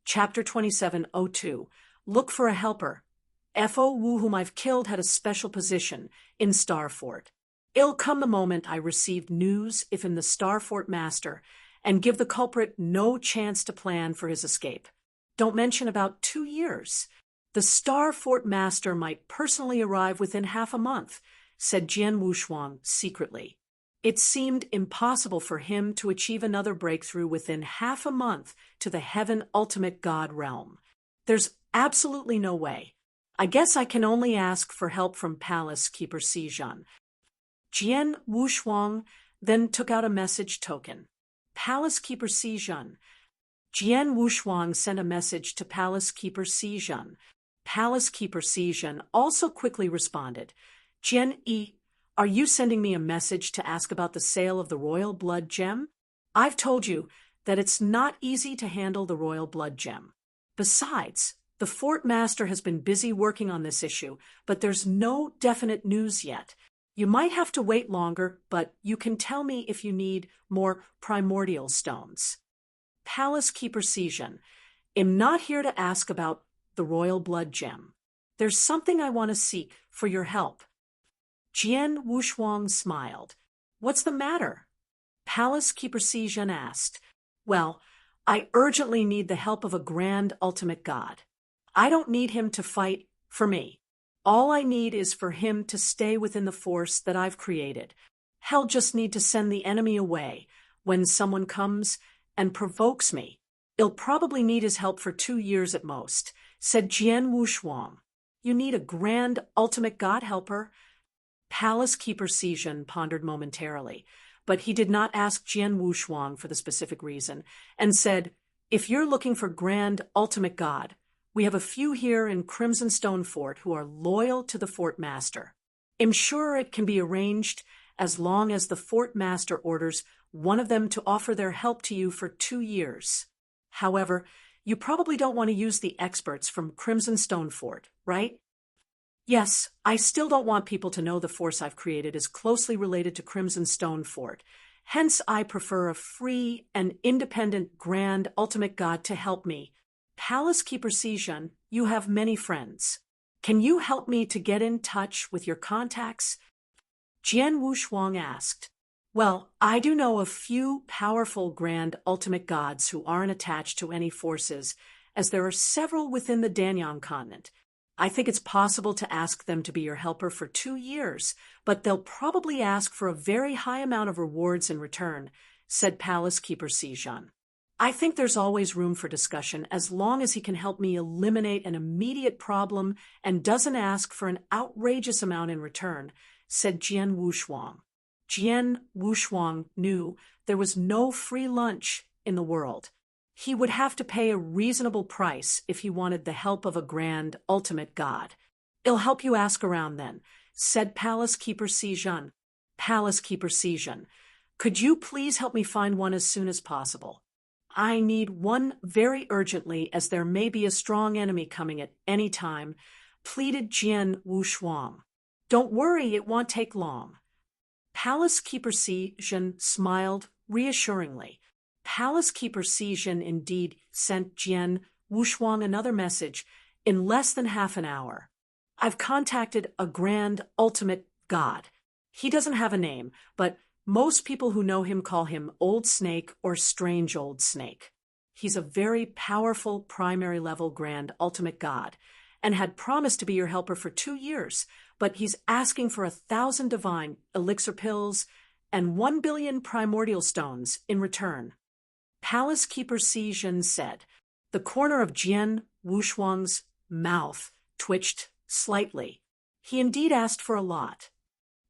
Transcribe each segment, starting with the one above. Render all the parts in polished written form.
Chapter 2702. Look for a helper. Fo Wu, whom I've killed, had a special position in Star Fort. Ill come the moment I received news if in the Star Fort Master, and give the culprit no chance to plan for his escape. Don't mention about 2 years. The Star Fort Master might personally arrive within half a month, said Jian Wushuang secretly. It seemed impossible for him to achieve another breakthrough within half a month to the Heaven Ultimate God realm. There's absolutely no way. I guess I can only ask for help from Palace Keeper Jian. Jian Wushuang then took out a message token. Palace Keeper Jian. Jian Wushuang sent a message to Palace Keeper Jian. Palace Keeper Jian also quickly responded. Jian E, are you sending me a message to ask about the sale of the royal blood gem? I've told you that it's not easy to handle the royal blood gem. Besides, the Fort Master has been busy working on this issue, but there's no definite news yet. You might have to wait longer, but you can tell me if you need more primordial stones. Palace Keeper Jian, I'm not here to ask about the royal blood gem. There's something I want to seek for your help. Jian Wushuang smiled. What's the matter? Palace Keeper Jian asked. Well, I urgently need the help of a grand ultimate god. I don't need him to fight for me. All I need is for him to stay within the force that I've created. He'll just need to send the enemy away when someone comes and provokes me. He'll probably need his help for 2 years at most, said Jian Wushuang. You need a grand ultimate god helper? Palace Keeper Jian pondered momentarily, but he did not ask Jian Wushuang for the specific reason, and said, if you're looking for grand ultimate god, we have a few here in Crimson Stone Fort who are loyal to the Fort Master. I'm sure it can be arranged as long as the Fort Master orders one of them to offer their help to you for 2 years. However, you probably don't want to use the experts from Crimson Stone Fort, right? Yes, I still don't want people to know the force I've created is closely related to Crimson Stone Fort. Hence, I prefer a free and independent grand ultimate god to help me. Palace Keeper Jian, you have many friends. Can you help me to get in touch with your contacts? Jian Wushuang asked. Well, I do know a few powerful grand ultimate gods who aren't attached to any forces, as there are several within the Danyang continent. I think it's possible to ask them to be your helper for 2 years, but they'll probably ask for a very high amount of rewards in return, said Palace Keeper Jian. I think there's always room for discussion as long as he can help me eliminate an immediate problem and doesn't ask for an outrageous amount in return, said Jian Wushuang. Jian Wushuang knew there was no free lunch in the world. He would have to pay a reasonable price if he wanted the help of a grand ultimate god. I'll help you ask around then, said Palace Keeper Jian. Palace Keeper Jian, could you please help me find one as soon as possible? I need one very urgently, as there may be a strong enemy coming at any time, pleaded Jian Wushuang. Don't worry, it won't take long. Palace Keeper Jian smiled reassuringly. Palace Keeper Jian indeed sent Jian Wushuang another message in less than half an hour. I've contacted a grand ultimate god. He doesn't have a name, but most people who know him call him Old Snake or Strange Old Snake. He's a very powerful primary level grand ultimate god and had promised to be your helper for 2 years, but he's asking for 1,000 divine elixir pills and 1 billion primordial stones in return. Palace Keeper Jian said. The corner of Jian Wushuang's mouth twitched slightly. He indeed asked for a lot.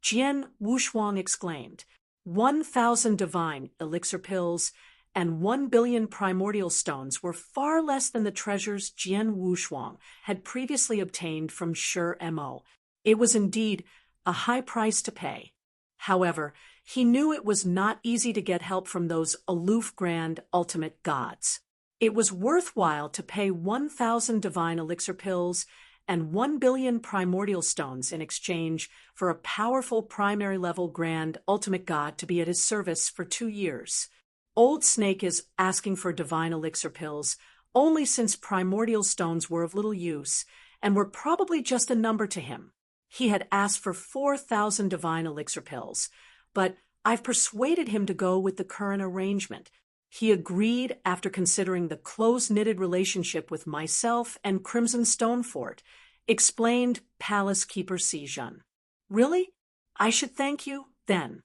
Jian Wushuang exclaimed, 1,000 divine elixir pills and 1 billion primordial stones were far less than the treasures Jian Wushuang had previously obtained from Shi Mo. It was indeed a high price to pay. However, he knew it was not easy to get help from those aloof grand ultimate gods. It was worthwhile to pay 1,000 divine elixir pills and 1 billion primordial stones in exchange for a powerful primary level grand ultimate god to be at his service for 2 years. Old Snake is asking for divine elixir pills only since primordial stones were of little use and were probably just a number to him. He had asked for 4,000 divine elixir pills, but I've persuaded him to go with the current arrangement. He agreed after considering the close-knitted relationship with myself and Crimson Stonefort, explained Palace Keeper Jian. Really? I should thank you, then.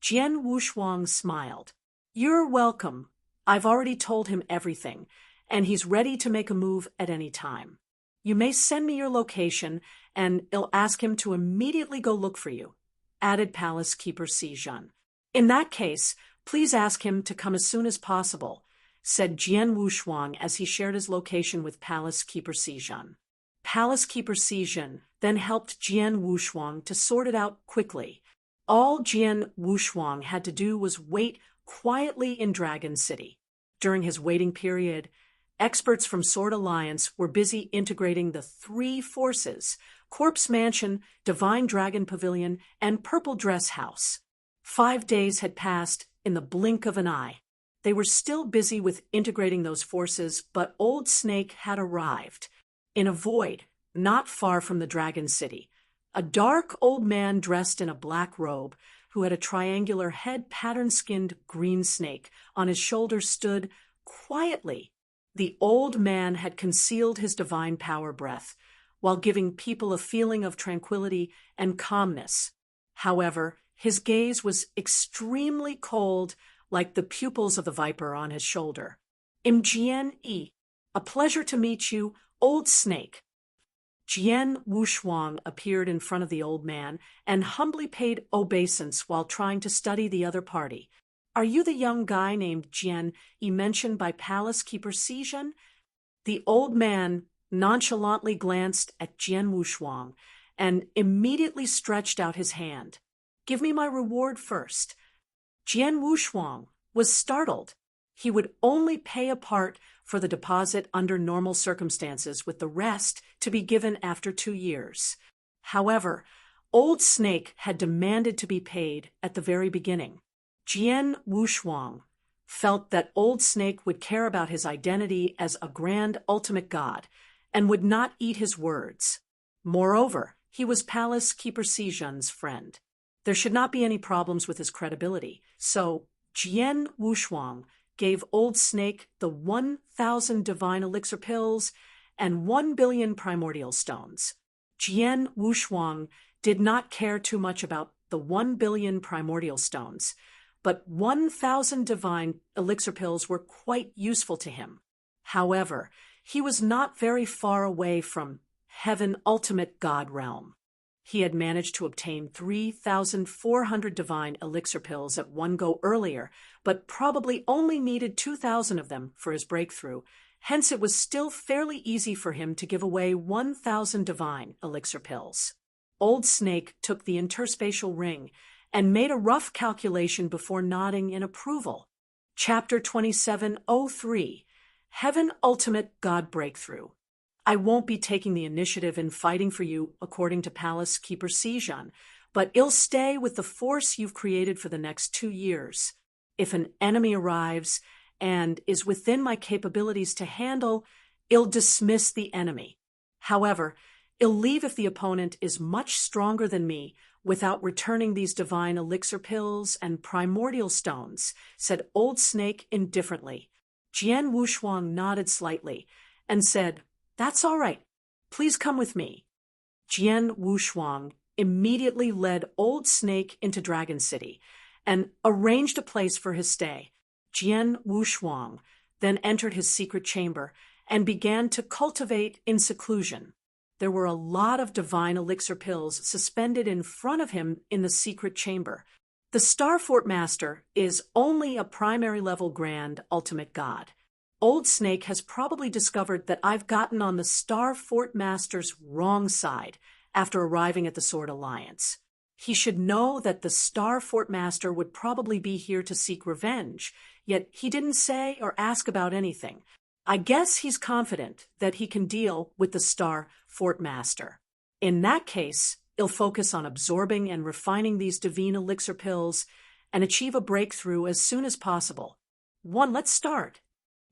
Jian Wushuang smiled. You're welcome. I've already told him everything, and he's ready to make a move at any time. You may send me your location, and I'll ask him to immediately go look for you, added Palace Keeper Jian. In that case, please ask him to come as soon as possible, said Jian Wushuang as he shared his location with Palace Keeper Jian. Palace Keeper Jian then helped Jian Wushuang to sort it out quickly. All Jian Wushuang had to do was wait quietly in Dragon City. During his waiting period, experts from Sword Alliance were busy integrating the 3 forces: Corpse Mansion, Divine Dragon Pavilion, and Purple Dress House. 5 days had passed in the blink of an eye. They were still busy with integrating those forces, but Old Snake had arrived. In a void, not far from the Dragon City, a dark old man dressed in a black robe, who had a triangular head pattern-skinned green snake on his shoulder, stood quietly. The old man had concealed his divine power breath, while giving people a feeling of tranquility and calmness. However, his gaze was extremely cold, like the pupils of the viper on his shoulder. Jian, a pleasure to meet you, Old Snake. Jian Wushuang appeared in front of the old man and humbly paid obeisance while trying to study the other party. Are you the young guy named Jian mentioned by Palace Keeper Jian? The old man nonchalantly glanced at Jian Wushuang and immediately stretched out his hand. Give me my reward first. Jian Wushuang was startled. He would only pay a part for the deposit under normal circumstances, with the rest to be given after 2 years. However, Old Snake had demanded to be paid at the very beginning. Jian Wushuang felt that Old Snake would care about his identity as a grand ultimate god and would not eat his words. Moreover, he was Palace Keeper Jian's friend. There should not be any problems with his credibility, so Jian Wushuang gave Old Snake the 1,000 divine elixir pills and 1 billion primordial stones. Jian Wushuang did not care too much about the 1 billion primordial stones, but 1,000 divine elixir pills were quite useful to him. However, he was not very far away from Heaven Ultimate God Realm. He had managed to obtain 3,400 divine elixir pills at one go earlier, but probably only needed 2,000 of them for his breakthrough. Hence, it was still fairly easy for him to give away 1,000 divine elixir pills. Old Snake took the interspatial ring and made a rough calculation before nodding in approval. Chapter 2703, Heaven Ultimate God Breakthrough. I won't be taking the initiative in fighting for you according to Palace Keeper Jian, but I'll stay with the force you've created for the next 2 years. If an enemy arrives and is within my capabilities to handle, I'll dismiss the enemy. However, I'll leave if the opponent is much stronger than me without returning these divine elixir pills and primordial stones, said Old Snake indifferently. Jian Wushuang nodded slightly and said, That's all right. Please come with me. Jian Wushuang immediately led Old Snake into Dragon City and arranged a place for his stay. Jian Wushuang then entered his secret chamber and began to cultivate in seclusion. There were a lot of divine elixir pills suspended in front of him in the secret chamber. The Starfort Master is only a primary level grand ultimate god. Old Snake has probably discovered that I've gotten on the Starfort Master's wrong side after arriving at the Sword Alliance. He should know that the Starfort Master would probably be here to seek revenge, yet he didn't say or ask about anything. I guess he's confident that he can deal with the Starfort Master. In that case, he'll focus on absorbing and refining these divine elixir pills and achieve a breakthrough as soon as possible. Let's start.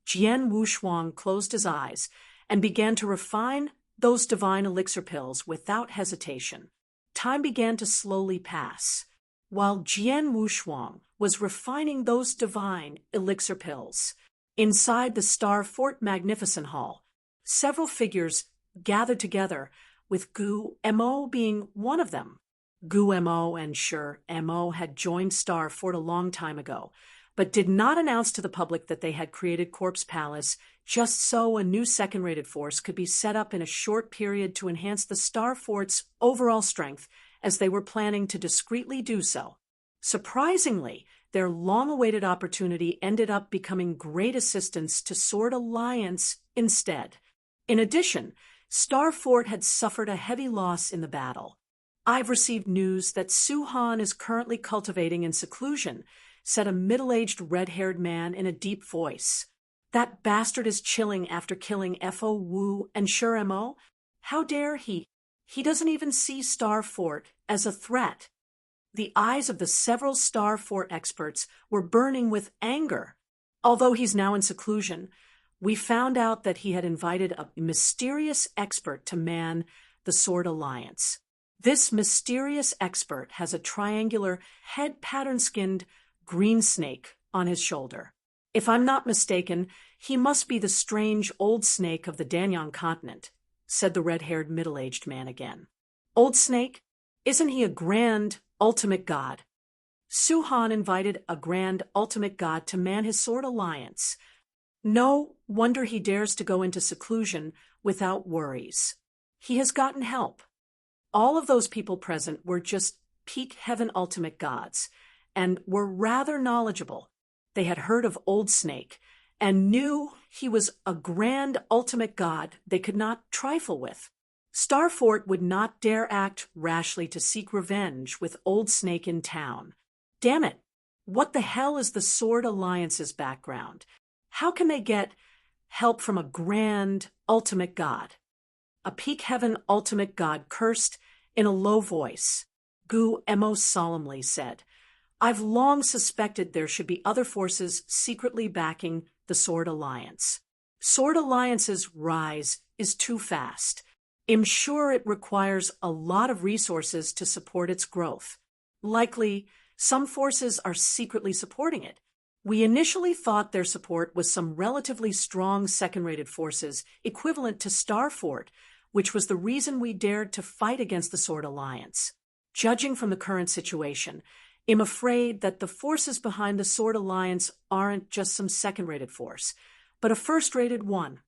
Jian Wushuang closed his eyes and began to refine those divine elixir pills without hesitation. Time began to slowly pass. While Jian Wushuang was refining those divine elixir pills, inside the Star Fort Magnificent Hall, several figures gathered together, with Gu Mo being one of them. Gu Mo and Sure Mo had joined Star Fort a long time ago, but did not announce to the public that they had created Corpse Palace just so a new second-rated force could be set up in a short period to enhance the Star Fort's overall strength, as they were planning to discreetly do so. Surprisingly, their long-awaited opportunity ended up becoming great assistance to Sword Alliance instead. In addition, Star Fort had suffered a heavy loss in the battle. "I've received news that Su-Han is currently cultivating in seclusion," said a middle-aged red-haired man in a deep voice. "That bastard is chilling after killing Fo Wu and Sure Mo. How dare he? He doesn't even see Star Fort as a threat." The eyes of the several Star Fort experts were burning with anger. "Although he's now in seclusion, we found out that he had invited a mysterious expert to man the Sword Alliance. This mysterious expert has a triangular, head pattern-skinned green snake on his shoulder. If I'm not mistaken, he must be the strange old snake of the Danyang continent," said the red-haired middle-aged man again. "Old snake? Isn't he a grand, ultimate god?" Su-Han invited a grand, ultimate god to man his Sword Alliance. No wonder he dares to go into seclusion without worries. He has gotten help. All of those people present were just peak heaven ultimate gods, and were rather knowledgeable. They had heard of Old Snake, and knew he was a grand ultimate god they could not trifle with. Star Fort would not dare act rashly to seek revenge with Old Snake in town. Damn it! What the hell is the Sword Alliance's background? How can they get help from a grand ultimate god? A peak heaven ultimate god cursed in a low voice. Gu Mo solemnly said, "I've long suspected there should be other forces secretly backing the Sword Alliance. Sword Alliance's rise is too fast. I'm sure it requires a lot of resources to support its growth. Likely, some forces are secretly supporting it. We initially thought their support was some relatively strong second-rated forces equivalent to Star Fort, which was the reason we dared to fight against the Sword Alliance. Judging from the current situation, I'm afraid that the forces behind the Sword Alliance aren't just some second-rated force, but a first-rated one.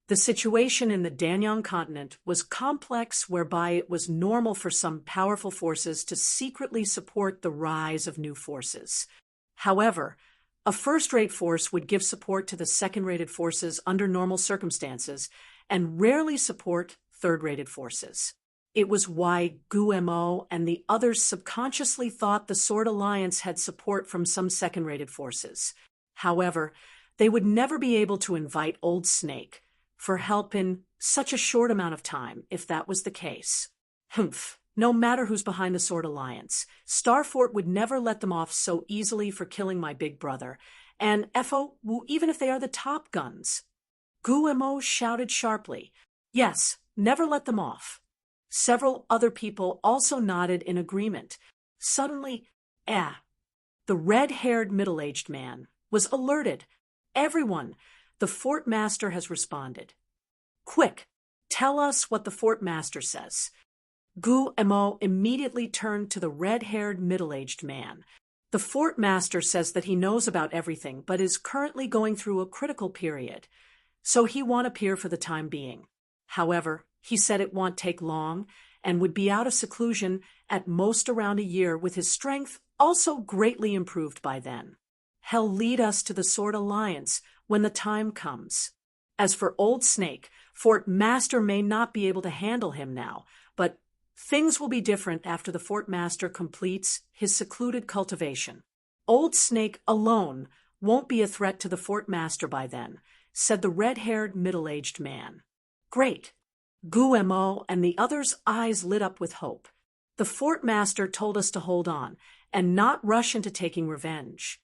The situation in the Danyang continent was complex, whereby it was normal for some powerful forces to secretly support the rise of new forces. However, a first-rate force would give support to the second-rated forces under normal circumstances, and rarely support third-rated forces. It was why Gu Mo and the others subconsciously thought the Sword Alliance had support from some second-rated forces. However, they would never be able to invite Old Snake for help in such a short amount of time, if that was the case. Humph. No matter who's behind the Sword Alliance, Star Fort would never let them off so easily for killing my big brother, and Fo, even if they are the top guns. Gu Mo shouted sharply, "Yes, never let them off." Several other people also nodded in agreement. Suddenly, the red-haired middle-aged man was alerted. "Everyone, the Fort Master has responded. Quick, tell us what the Fort Master says." Gu Mo immediately turned to the red-haired middle-aged man. "The Fort Master says that he knows about everything, but is currently going through a critical period, so he won't appear for the time being. However, he said it won't take long, and would be out of seclusion at most around a year, with his strength also greatly improved by then. He'll lead us to the Sword Alliance when the time comes. As for Old Snake, Fort Master may not be able to handle him now, but things will be different after the Fort Master completes his secluded cultivation. Old Snake alone won't be a threat to the Fort Master by then," said the red-haired middle-aged man. "Great." Gu Mo and the others' eyes lit up with hope. "The Fort Master told us to hold on and not rush into taking revenge.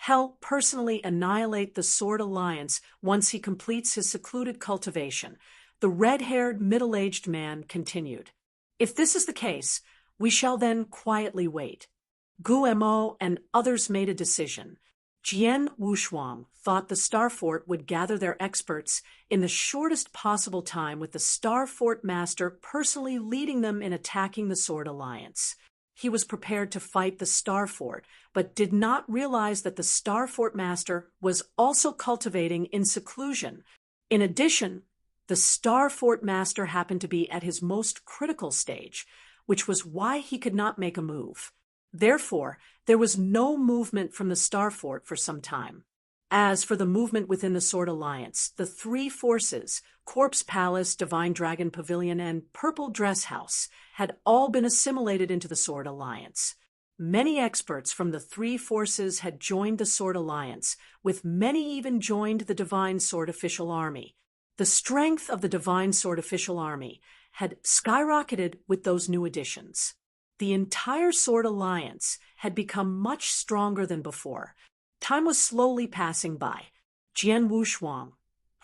He'll personally annihilate the Sword Alliance once he completes his secluded cultivation, the red-haired, middle-aged man continued. If this is the case, we shall then quietly wait. Guemo and others made a decision. Jian Wushuang thought the Star Fort would gather their experts in the shortest possible time, with the Star Fort Master personally leading them in attacking the Sword Alliance. He was prepared to fight the Star Fort, but did not realize that the Star Fort Master was also cultivating in seclusion. In addition, the Star Fort Master happened to be at his most critical stage, which was why he could not make a move. Therefore, there was no movement from the Star Fort for some time. As for the movement within the Sword Alliance, the three forces, Corpse Palace, Divine Dragon Pavilion, and Purple Dress House, had all been assimilated into the Sword Alliance. Many experts from the three forces had joined the Sword Alliance, with many even joined the Divine Sword Official Army. The strength of the Divine Sword Official Army had skyrocketed with those new additions. The entire Sword Alliance had become much stronger than before. Time was slowly passing by. Jian Wushuang,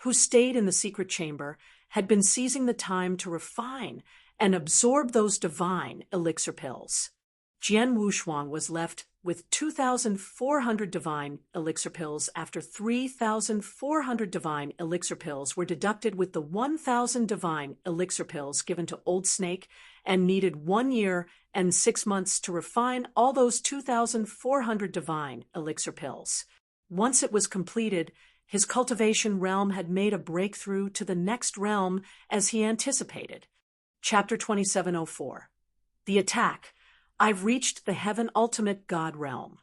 who stayed in the secret chamber, had been seizing the time to refine and absorb those divine elixir pills. Jian Wushuang was left with 2,400 divine elixir pills after 3,400 divine elixir pills were deducted with the 1,000 divine elixir pills given to Old Snake, and needed 1 year and 6 months to refine all those 2,400 divine elixir pills. Once it was completed, his cultivation realm had made a breakthrough to the next realm as he anticipated. Chapter 2704. The Attack. I've reached the Heaven Ultimate God realm.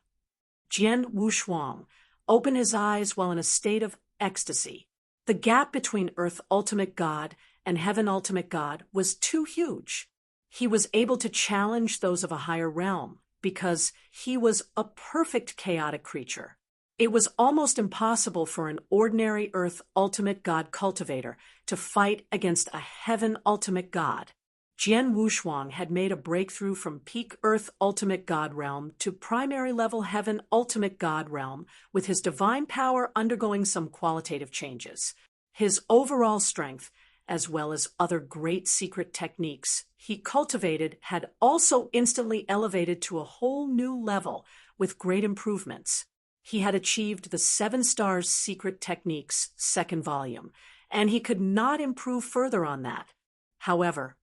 Jian Wushuang opened his eyes while in a state of ecstasy. The gap between Earth Ultimate God and Heaven Ultimate God was too huge. He was able to challenge those of a higher realm because he was a perfect chaotic creature. It was almost impossible for an ordinary Earth Ultimate God cultivator to fight against a Heaven Ultimate God. Jian Wushuang had made a breakthrough from peak Earth Ultimate God realm to primary level Heaven Ultimate God realm, with his divine power undergoing some qualitative changes. His overall strength, as well as other great secret techniques he cultivated, had also instantly elevated to a whole new level with great improvements. He had achieved the 7 Stars Secret Techniques second volume, and he could not improve further on that. However,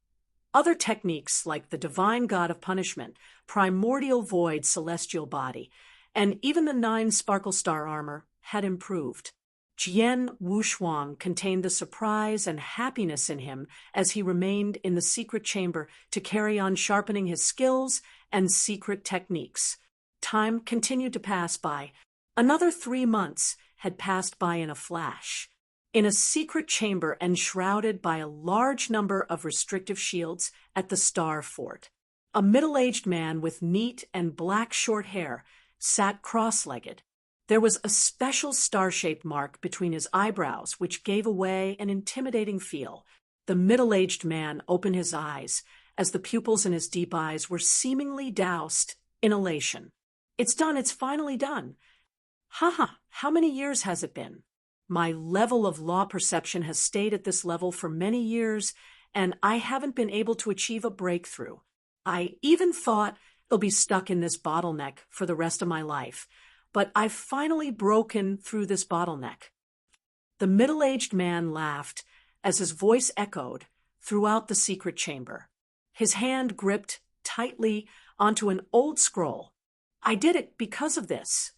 other techniques like the Divine God of Punishment, Primordial Void Celestial Body, and even the 9 Sparkle Star Armor had improved. Jian Wushuang contained the surprise and happiness in him as he remained in the secret chamber to carry on sharpening his skills and secret techniques. Time continued to pass by. Another 3 months had passed by in a flash. In a secret chamber enshrouded by a large number of restrictive shields at the Star Fort, a middle-aged man with neat and black short hair sat cross-legged. There was a special star-shaped mark between his eyebrows which gave away an intimidating feel. The middle-aged man opened his eyes as the pupils in his deep eyes were seemingly doused in elation. It's done, it's finally done. How many years has it been? My level of law perception has stayed at this level for many years, and I haven't been able to achieve a breakthrough. I even thought I'll be stuck in this bottleneck for the rest of my life, but I've finally broken through this bottleneck. The middle-aged man laughed as his voice echoed throughout the secret chamber. His hand gripped tightly onto an old scroll. I did it because of this.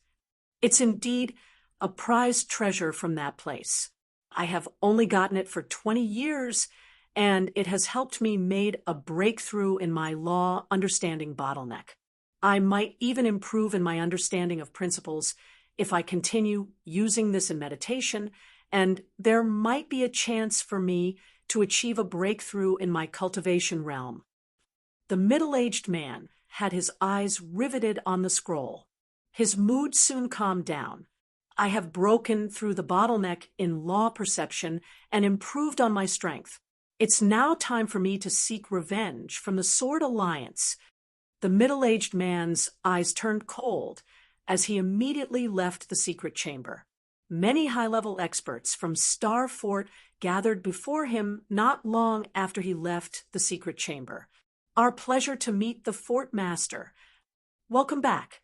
It's indeed a prized treasure from that place. I have only gotten it for 20 years, and it has helped me made a breakthrough in my law understanding bottleneck. I might even improve in my understanding of principles if I continue using this in meditation, and there might be a chance for me to achieve a breakthrough in my cultivation realm. The middle-aged man had his eyes riveted on the scroll. His mood soon calmed down. I have broken through the bottleneck in law perception and improved on my strength. It's now time for me to seek revenge from the Sword Alliance. The middle-aged man's eyes turned cold as he immediately left the secret chamber. Many high-level experts from Star Fort gathered before him not long after he left the secret chamber. Our pleasure to meet the Fort Master. Welcome back.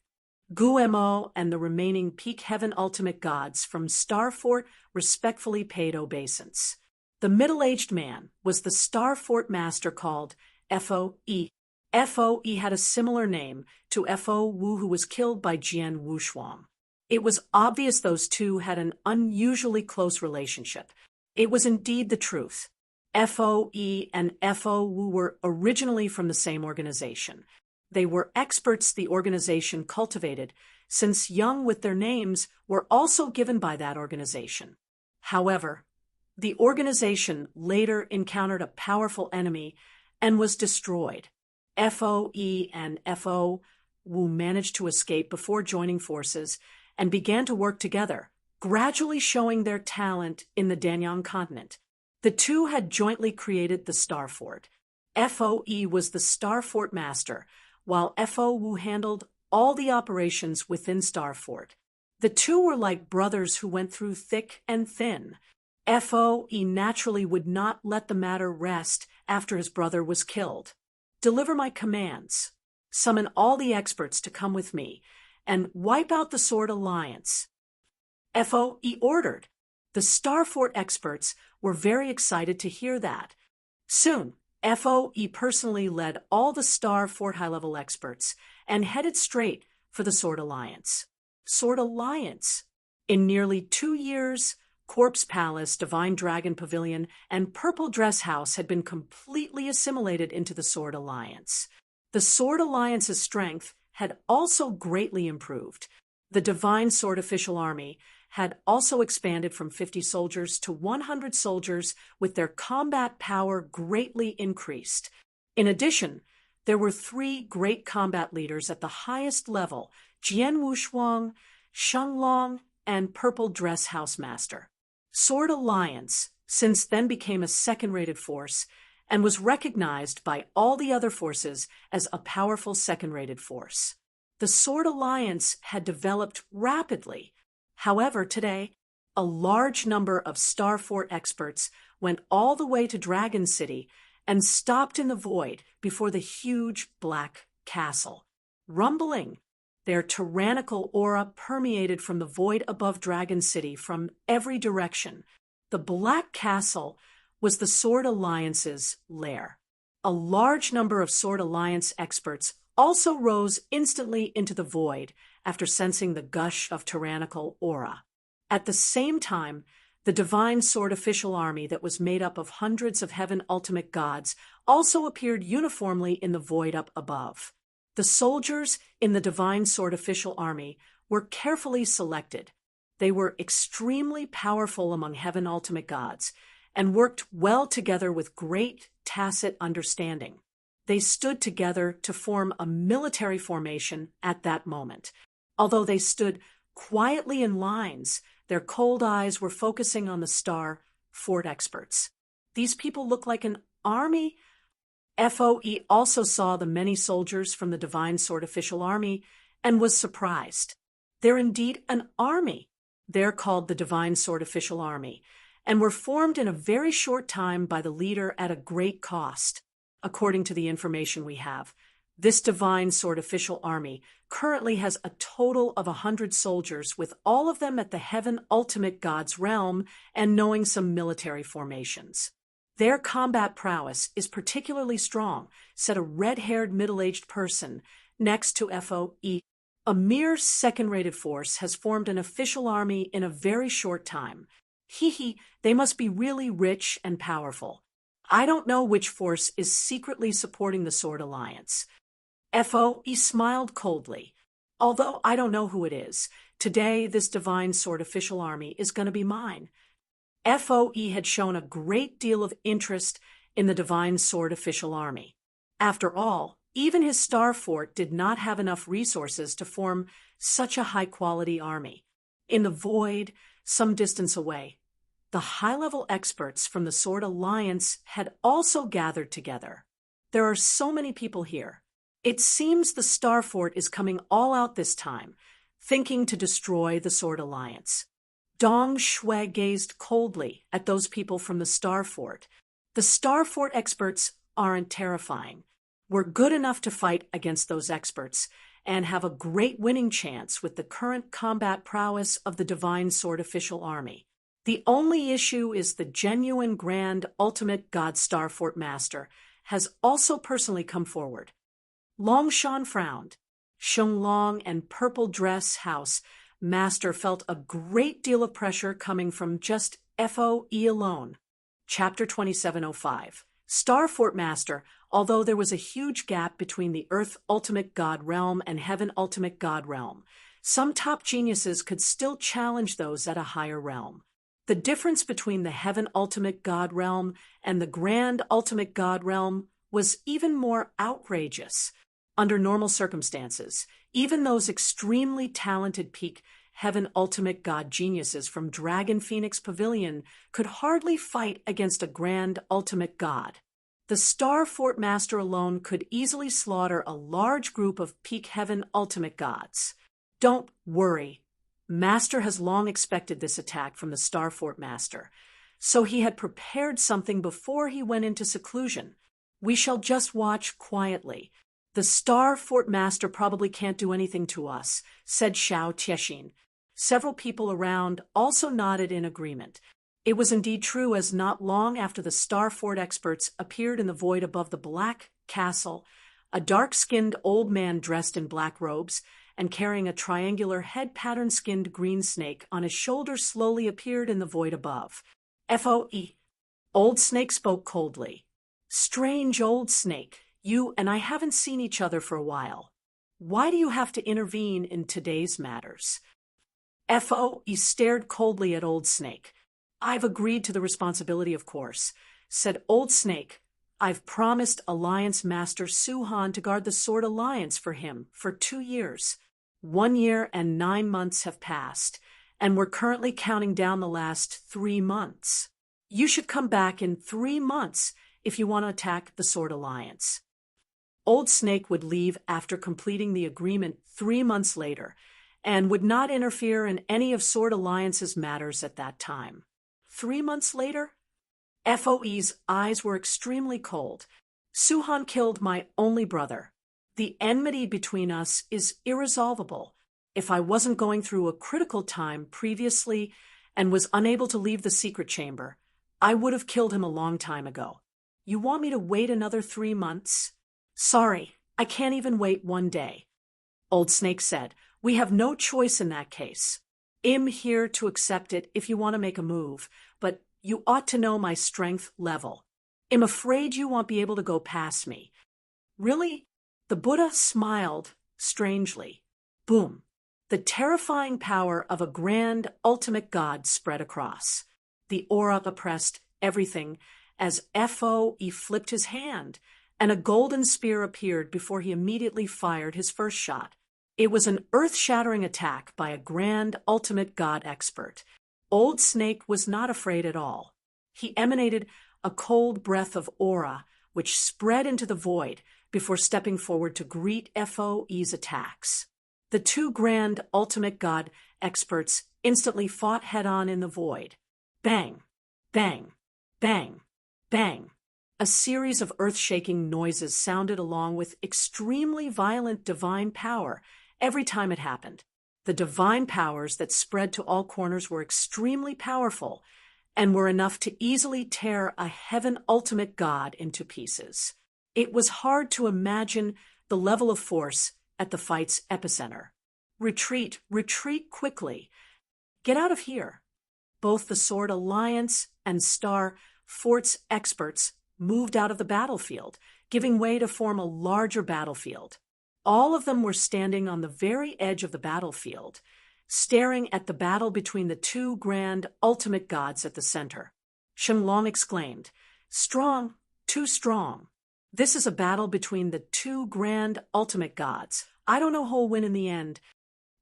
Guemo and the remaining Peak Heaven Ultimate Gods from Star Fort respectfully paid obeisance. The middle-aged man was the Star Fort Master called F.O.E. F.O.E. had a similar name to F.O. Wu, who was killed by Jian Wushuang. It was obvious those two had an unusually close relationship. It was indeed the truth. F.O.E. and F.O. Wu were originally from the same organization. They were experts the organization cultivated, since young with their names were also given by that organization. However, the organization later encountered a powerful enemy and was destroyed. F.O.E. and F.O. Wu managed to escape before joining forces and began to work together, gradually showing their talent in the Danyang continent. The two had jointly created the Star Fort. F.O.E. was the Star Fort Master, while F.O. Wu handled all the operations within Star Fort. The two were like brothers who went through thick and thin. F.O.E. naturally would not let the matter rest after his brother was killed. Deliver my commands. Summon all the experts to come with me and wipe out the Sword Alliance. F.O.E. ordered. The Star Fort experts were very excited to hear that. Soon, F.O.E. personally led all the Star Fort high-level experts and headed straight for the Sword Alliance. Sword Alliance. In nearly 2 years, Corpse Palace, Divine Dragon Pavilion, and Purple Dress House had been completely assimilated into the Sword Alliance. The Sword Alliance's strength had also greatly improved. The Divine Sword Official Army had also expanded from 50 soldiers to 100 soldiers, with their combat power greatly increased. In addition, there were 3 great combat leaders at the highest level: Jian Wushuang, Shenglong, and Purple Dress House Master. Sword Alliance since then became a second-rated force and was recognized by all the other forces as a powerful second-rated force. The Sword Alliance had developed rapidly. However, today, a large number of Star Fort experts went all the way to Dragon City and stopped in the void before the huge black castle. Rumbling, their tyrannical aura permeated from the void above Dragon City from every direction. The Black Castle was the Sword Alliance's lair. A large number of Sword Alliance experts also rose instantly into the void after sensing the gush of tyrannical aura. At the same time, the Divine Sword Official Army that was made up of hundreds of Heaven Ultimate Gods also appeared uniformly in the void up above. The soldiers in the Divine Sword Official Army were carefully selected. They were extremely powerful among Heaven Ultimate Gods and worked well together with great tacit understanding. They stood together to form a military formation at that moment. Although they stood quietly in lines, their cold eyes were focusing on the Star Fort experts. These people look like an army. F.O.E. also saw the many soldiers from the Divine Sword Official Army and was surprised. They're indeed an army. They're called the Divine Sword Official Army and were formed in a very short time by the leader at a great cost. According to the information we have, this Divine Sword Official Army currently has a total of 100 soldiers, with all of them at the Heaven Ultimate God's realm and knowing some military formations. Their combat prowess is particularly strong, said a red-haired middle-aged person next to F.O.E. A mere second-rated force has formed an official army in a very short time. They must be really rich and powerful. I don't know which force is secretly supporting the Sword Alliance. F.O.E. smiled coldly. Although I don't know who it is, today this Divine Sword Official Army is going to be mine. F.O.E. had shown a great deal of interest in the Divine Sword Official Army. After all, even his Star Fort did not have enough resources to form such a high-quality army. In the void, some distance away, the high-level experts from the Sword Alliance had also gathered together. There are so many people here. It seems the Star Fort is coming all out this time. thinking to destroy the Sword Alliance. Dong Shui gazed coldly at those people from the Star Fort. The Star Fort experts aren't terrifying. We're good enough to fight against those experts and have a great winning chance with the current combat prowess of the Divine Sword Official Army. The only issue is the genuine Grand Ultimate God Star Fort Master has also personally come forward. Longshan frowned. Shenglong and Purple Dress House Master felt a great deal of pressure coming from just FOE alone. Chapter 2705. Star Fort Master. Although there was a huge gap between the Earth Ultimate God Realm and Heaven Ultimate God Realm, some top geniuses could still challenge those at a higher realm. The difference between the Heaven Ultimate God Realm and the Grand Ultimate God Realm was even more outrageous. Under normal circumstances, even those extremely talented peak Heaven Ultimate God geniuses from Dragon Phoenix Pavilion could hardly fight against a Grand Ultimate God. The Star Fort Master alone could easily slaughter a large group of peak Heaven Ultimate Gods. Don't worry. Master has long expected this attack from the Star Fort Master, so he had prepared something before he went into seclusion. We shall just watch quietly. The Star Fort Master probably can't do anything to us, said Xiao Tiexin. Several people around also nodded in agreement. It was indeed true, as not long after the Star Fort experts appeared in the void above the Black Castle, a dark-skinned old man dressed in black robes and carrying a triangular head-pattern skinned green snake on his shoulder slowly appeared in the void above. FOE. Old Snake spoke coldly. Strange old snake, you and I haven't seen each other for a while. Why do you have to intervene in today's matters? FOE stared coldly at Old Snake. I've agreed to the responsibility, of course, said Old Snake. I've promised Alliance Master Suhan to guard the Sword Alliance for him for 2 years. 1 year and 9 months have passed, and we're currently counting down the last 3 months. You should come back in 3 months if you want to attack the Sword Alliance. Old Snake would leave after completing the agreement 3 months later, and would not interfere in any of Sword Alliance's matters at that time. 3 months later? FOE's eyes were extremely cold. Suhan killed my only brother. The enmity between us is irresolvable. If I wasn't going through a critical time previously and was unable to leave the secret chamber, I would have killed him a long time ago. You want me to wait another 3 months? Sorry, I can't even wait 1 day. Old Snake said, we have no choice in that case. I'm here to accept it if you want to make a move, but you ought to know my strength level. I'm afraid you won't be able to go past me. Really? The Buddha smiled strangely. Boom. The terrifying power of a Grand Ultimate God spread across. The aura oppressed everything as FOE flipped his hand, and a golden spear appeared before he immediately fired his first shot. It was an earth-shattering attack by a Grand Ultimate God expert. Old Snake was not afraid at all. He emanated a cold breath of aura, which spread into the void before stepping forward to greet FOE's attacks. The 2 Grand Ultimate God experts instantly fought head-on in the void. Bang, bang, bang, bang. A series of earth-shaking noises sounded along with extremely violent divine power every time it happened. The divine powers that spread to all corners were extremely powerful and were enough to easily tear a Heaven Ultimate God into pieces. It was hard to imagine the level of force at the fight's epicenter. Retreat, retreat quickly. Get out of here. Both the Sword Alliance and Star Fort's experts moved out of the battlefield, giving way to form a larger battlefield. All of them were standing on the very edge of the battlefield, staring at the battle between the 2 Grand Ultimate Gods at the center. Shenglong exclaimed, Strong, too strong. This is a battle between the 2 Grand Ultimate Gods. I don't know who'll win in the end.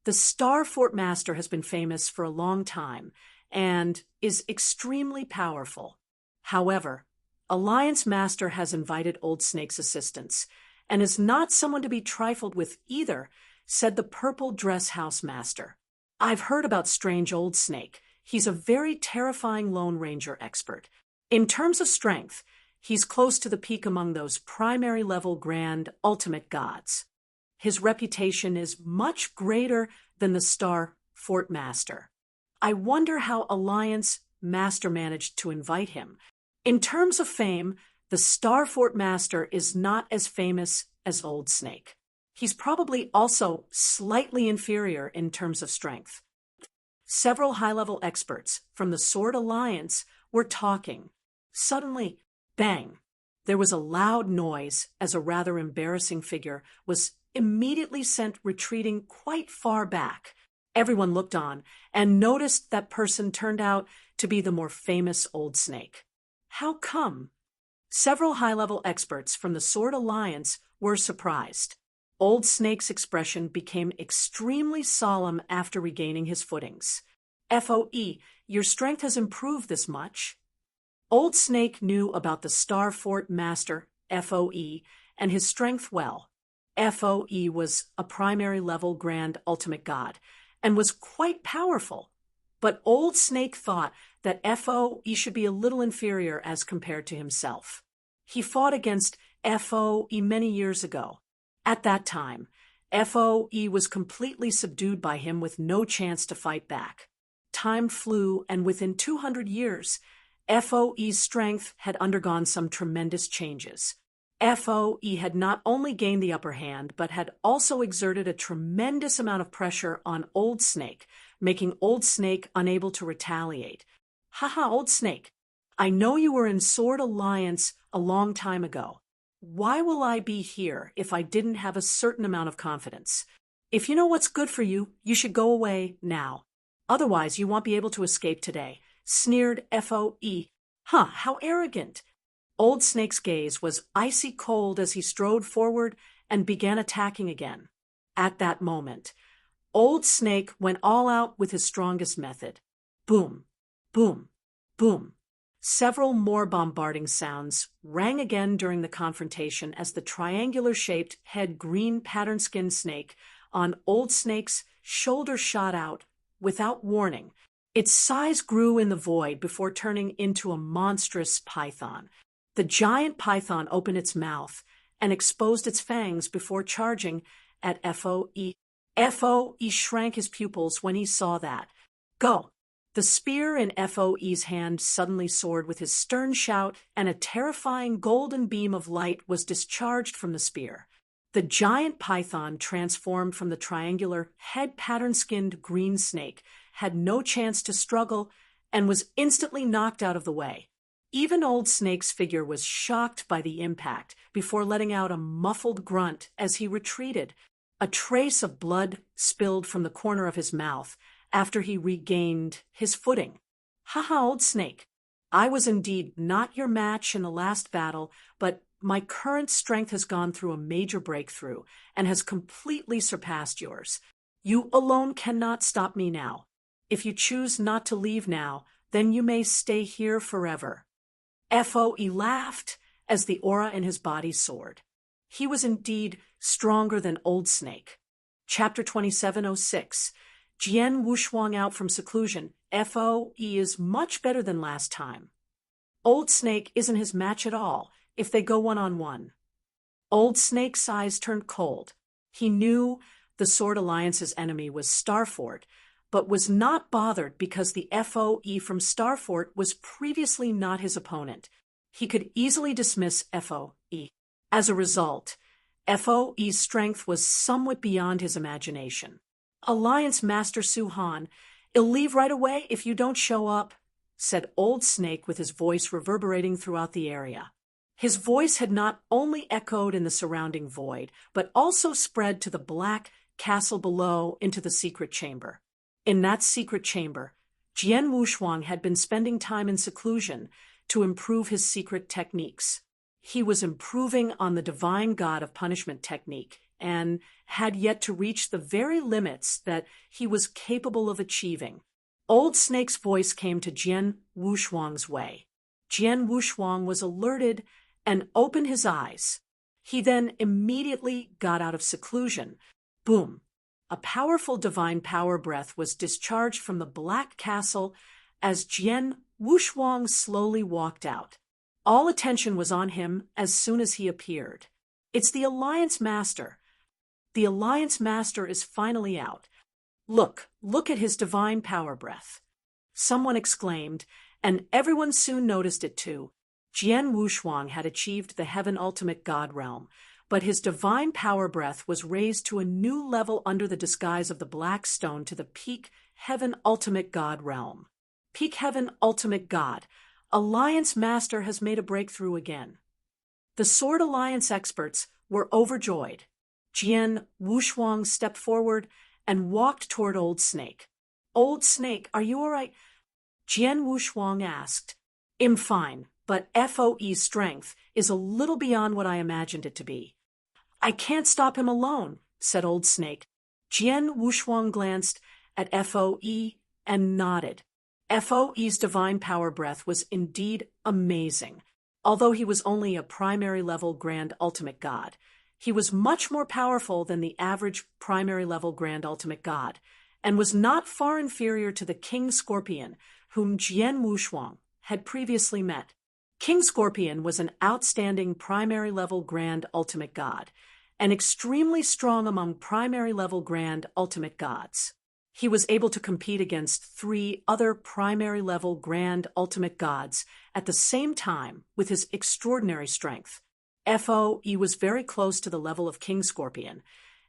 The Star Fort Master has been famous for a long time and is extremely powerful. However, Alliance Master has invited Old Snake's assistance, and is not someone to be trifled with either, said the purple dress house master. "I've heard about strange old Snake. He's a very terrifying Lone Ranger expert. In terms of strength, he's close to the peak among those primary-level grand ultimate gods. His reputation is much greater than the Star Fort Master. I wonder how Alliance Master managed to invite him. In terms of fame, the Star Fort Master is not as famous as Old Snake. He's probably also slightly inferior in terms of strength." Several high-level experts from the Sword Alliance were talking. Suddenly, bang! There was a loud noise as a rather embarrassing figure was immediately sent retreating quite far back. Everyone looked on and noticed that person turned out to be the more famous Old Snake. How come? Several high-level experts from the Sword Alliance were surprised. Old Snake's expression became extremely solemn after regaining his footings. "FOE, your strength has improved this much." Old Snake knew about the Star Fort Master, FOE, and his strength well. FOE was a primary-level grand ultimate god, and was quite powerful. But Old Snake thought that FOE should be a little inferior as compared to himself. He fought against FOE many years ago. At that time, FOE was completely subdued by him with no chance to fight back. Time flew, and within 200 years, FOE's strength had undergone some tremendous changes. FOE had not only gained the upper hand, but had also exerted a tremendous amount of pressure on Old Snake, making Old Snake unable to retaliate. "Haha, Old Snake, I know you were in Sword Alliance a long time ago. Why will I be here if I didn't have a certain amount of confidence? If you know what's good for you, you should go away now. Otherwise, you won't be able to escape today," sneered FOE. How arrogant! Old Snake's gaze was icy cold as he strode forward and began attacking again. At that moment, Old Snake went all out with his strongest method. Boom, boom, boom. Several more bombarding sounds rang again during the confrontation as the triangular-shaped head green pattern-skinned snake on Old Snake's shoulder shot out without warning. Its size grew in the void before turning into a monstrous python. The giant python opened its mouth and exposed its fangs before charging at FOE. FOE shrank his pupils when he saw that. "Go!" The spear in FOE's hand suddenly soared with his stern shout, and a terrifying golden beam of light was discharged from the spear. The giant python, transformed from the triangular, head pattern-skinned green snake, had no chance to struggle and was instantly knocked out of the way. Even Old Snake's figure was shocked by the impact before letting out a muffled grunt as he retreated. A trace of blood spilled from the corner of his mouth after he regained his footing. "Haha, Old Snake, I was indeed not your match in the last battle, but my current strength has gone through a major breakthrough and has completely surpassed yours. You alone cannot stop me now. If you choose not to leave now, then you may stay here forever." FOE laughed as the aura in his body soared. He was indeed stronger than Old Snake. Chapter 2706. Jian Wushuang out from seclusion. FOE is much better than last time. Old Snake isn't his match at all if they go one-on-one. Old Snake's eyes turned cold. He knew the Sword Alliance's enemy was Starfort, but was not bothered because the FOE from Starfort was previously not his opponent. He could easily dismiss FOE. As a result, FOE's strength was somewhat beyond his imagination. "Alliance Master Suhan, I'll leave right away if you don't show up," said Old Snake with his voice reverberating throughout the area. His voice had not only echoed in the surrounding void, but also spread to the black castle below into the secret chamber. In that secret chamber, Jian Wushuang had been spending time in seclusion to improve his secret techniques. He was improving on the divine god of punishment technique and had yet to reach the very limits that he was capable of achieving. Old Snake's voice came to Jian Wushuang's way. Jian Wushuang was alerted and opened his eyes. He then immediately got out of seclusion. Boom! a powerful divine power breath was discharged from the Black Castle as Jian Wushuang slowly walked out. All attention was on him as soon as he appeared. It's the Alliance Master. The Alliance Master is finally out. Look at his divine power breath. Someone exclaimed, and everyone soon noticed it too. Jian Wushuang had achieved the Heaven Ultimate God realm, but his divine power breath was raised to a new level under the disguise of the Black Stone to the Peak Heaven Ultimate God realm. Peak Heaven Ultimate God, Alliance Master has made a breakthrough again. The Sword Alliance experts were overjoyed. Jian Wushuang stepped forward and walked toward Old Snake. Old Snake, are you all right? Jian Wushuang asked. I'm fine, but FOE's strength is a little beyond what I imagined it to be. I can't stop him alone, said Old Snake. Jian Wushuang glanced at FOE and nodded. FOE's divine power breath was indeed amazing. Although he was only a primary level Grand Ultimate God, he was much more powerful than the average primary level Grand Ultimate God, and was not far inferior to the King Scorpion, whom Jian Wushuang had previously met. King Scorpion was an outstanding primary level Grand Ultimate God, and extremely strong among primary level Grand Ultimate Gods. He was able to compete against 3 other primary level Grand Ultimate Gods at the same time with his extraordinary strength. FOE was very close to the level of King Scorpion,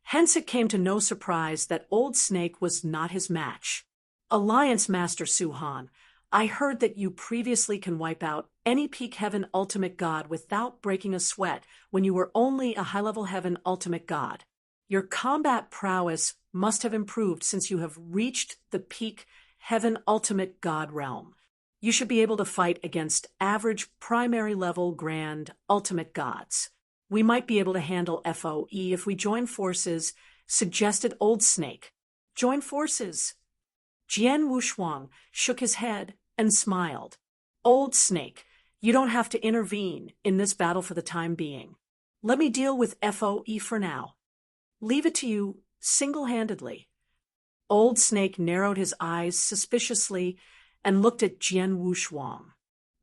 hence it came to no surprise that Old Snake was not his match. Alliance Master Suhan, I heard that you previously can wipe out any Peak Heaven Ultimate God without breaking a sweat when you were only a high-level Heaven Ultimate God. Your combat prowess must have improved since you have reached the Peak Heaven Ultimate God realm. You should be able to fight against average primary level Grand Ultimate Gods. We might be able to handle FOE if we join forces, suggested Old Snake. Join forces. Jian Wushuang shook his head and smiled. Old Snake, you don't have to intervene in this battle for the time being. Let me deal with FOE for now. Leave it to you single-handedly. Old Snake narrowed his eyes suspiciously and looked at Jian Wushuang.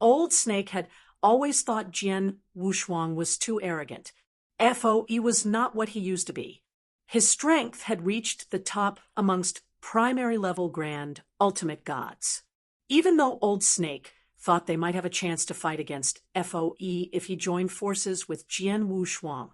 Old Snake had always thought Jian Wushuang was too arrogant. FOE was not what he used to be. His strength had reached the top amongst primary-level Grand Ultimate Gods. Even though Old Snake thought they might have a chance to fight against FOE if he joined forces with Jian Wushuang,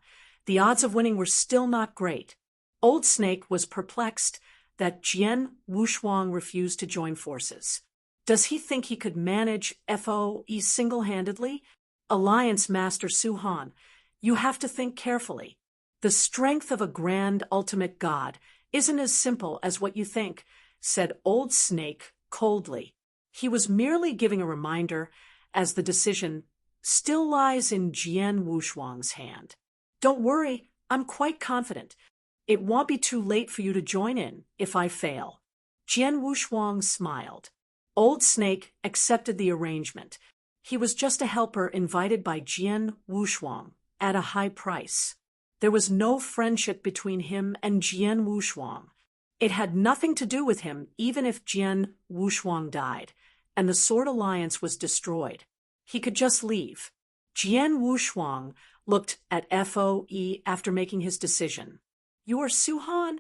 the odds of winning were still not great. Old Snake was perplexed that Jian Wushuang refused to join forces. Does he think he could manage FOE single-handedly? Alliance Master Suhan, you have to think carefully. The strength of a Grand Ultimate God isn't as simple as what you think, said Old Snake coldly. He was merely giving a reminder, as the decision still lies in Jian Wushuang's hand. Don't worry, I'm quite confident. It won't be too late for you to join in if I fail. Jian Wushuang smiled. Old Snake accepted the arrangement. He was just a helper invited by Jian Wushuang at a high price. There was no friendship between him and Jian Wushuang. It had nothing to do with him even if Jian Wushuang died, and the Sword Alliance was destroyed. He could just leave. Jian Wushuang looked at FOE after making his decision. You are Suhan?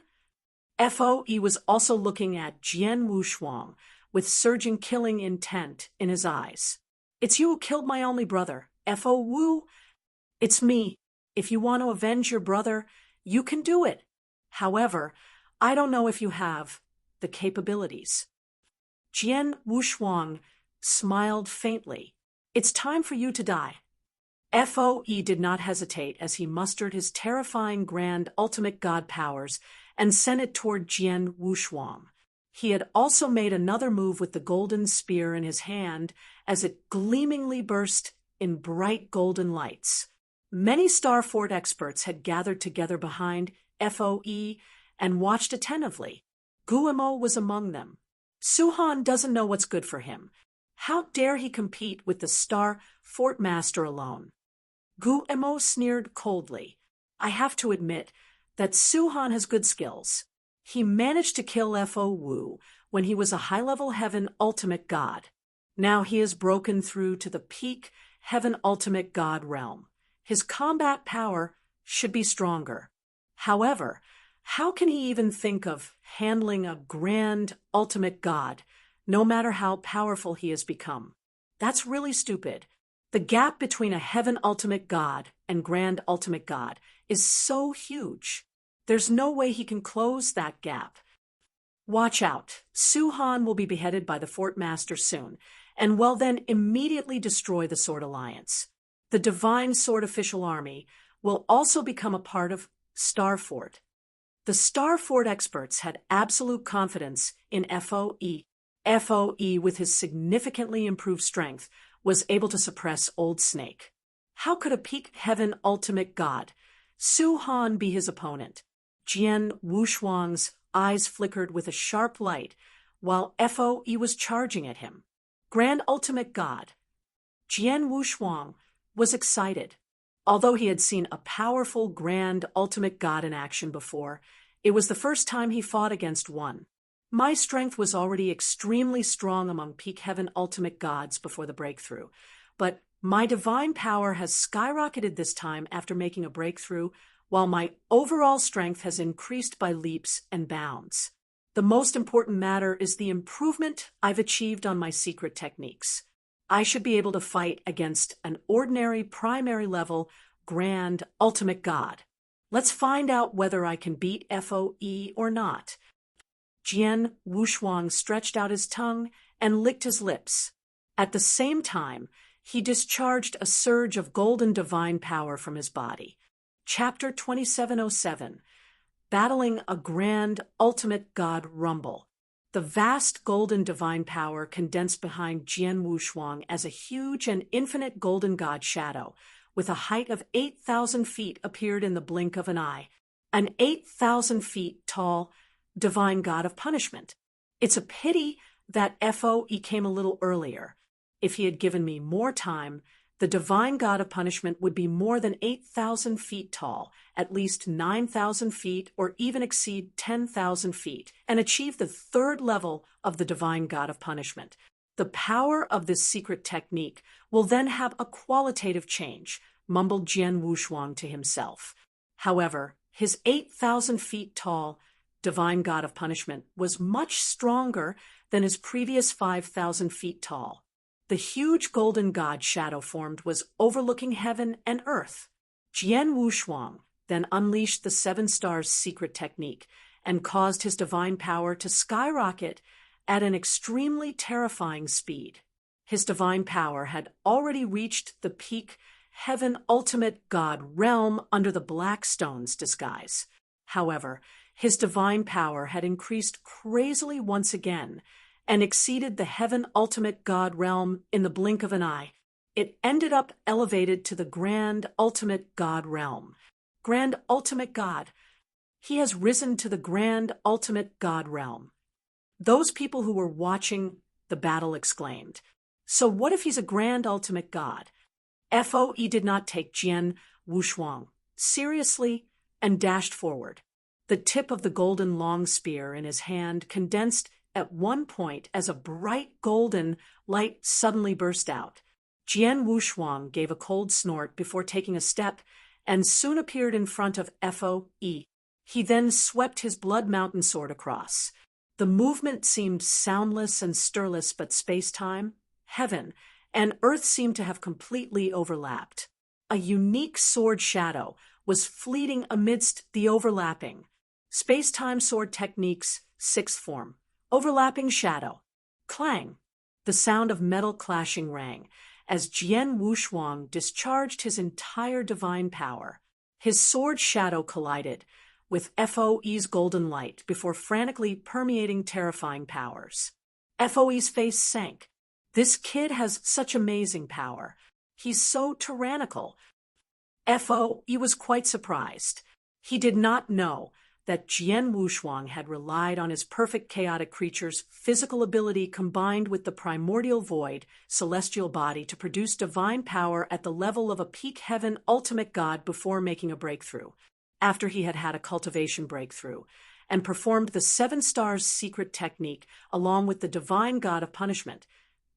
FOE was also looking at Jian Wushuang with surging killing intent in his eyes. It's you who killed my only brother, FOE? It's me. If you want to avenge your brother, you can do it. However, I don't know if you have the capabilities. Jian Wushuang smiled faintly. It's time for you to die. FOE did not hesitate as he mustered his terrifying Grand Ultimate God powers and sent it toward Jian Wushuang. He had also made another move with the golden spear in his hand as it gleamingly burst in bright golden lights. Many Starfort experts had gathered together behind FOE and watched attentively. Guillermo was among them. Suhan doesn't know what's good for him. How dare he compete with the Starfort Master alone? Guillermo sneered coldly. I have to admit that Suhan has good skills. He managed to kill Fo Wu when he was a high-level Heaven Ultimate God. Now he has broken through to the peak Heaven Ultimate God realm. His combat power should be stronger. However, how can he even think of handling a grand ultimate god, no matter how powerful he has become? That's really stupid. The gap between a Heaven Ultimate God and Grand Ultimate God is so huge. There's no way he can close that gap. Watch out. Su Han will be beheaded by the Fort Master soon, and will then immediately destroy the Sword Alliance. The Divine Sword Official Army will also become a part of Star Fort. The Star Fort experts had absolute confidence in FOE. FOE, with his significantly improved strength, was able to suppress Old Snake. How could a peak Heaven Ultimate God, Su Han, be his opponent? Jian Wushuang's eyes flickered with a sharp light while FOE was charging at him. Grand Ultimate God. Jian Wushuang was excited. Although he had seen a powerful Grand Ultimate God in action before, it was the first time he fought against one. My strength was already extremely strong among peak Heaven Ultimate Gods before the breakthrough, but my divine power has skyrocketed this time after making a breakthrough, while my overall strength has increased by leaps and bounds. The most important matter is the improvement I've achieved on my secret techniques. I should be able to fight against an ordinary primary level Grand Ultimate God. Let's find out whether I can beat FOE or not. Jian Wushuang stretched out his tongue and licked his lips. At the same time, he discharged a surge of golden divine power from his body. Chapter 2707, Battling a Grand Ultimate God Rumble. The vast golden divine power condensed behind Jian Wushuang as a huge and infinite golden god shadow, with a height of 8,000 feet, appeared in the blink of an eye. An 8,000 feet tall divine god of punishment. It's a pity that FOE came a little earlier. If he had given me more time, the divine god of punishment would be more than 8,000 feet tall, at least 9,000 feet, or even exceed 10,000 feet, and achieve the third level of the divine god of punishment. The power of this secret technique will then have a qualitative change, mumbled Jian Wushuang to himself. However, his 8,000 feet tall divine god of punishment was much stronger than his previous 5,000 feet tall. The huge golden god shadow formed was overlooking heaven and earth. Jian Wushuang then unleashed the Seven Stars secret technique and caused his divine power to skyrocket at an extremely terrifying speed. His divine power had already reached the peak Heaven Ultimate God realm under the Black Stone's disguise. However, his divine power had increased crazily once again and exceeded the Heaven Ultimate God realm in the blink of an eye. It ended up elevated to the Grand Ultimate God realm. Grand Ultimate God. He has risen to the Grand Ultimate God realm. Those people who were watching the battle exclaimed, "So what if he's a Grand Ultimate God?" FOE did not take Jian Wushuang seriously and dashed forward. The tip of the golden long spear in his hand condensed at one point as a bright golden light suddenly burst out. Jian Wushuang gave a cold snort before taking a step and soon appeared in front of FOE. He then swept his blood mountain sword across. The movement seemed soundless and stirless, but space-time, heaven, and earth seemed to have completely overlapped. A unique sword shadow was fleeting amidst the overlapping. Space-time sword techniques, sixth form. Overlapping shadow. Clang. The sound of metal clashing rang as Jian Wushuang discharged his entire divine power. His sword shadow collided with FOE's golden light before frantically permeating terrifying powers. FOE's face sank. This kid has such amazing power. He's so tyrannical. FOE was quite surprised. He did not know that Jian Wushuang had relied on his perfect chaotic creature's physical ability combined with the primordial void, celestial body to produce divine power at the level of a peak Heaven Ultimate God before making a breakthrough. After he had had a cultivation breakthrough, and performed the 7 stars secret technique along with the divine god of punishment.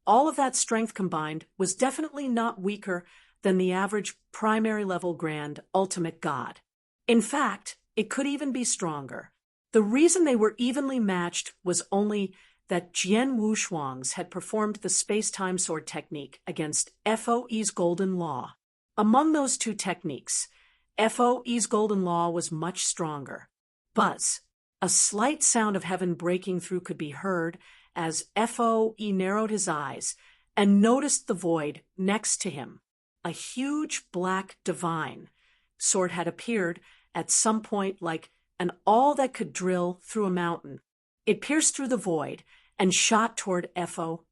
All of that strength combined was definitely not weaker than the average primary level grand ultimate god. In fact, it could even be stronger. The reason they were evenly matched was only that Jian Wushuang's had performed the space-time sword technique against FOE's golden law. Among those 2 techniques, FOE's golden law was much stronger. Buzz, a slight sound of heaven breaking through could be heard as FOE narrowed his eyes and noticed the void next to him. A huge black divine sword had appeared at some point like an awl that could drill through a mountain. It pierced through the void and shot toward FOE.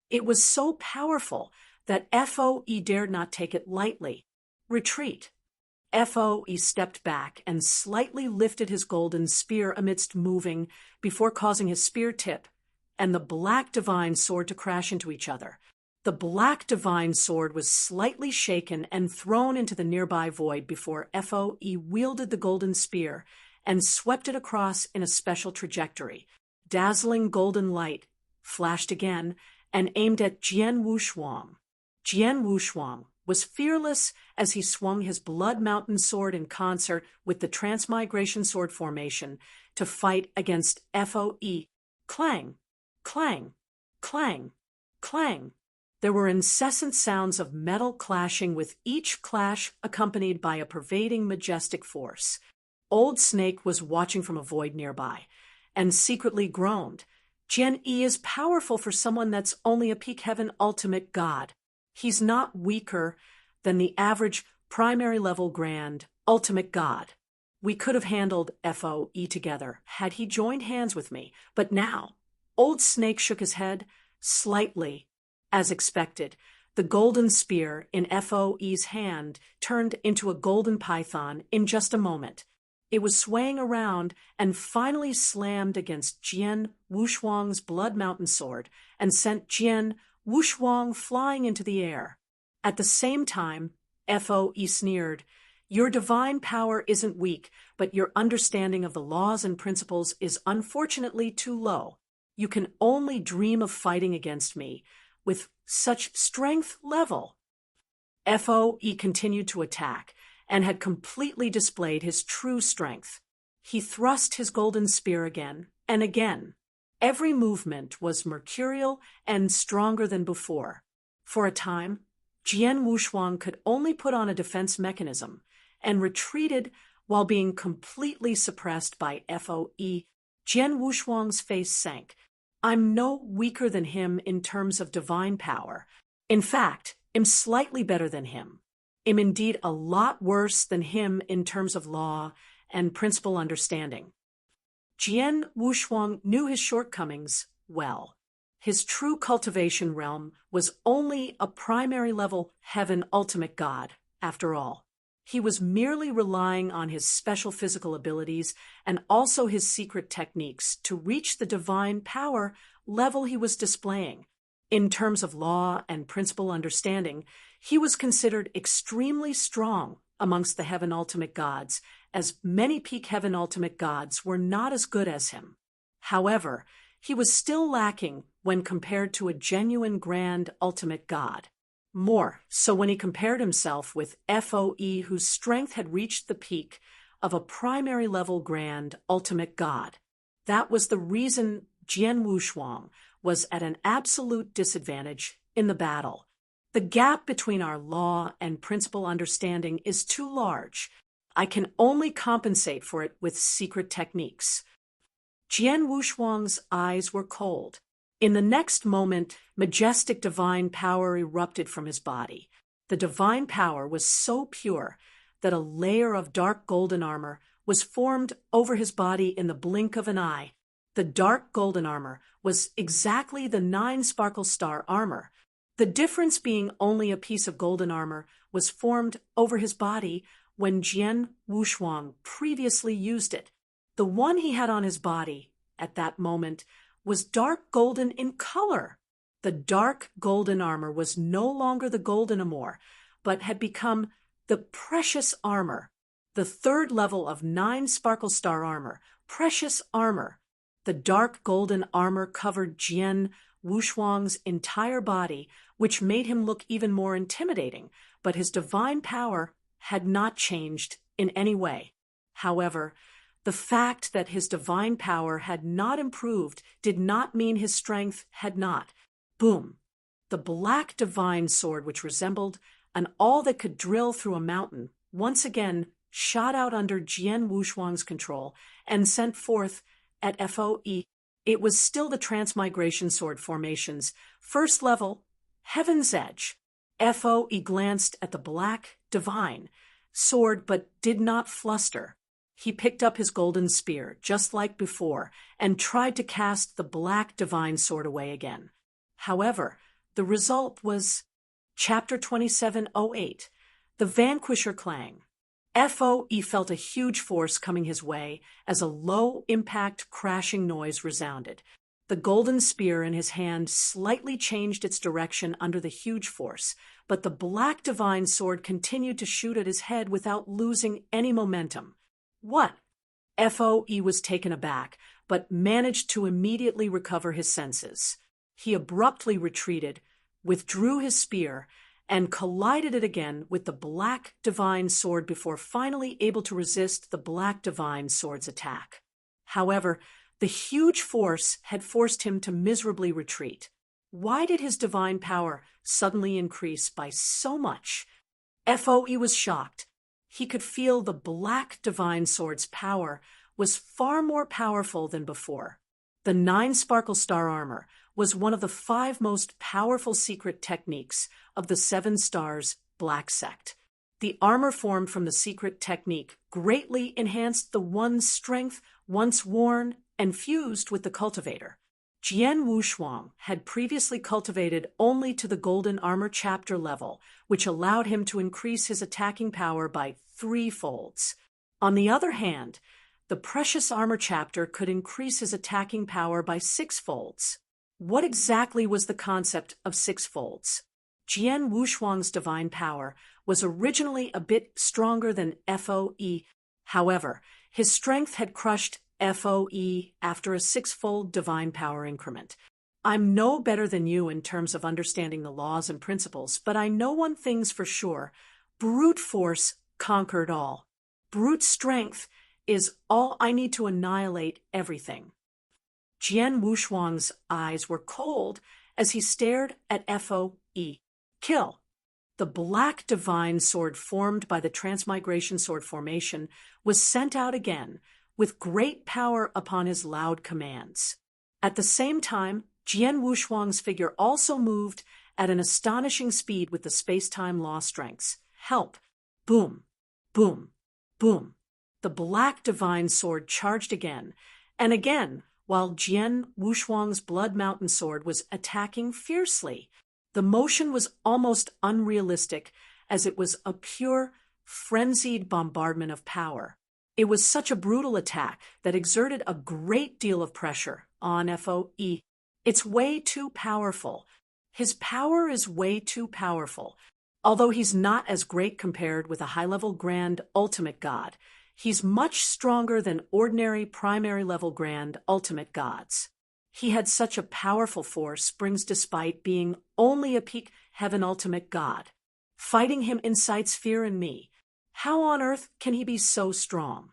It was so powerful that FOE dared not take it lightly. Retreat. FOE stepped back and slightly lifted his golden spear amidst moving before causing his spear tip and the black divine sword to crash into each other. The black divine sword was slightly shaken and thrown into the nearby void before FOE wielded the golden spear and swept it across in a special trajectory. Dazzling golden light flashed again and aimed at Jian Wushuang. Jian Wushuang was fearless as he swung his Blood Mountain sword in concert with the Transmigration sword formation to fight against FOE. Clang, clang, clang, clang. There were incessant sounds of metal clashing, with each clash accompanied by a pervading majestic force. Old Snake was watching from a void nearby and secretly groaned. Jian is powerful for someone that's only a peak heaven ultimate god. He's not weaker than the average primary level grand ultimate god. We could have handled FOE together had he joined hands with me, but now Old Snake shook his head slightly. As expected, the golden spear in FOE's hand turned into a golden python in just a moment. It was swaying around and finally slammed against Jian Wushuang's Blood Mountain sword and sent Jian Wushuang flying into the air. At the same time, FOE sneered, "Your divine power isn't weak, but your understanding of the laws and principles is unfortunately too low. You can only dream of fighting against me with such strength level." FOE continued to attack and had completely displayed his true strength. He thrust his golden spear again and again. Every movement was mercurial and stronger than before. For a time, Jian Wushuang could only put on a defense mechanism and retreated while being completely suppressed by FOE. Jian Wushuang's face sank. "I'm no weaker than him in terms of divine power. In fact, I'm slightly better than him. I'm indeed a lot worse than him in terms of law and principle understanding." Jian Wushuang knew his shortcomings well. His true cultivation realm was only a primary level heaven ultimate god, after all. He was merely relying on his special physical abilities and also his secret techniques to reach the divine power level he was displaying. In terms of law and principle understanding, he was considered extremely strong amongst the heaven ultimate gods, as many peak heaven ultimate gods were not as good as him. However, he was still lacking when compared to a genuine grand ultimate god. More so when he compared himself with FOE, whose strength had reached the peak of a primary level grand ultimate god. That was the reason Jian Wushuang was at an absolute disadvantage in the battle. The gap between our law and principle understanding is too large. I can only compensate for it with secret techniques. Jian Wushuang's eyes were cold. In the next moment, majestic divine power erupted from his body. The divine power was so pure that a layer of dark golden armor was formed over his body in the blink of an eye. The dark golden armor was exactly the 9 sparkle star armor. The difference being only a piece of golden armor was formed over his body when Jian Wushuang previously used it. The one he had on his body at that moment was dark golden in color. The dark golden armor was no longer the golden amour, but had become the precious armor. The third level of 9 Sparkle Star armor, precious armor. The dark golden armor covered Jian Wushuang's entire body, which made him look even more intimidating, but his divine power had not changed in any way. However, the fact that his divine power had not improved did not mean his strength had not. Boom! The black divine sword, which resembled an awl that could drill through a mountain, once again shot out under Jian Wushuang's control and sent forth at FOE. It was still the Transmigration Sword formation's first level, Heaven's Edge. FOE glanced at the black divine sword but did not fluster. He picked up his golden spear, just like before, and tried to cast the black divine sword away again. However, the result was Chapter 2708, The Vanquisher Clang. FOE felt a huge force coming his way as a low-impact crashing noise resounded. The golden spear in his hand slightly changed its direction under the huge force, but the black divine sword continued to shoot at his head without losing any momentum. What? FOE was taken aback, but managed to immediately recover his senses. He abruptly retreated, withdrew his spear, and collided it again with the black divine sword before finally able to resist the black divine sword's attack. However, the huge force had forced him to miserably retreat. Why did his divine power suddenly increase by so much? FOE was shocked. He could feel the black divine sword's power was far more powerful than before. The 9 Sparkle Star armor was one of the 5 most powerful secret techniques of the 7 Stars Black Sect. The armor formed from the secret technique greatly enhanced the one's strength once worn and fused with the cultivator. Jian Wushuang had previously cultivated only to the golden armor chapter level, which allowed him to increase his attacking power by 3-folds. On the other hand, the precious armor chapter could increase his attacking power by 6-folds. What exactly was the concept of 6-folds? Jian Wushuang's divine power was originally a bit stronger than FOE. However, his strength had crushed FOE after a 6-fold divine power increment. I'm no better than you in terms of understanding the laws and principles, but I know one thing's for sure. Brute force conquered all. Brute strength is all I need to annihilate everything. Jian Wushuang's eyes were cold as he stared at FOE. Kill. The black divine sword formed by the Transmigration Sword formation was sent out again, with great power upon his loud commands. At the same time, Jian Wushuang's figure also moved at an astonishing speed with the space-time law strengths. Help! Boom! Boom! Boom! The black divine sword charged again, and again, while Jian Wushuang's Blood Mountain sword was attacking fiercely. The motion was almost unrealistic, as it was a pure, frenzied bombardment of power. It was such a brutal attack that exerted a great deal of pressure on FOE. It's way too powerful. His power is way too powerful. Although he's not as great compared with a high-level Grand Ultimate God, he's much stronger than ordinary primary-level Grand Ultimate Gods. He had such a powerful force brings despite being only a peak Heaven Ultimate God. Fighting him incites fear in me. How on earth can he be so strong?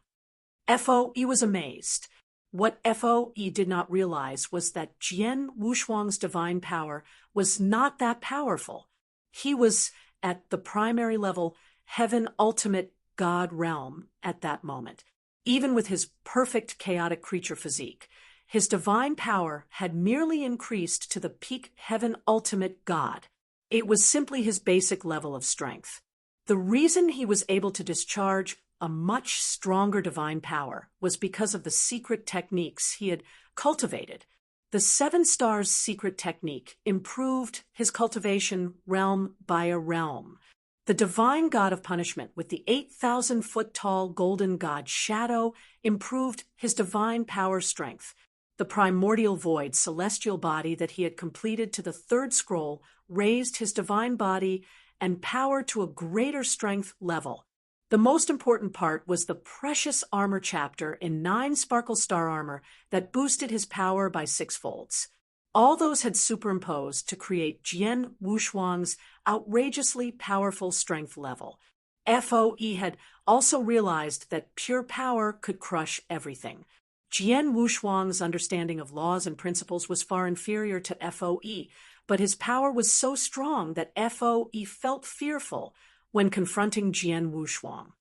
FOE was amazed. What FOE did not realize was that Jian Wushuang's divine power was not that powerful. He was at the primary level Heaven Ultimate God realm at that moment. Even with his perfect chaotic creature physique, his divine power had merely increased to the peak Heaven Ultimate God. It was simply his basic level of strength. The reason he was able to discharge a much stronger divine power was because of the secret techniques he had cultivated. The 7 Stars secret technique improved his cultivation realm by a realm. The divine god of punishment with the 8,000-foot-tall golden god Shadow improved his divine power strength. The primordial void celestial body that he had completed to the 3rd scroll raised his divine body and power to a greater strength level. The most important part was the precious armor chapter in 9 Sparkle Star armor that boosted his power by 6 folds. All those had superimposed to create Jian Wushuang's outrageously powerful strength level. FOE had also realized that pure power could crush everything. Jian Wushuang's understanding of laws and principles was far inferior to FOE, but his power was so strong that FOE felt fearful when confronting Jian Wushuang.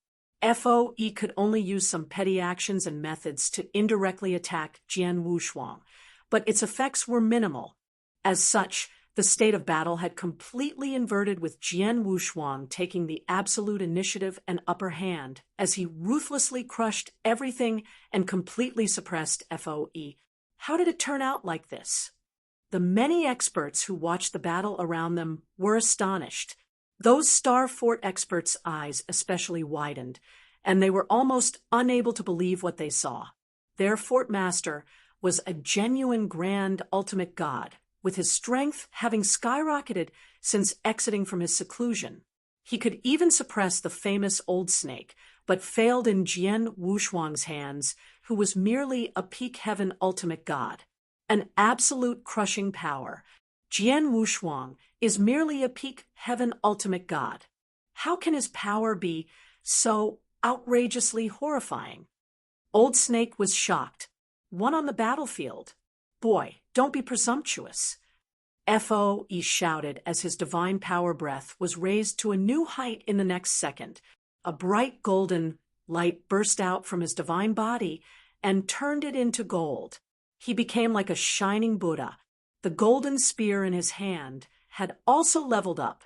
FOE could only use some petty actions and methods to indirectly attack Jian Wushuang, but its effects were minimal. As such, the state of battle had completely inverted, with Jian Wushuang taking the absolute initiative and upper hand as he ruthlessly crushed everything and completely suppressed FOE. How did it turn out like this? The many experts who watched the battle around them were astonished. Those Star Fort experts' eyes especially widened, and they were almost unable to believe what they saw. Their fort master was a genuine grand ultimate god, with his strength having skyrocketed since exiting from his seclusion. He could even suppress the famous Old Snake, but failed in Jian Wushuang's hands, who was merely a peak heaven ultimate god. An absolute crushing power. Jian Wushuang is merely a peak heaven ultimate god. How can his power be so outrageously horrifying? Old Snake was shocked. Won on the battlefield. Boy, don't be presumptuous. FOE shouted as his divine power breath was raised to a new height in the next second. A bright golden light burst out from his divine body and turned it into gold. He became like a shining Buddha. The golden spear in his hand had also leveled up.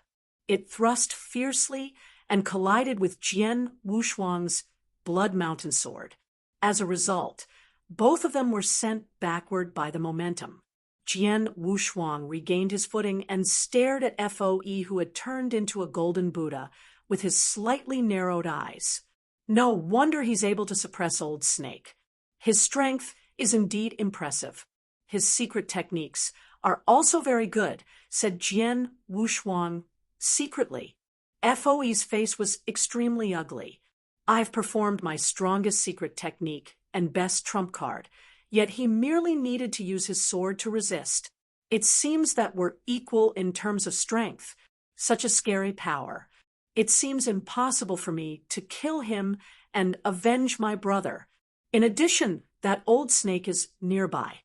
It thrust fiercely and collided with Jian Wushuang's Blood Mountain sword. As a result, both of them were sent backward by the momentum. Jian Wushuang regained his footing and stared at FOE, who had turned into a golden Buddha with his slightly narrowed eyes. No wonder he's able to suppress Old Snake. His strength is indeed impressive. His secret techniques are also very good, said Jian Wushuang secretly. FOE's face was extremely ugly. I've performed my strongest secret technique and best trump card, yet he merely needed to use his sword to resist. It seems that we're equal in terms of strength. Such a scary power. It seems impossible for me to kill him and avenge my brother. In addition, that Old Snake is nearby.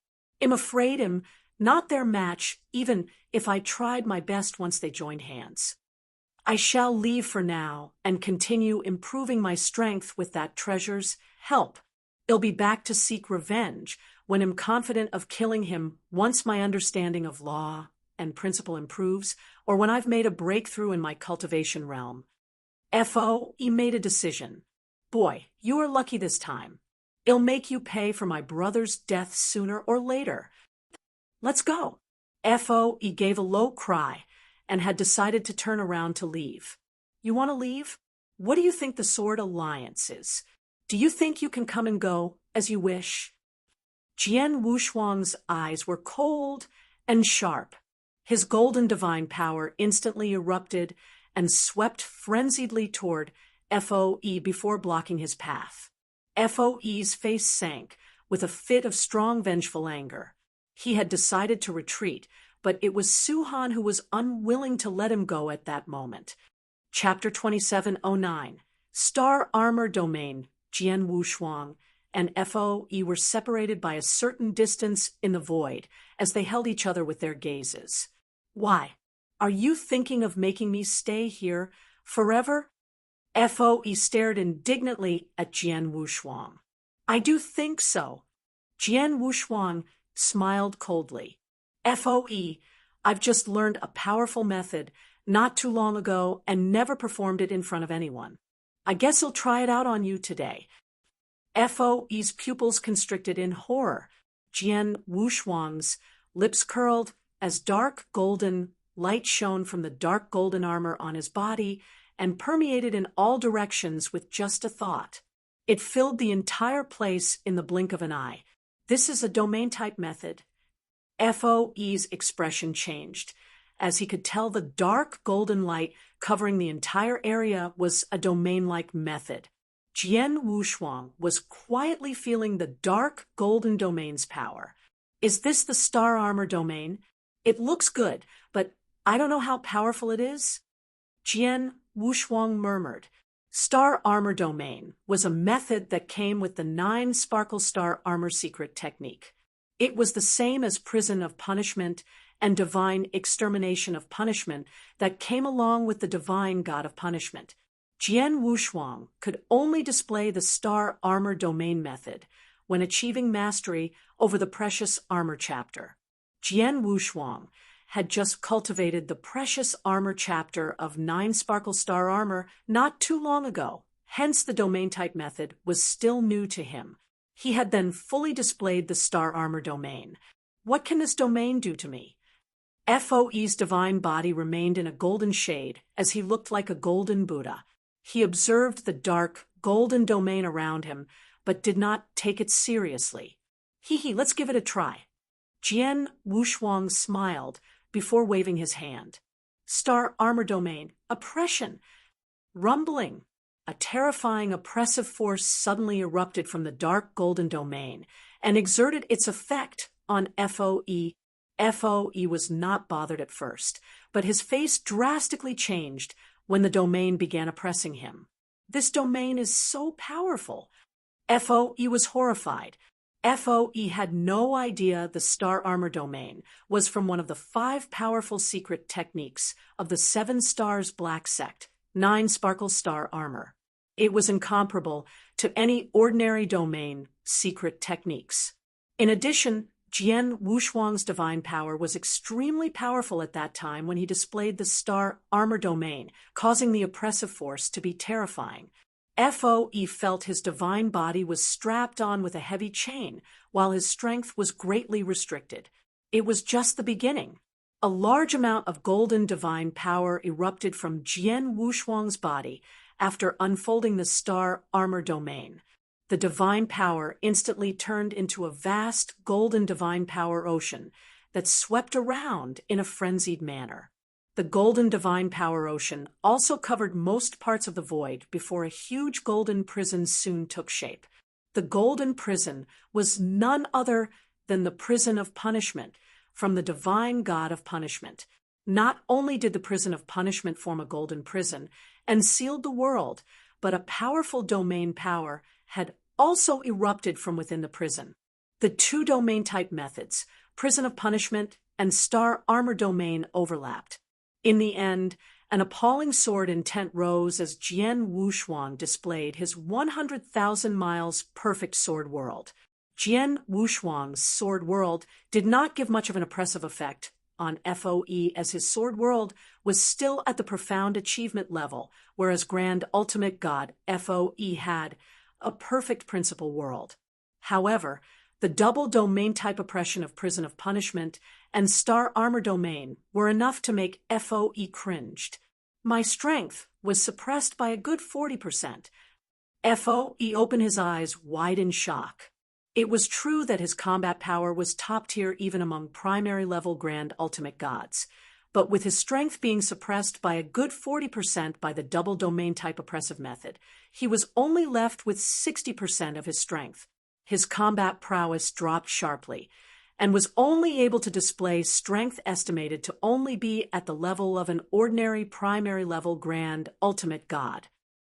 I'm afraid I'm not their match, even if I tried my best once they joined hands. I shall leave for now and continue improving my strength with that treasure's help. I'll be back to seek revenge when I'm confident of killing him once my understanding of law and principle improves, or when I've made a breakthrough in my cultivation realm. FOE made a decision. Boy, you are lucky this time. I'll make you pay for my brother's death sooner or later. Let's go. FOE gave a low cry and had decided to turn around to leave. You want to leave? What do you think the Sword Alliance is? Do you think you can come and go as you wish? Jian Wushuang's eyes were cold and sharp. His golden divine power instantly erupted and swept frenziedly toward FOE before blocking his path. FOE's face sank with a fit of strong vengeful anger. He had decided to retreat, but it was Su-Han who was unwilling to let him go at that moment. Chapter 2709. Star Armor Domain. Jian Wushuang and FOE were separated by a certain distance in the void as they held each other with their gazes. Why? Are you thinking of making me stay here forever? FOE stared indignantly at Jian Wushuang. I do think so. Jian Wushuang smiled coldly. FOE, I've just learned a powerful method not too long ago and never performed it in front of anyone. I guess I'll try it out on you today. FOE's pupils constricted in horror. Jian Wushuang's lips curled as dark golden light shone from the dark golden armor on his body and permeated in all directions with just a thought. It filled the entire place in the blink of an eye. This is a domain-type method. FOE's expression changed as he could tell the dark golden light covering the entire area, was a domain-like method. Jian Wushuang was quietly feeling the dark golden domain's power. Is this the star armor domain? It looks good, but I don't know how powerful it is. Jian Wushuang murmured. Star armor domain was a method that came with the 9 sparkle star armor secret technique. It was the same as prison of punishment and divine extermination of punishment that came along with the divine god of punishment. Jian Wushuang could only display the star armor domain method when achieving mastery over the precious armor chapter. Jian Wushuang had just cultivated the precious armor chapter of 9 sparkle star armor not too long ago, hence the domain type method was still new to him. He had then fully displayed the star armor domain. What can this domain do to me? FOE's divine body remained in a golden shade as he looked like a golden Buddha. He observed the dark, golden domain around him, but did not take it seriously. Let's give it a try. Jian Wushuang smiled before waving his hand. Star armor domain, oppression, rumbling. A terrifying, oppressive force suddenly erupted from the dark golden domain and exerted its effect on FOE. FOE was not bothered at first, but his face drastically changed when the domain began oppressing him. This domain is so powerful. FOE was horrified. FOE had no idea the star armor domain was from one of the 5 powerful secret techniques of the 7 stars black sect, 9 sparkle star armor. It was incomparable to any ordinary domain secret techniques. In addition, Jian Wushuang's divine power was extremely powerful at that time when he displayed the star armor domain, causing the oppressive force to be terrifying. FOE felt his divine body was strapped on with a heavy chain, while his strength was greatly restricted. It was just the beginning. A large amount of golden divine power erupted from Jian Wushuang's body after unfolding the star armor domain. The divine power instantly turned into a vast golden divine power ocean that swept around in a frenzied manner. The golden divine power ocean also covered most parts of the void before a huge golden prison soon took shape. The golden prison was none other than the prison of punishment from the divine god of punishment. Not only did the prison of punishment form a golden prison and sealed the world, but a powerful domain power had also erupted from within the prison. The 2 domain-type methods, prison of punishment and star armor domain, overlapped. In the end, an appalling sword intent rose as Jian Wushuang displayed his 100,000 miles perfect sword world. Jian Wushuang's sword world did not give much of an oppressive effect on FOE as his sword world was still at the profound achievement level, whereas Grand Ultimate God FOE had a perfect principle world. However, the double domain-type oppression of prison of punishment and star armor domain were enough to make FOE cringed. My strength was suppressed by a good 40%. FOE opened his eyes wide in shock. It was true that his combat power was top tier even among primary-level Grand Ultimate Gods, but with his strength being suppressed by a good 40% by the double domain-type oppressive method, he was only left with 60% of his strength. His combat prowess dropped sharply, and was only able to display strength estimated to only be at the level of an ordinary primary-level Grand Ultimate God.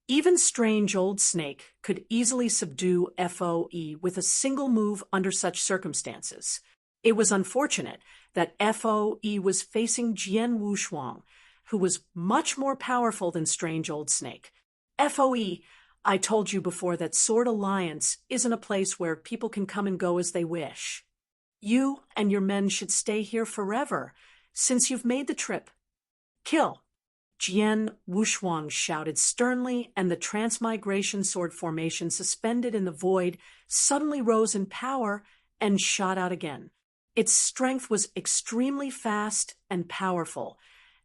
Even Strange Old Snake could easily subdue FOE with a single move under such circumstances. It was unfortunate that FOE was facing Jian Wushuang, who was much more powerful than Strange Old Snake. FOE, I told you before that Sword Alliance isn't a place where people can come and go as they wish. You and your men should stay here forever, since you've made the trip. Kill! Jian Wushuang shouted sternly, and the transmigration sword formation suspended in the void suddenly rose in power and shot out again. Its strength was extremely fast and powerful,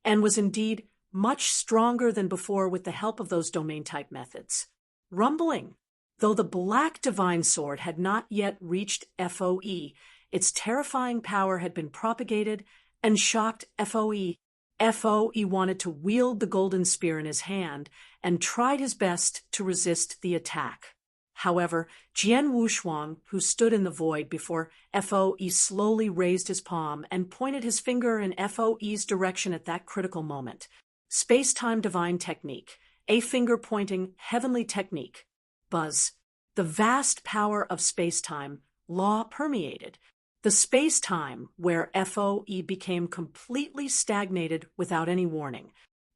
and was indeed much stronger than before with the help of those domain-type methods. Rumbling. Though the black divine sword had not yet reached FOE, its terrifying power had been propagated and shocked FOE. FOE wanted to wield the golden spear in his hand and tried his best to resist the attack. However, Jian Wushuang, who stood in the void before FOE, slowly raised his palm and pointed his finger in FOE's direction at that critical moment. Space-time divine technique. A finger-pointing heavenly technique. Buzz. The vast power of space-time, law permeated. The space-time where FOE became completely stagnated without any warning.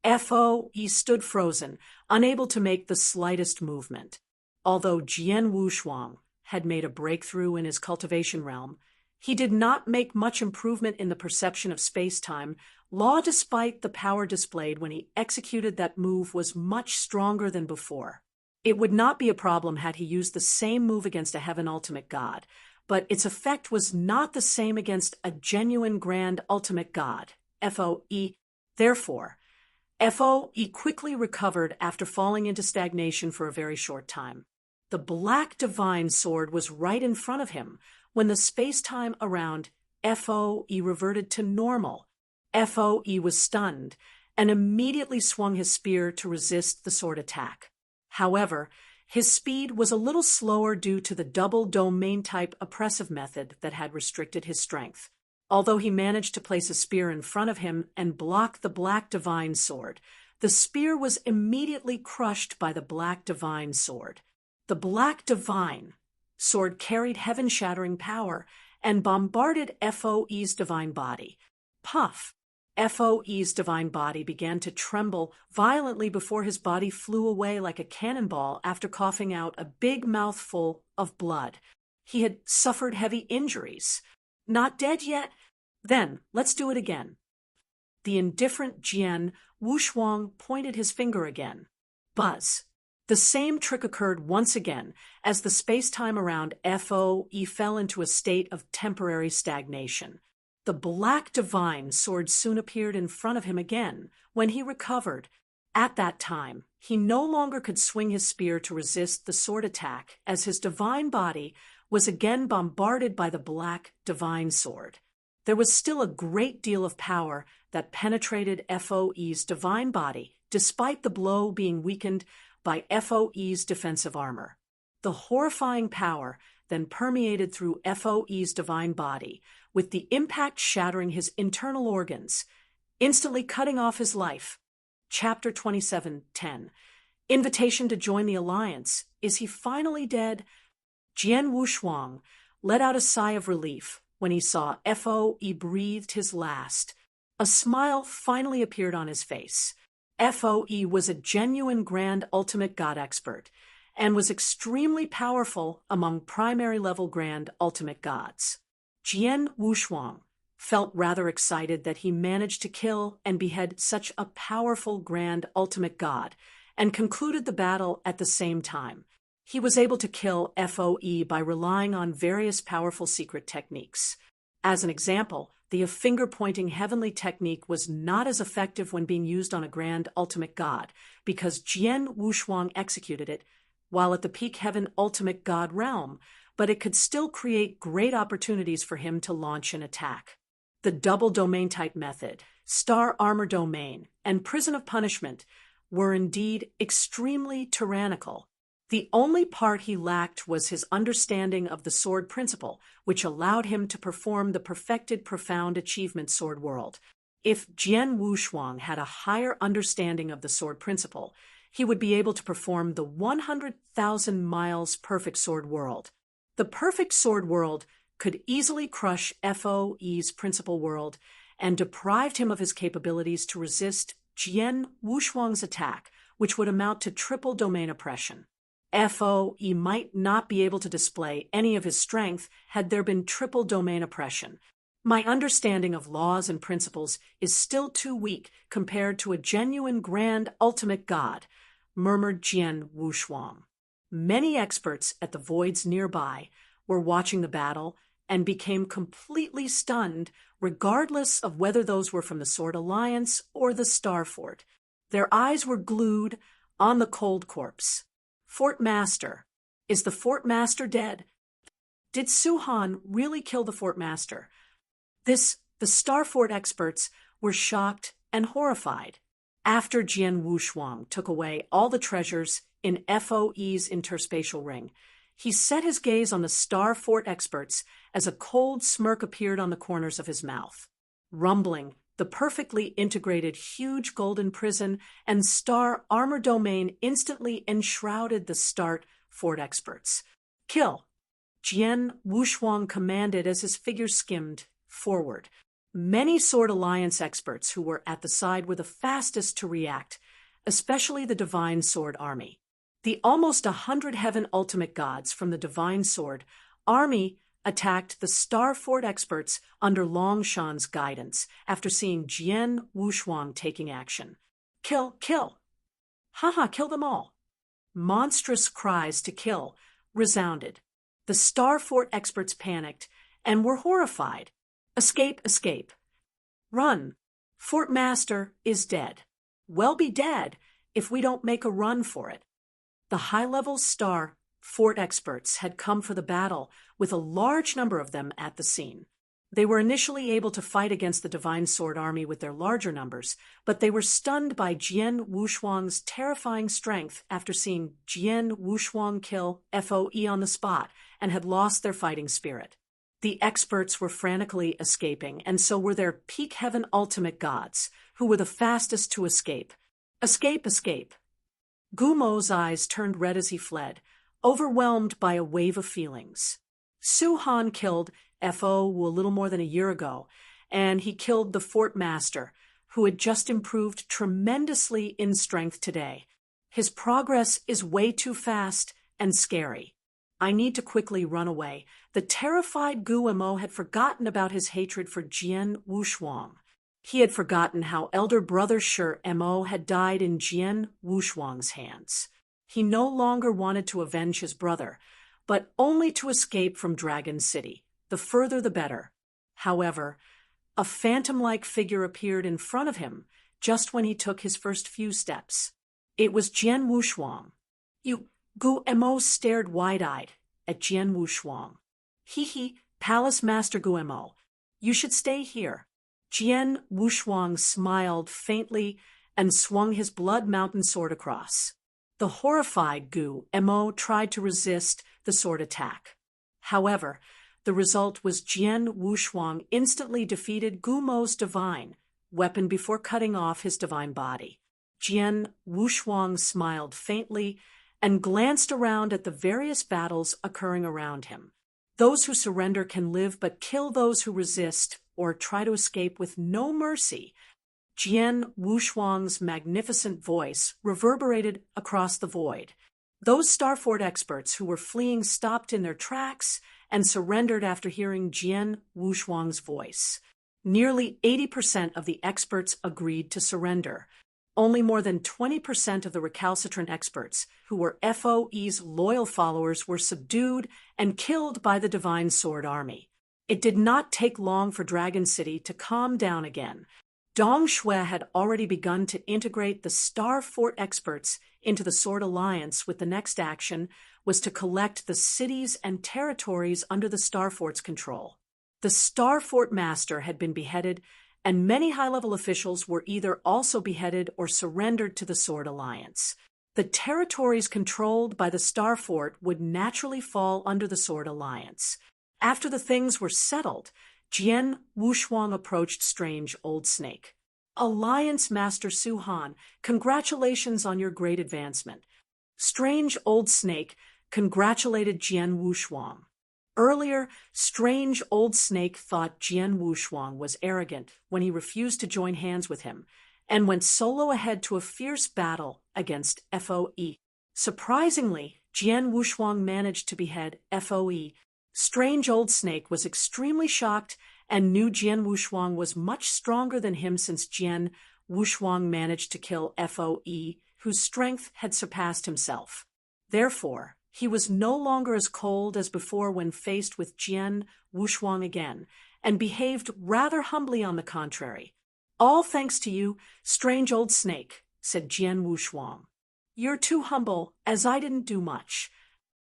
FOE stood frozen, unable to make the slightest movement. Although Jian Wushuang had made a breakthrough in his cultivation realm, he did not make much improvement in the perception of space-time. Law, despite the power displayed when he executed that move, was much stronger than before. It would not be a problem had he used the same move against a heaven ultimate god, but its effect was not the same against a genuine grand ultimate god, FOE. Therefore, FOE quickly recovered after falling into stagnation for a very short time. The black divine sword was right in front of him when the space-time around FOE reverted to normal. FOE was stunned and immediately swung his spear to resist the sword attack. However, his speed was a little slower due to the double domain-type oppressive method that had restricted his strength. Although he managed to place a spear in front of him and block the black divine sword, the spear was immediately crushed by the black divine sword. The black divine sword carried heaven-shattering power and bombarded FOE's divine body. Puff! FOE's divine body began to tremble violently before his body flew away like a cannonball after coughing out a big mouthful of blood. He had suffered heavy injuries. Not dead yet? Then, let's do it again. The indifferent Jian Wushuang pointed his finger again. Buzz. The same trick occurred once again as the space-time around FOE fell into a state of temporary stagnation. The black divine sword soon appeared in front of him again when he recovered. At that time, he no longer could swing his spear to resist the sword attack as his divine body was again bombarded by the black divine sword. There was still a great deal of power that penetrated FOE's divine body, despite the blow being weakened by FOE's defensive armor. The horrifying power then permeated through FOE's divine body, with the impact shattering his internal organs, instantly cutting off his life. Chapter 27:10. Invitation to join the Alliance. Is he finally dead? Jian Wushuang let out a sigh of relief when he saw FOE breathed his last. A smile finally appeared on his face. FOE was a genuine grand ultimate god expert and was extremely powerful among primary-level grand ultimate gods. Jian Wushuang felt rather excited that he managed to kill and behead such a powerful grand ultimate god, and concluded the battle at the same time. He was able to kill FOE by relying on various powerful secret techniques. As an example, the finger-pointing heavenly technique was not as effective when being used on a grand ultimate god, because Jian Wushuang executed it while at the peak heaven ultimate god realm, but it could still create great opportunities for him to launch an attack. The double domain type method, star armor domain, and prison of punishment were indeed extremely tyrannical. The only part he lacked was his understanding of the sword principle, which allowed him to perform the perfected profound achievement sword world. If Jian Wushuang had a higher understanding of the sword principle, he would be able to perform the 100,000 miles perfect sword world. The perfect sword world could easily crush FOE's principal world and deprived him of his capabilities to resist Jian Wushuang's attack, which would amount to triple domain oppression. FOE might not be able to display any of his strength had there been triple domain oppression. My understanding of laws and principles is still too weak compared to a genuine grand ultimate god, murmured Jian Wushuang. Many experts at the voids nearby were watching the battle and became completely stunned, regardless of whether those were from the Sword Alliance or the Star Fort. Their eyes were glued on the cold corpse. Fort Master. Is the Fort Master dead? Did Su-Han really kill the Fort Master? The Star Fort experts were shocked and horrified. After Jian Wushuang took away all the treasures in FOE's interspatial ring, he set his gaze on the Star Fort experts as a cold smirk appeared on the corners of his mouth. Rumbling, the perfectly integrated huge golden prison and star armor domain instantly enshrouded the Star Fort experts. Kill! Jian Wushuang commanded as his figure skimmed forward. Many Sword Alliance experts who were at the side were the fastest to react, especially the Divine Sword Army. The almost 100 Heaven Ultimate Gods from the Divine Sword Army attacked the Star Fort experts under Longshan's guidance after seeing Jian Wushuang taking action. Kill, kill! Haha, kill them all! Monstrous cries to kill resounded. The Star Fort experts panicked and were horrified. Escape, escape. Run. Fort Master is dead. Well be dead if we don't make a run for it. The high-level Star Fort experts had come for the battle, with a large number of them at the scene. They were initially able to fight against the Divine Sword Army with their larger numbers, but they were stunned by Jian Wushuang's terrifying strength after seeing Jian Wushuang kill FOE on the spot and had lost their fighting spirit. The experts were frantically escaping, and so were their peak heaven ultimate gods, who were the fastest to escape. Escape, escape. Gumo's eyes turned red as he fled, overwhelmed by a wave of feelings. Su Han killed FO a little more than a year ago, and he killed the Fort Master, who had just improved tremendously in strength today. His progress is way too fast and scary. I need to quickly run away. The terrified Gu Mo had forgotten about his hatred for Jian Wushuang. He had forgotten how elder brother Shi Mo had died in Jian Wushuang's hands. He no longer wanted to avenge his brother, but only to escape from Dragon City. The further the better. However, a phantom-like figure appeared in front of him just when he took his first few steps. It was Jian Wushuang. Gu Mo stared wide-eyed at Jian Wushuang. Hee, Palace Master Gu Mo. You should stay here. Jian Wushuang smiled faintly and swung his blood mountain sword across. The horrified Gu Mo tried to resist the sword attack. However, the result was Jian Wushuang instantly defeated Gu Mo's divine weapon before cutting off his divine body. Jian Wushuang smiled faintly and glanced around at the various battles occurring around him. Those who surrender can live, but kill those who resist or try to escape with no mercy. Jian Wushuang's magnificent voice reverberated across the void. Those Star Fort experts who were fleeing stopped in their tracks and surrendered after hearing Jian Wushuang's voice. Nearly 80% of the experts agreed to surrender. Only more than 20% of the recalcitrant experts, who were FOE's loyal followers, were subdued and killed by the Divine Sword Army. It did not take long for Dragon City to calm down again. Dong Shui had already begun to integrate the Star Fort experts into the Sword Alliance, with the next action was to collect the cities and territories under the Star Fort's control. The Star Fort Master had been beheaded, and many high-level officials were either also beheaded or surrendered to the Sword Alliance. The territories controlled by the Star Fort would naturally fall under the Sword Alliance. After the things were settled, Jian Wushuang approached Strange Old Snake. Alliance Master Su Han, congratulations on your great advancement. Strange Old Snake congratulated Jian Wushuang. Earlier, Strange Old Snake thought Jian Wushuang was arrogant when he refused to join hands with him and went solo ahead to a fierce battle against FOE. Surprisingly, Jian Wushuang managed to behead FOE. Strange Old Snake was extremely shocked and knew Jian Wushuang was much stronger than him, since Jian Wushuang managed to kill FOE, whose strength had surpassed himself. Therefore, he was no longer as cold as before when faced with Jian Wushuang again, and behaved rather humbly on the contrary. All thanks to you, Strange Old Snake, said Jian Wushuang. You're too humble, as I didn't do much.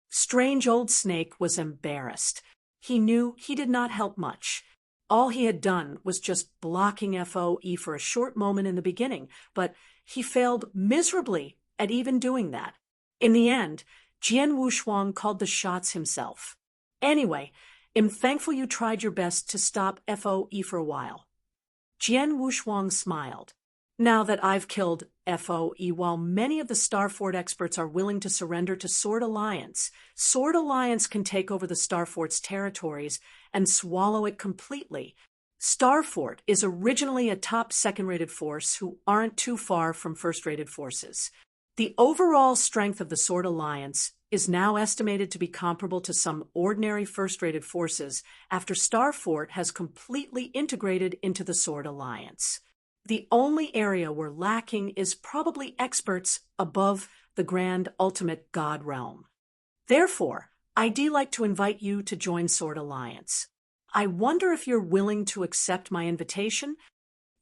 Strange Old Snake was embarrassed. He knew he did not help much. All he had done was just blocking FOE for a short moment in the beginning, but he failed miserably at even doing that. In the end, Jian Wushuang called the shots himself. Anyway, I'm thankful you tried your best to stop FOE for a while. Jian Wushuang smiled. Now that I've killed FOE, while many of the Starfort experts are willing to surrender to Sword Alliance can take over the Starfort's territories and swallow it completely. Starfort is originally a top second-rated force who aren't too far from first-rated forces. The overall strength of the Sword Alliance is now estimated to be comparable to some ordinary first-rated forces after Starfort has completely integrated into the Sword Alliance. The only area we're lacking is probably experts above the Grand Ultimate God realm. Therefore, I'd like to invite you to join Sword Alliance. I wonder if you're willing to accept my invitation?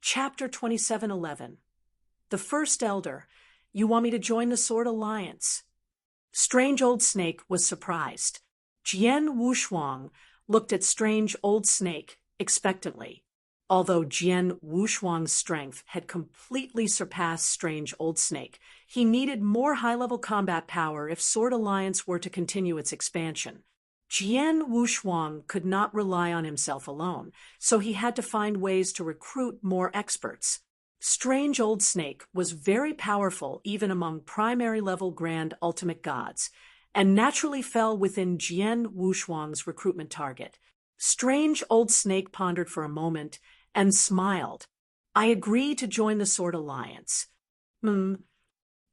Chapter 27:11. The First Elder. You want me to join the Sword Alliance? Strange Old Snake was surprised. Jian Wushuang looked at Strange Old Snake expectantly. Although Jian Wushuang's strength had completely surpassed Strange Old Snake, he needed more high-level combat power if Sword Alliance were to continue its expansion. Jian Wushuang could not rely on himself alone, so he had to find ways to recruit more experts. Strange Old Snake was very powerful even among primary-level Grand Ultimate Gods, and naturally fell within Jian Wushuang's recruitment target. Strange Old Snake pondered for a moment and smiled. I agree to join the Sword Alliance. Jian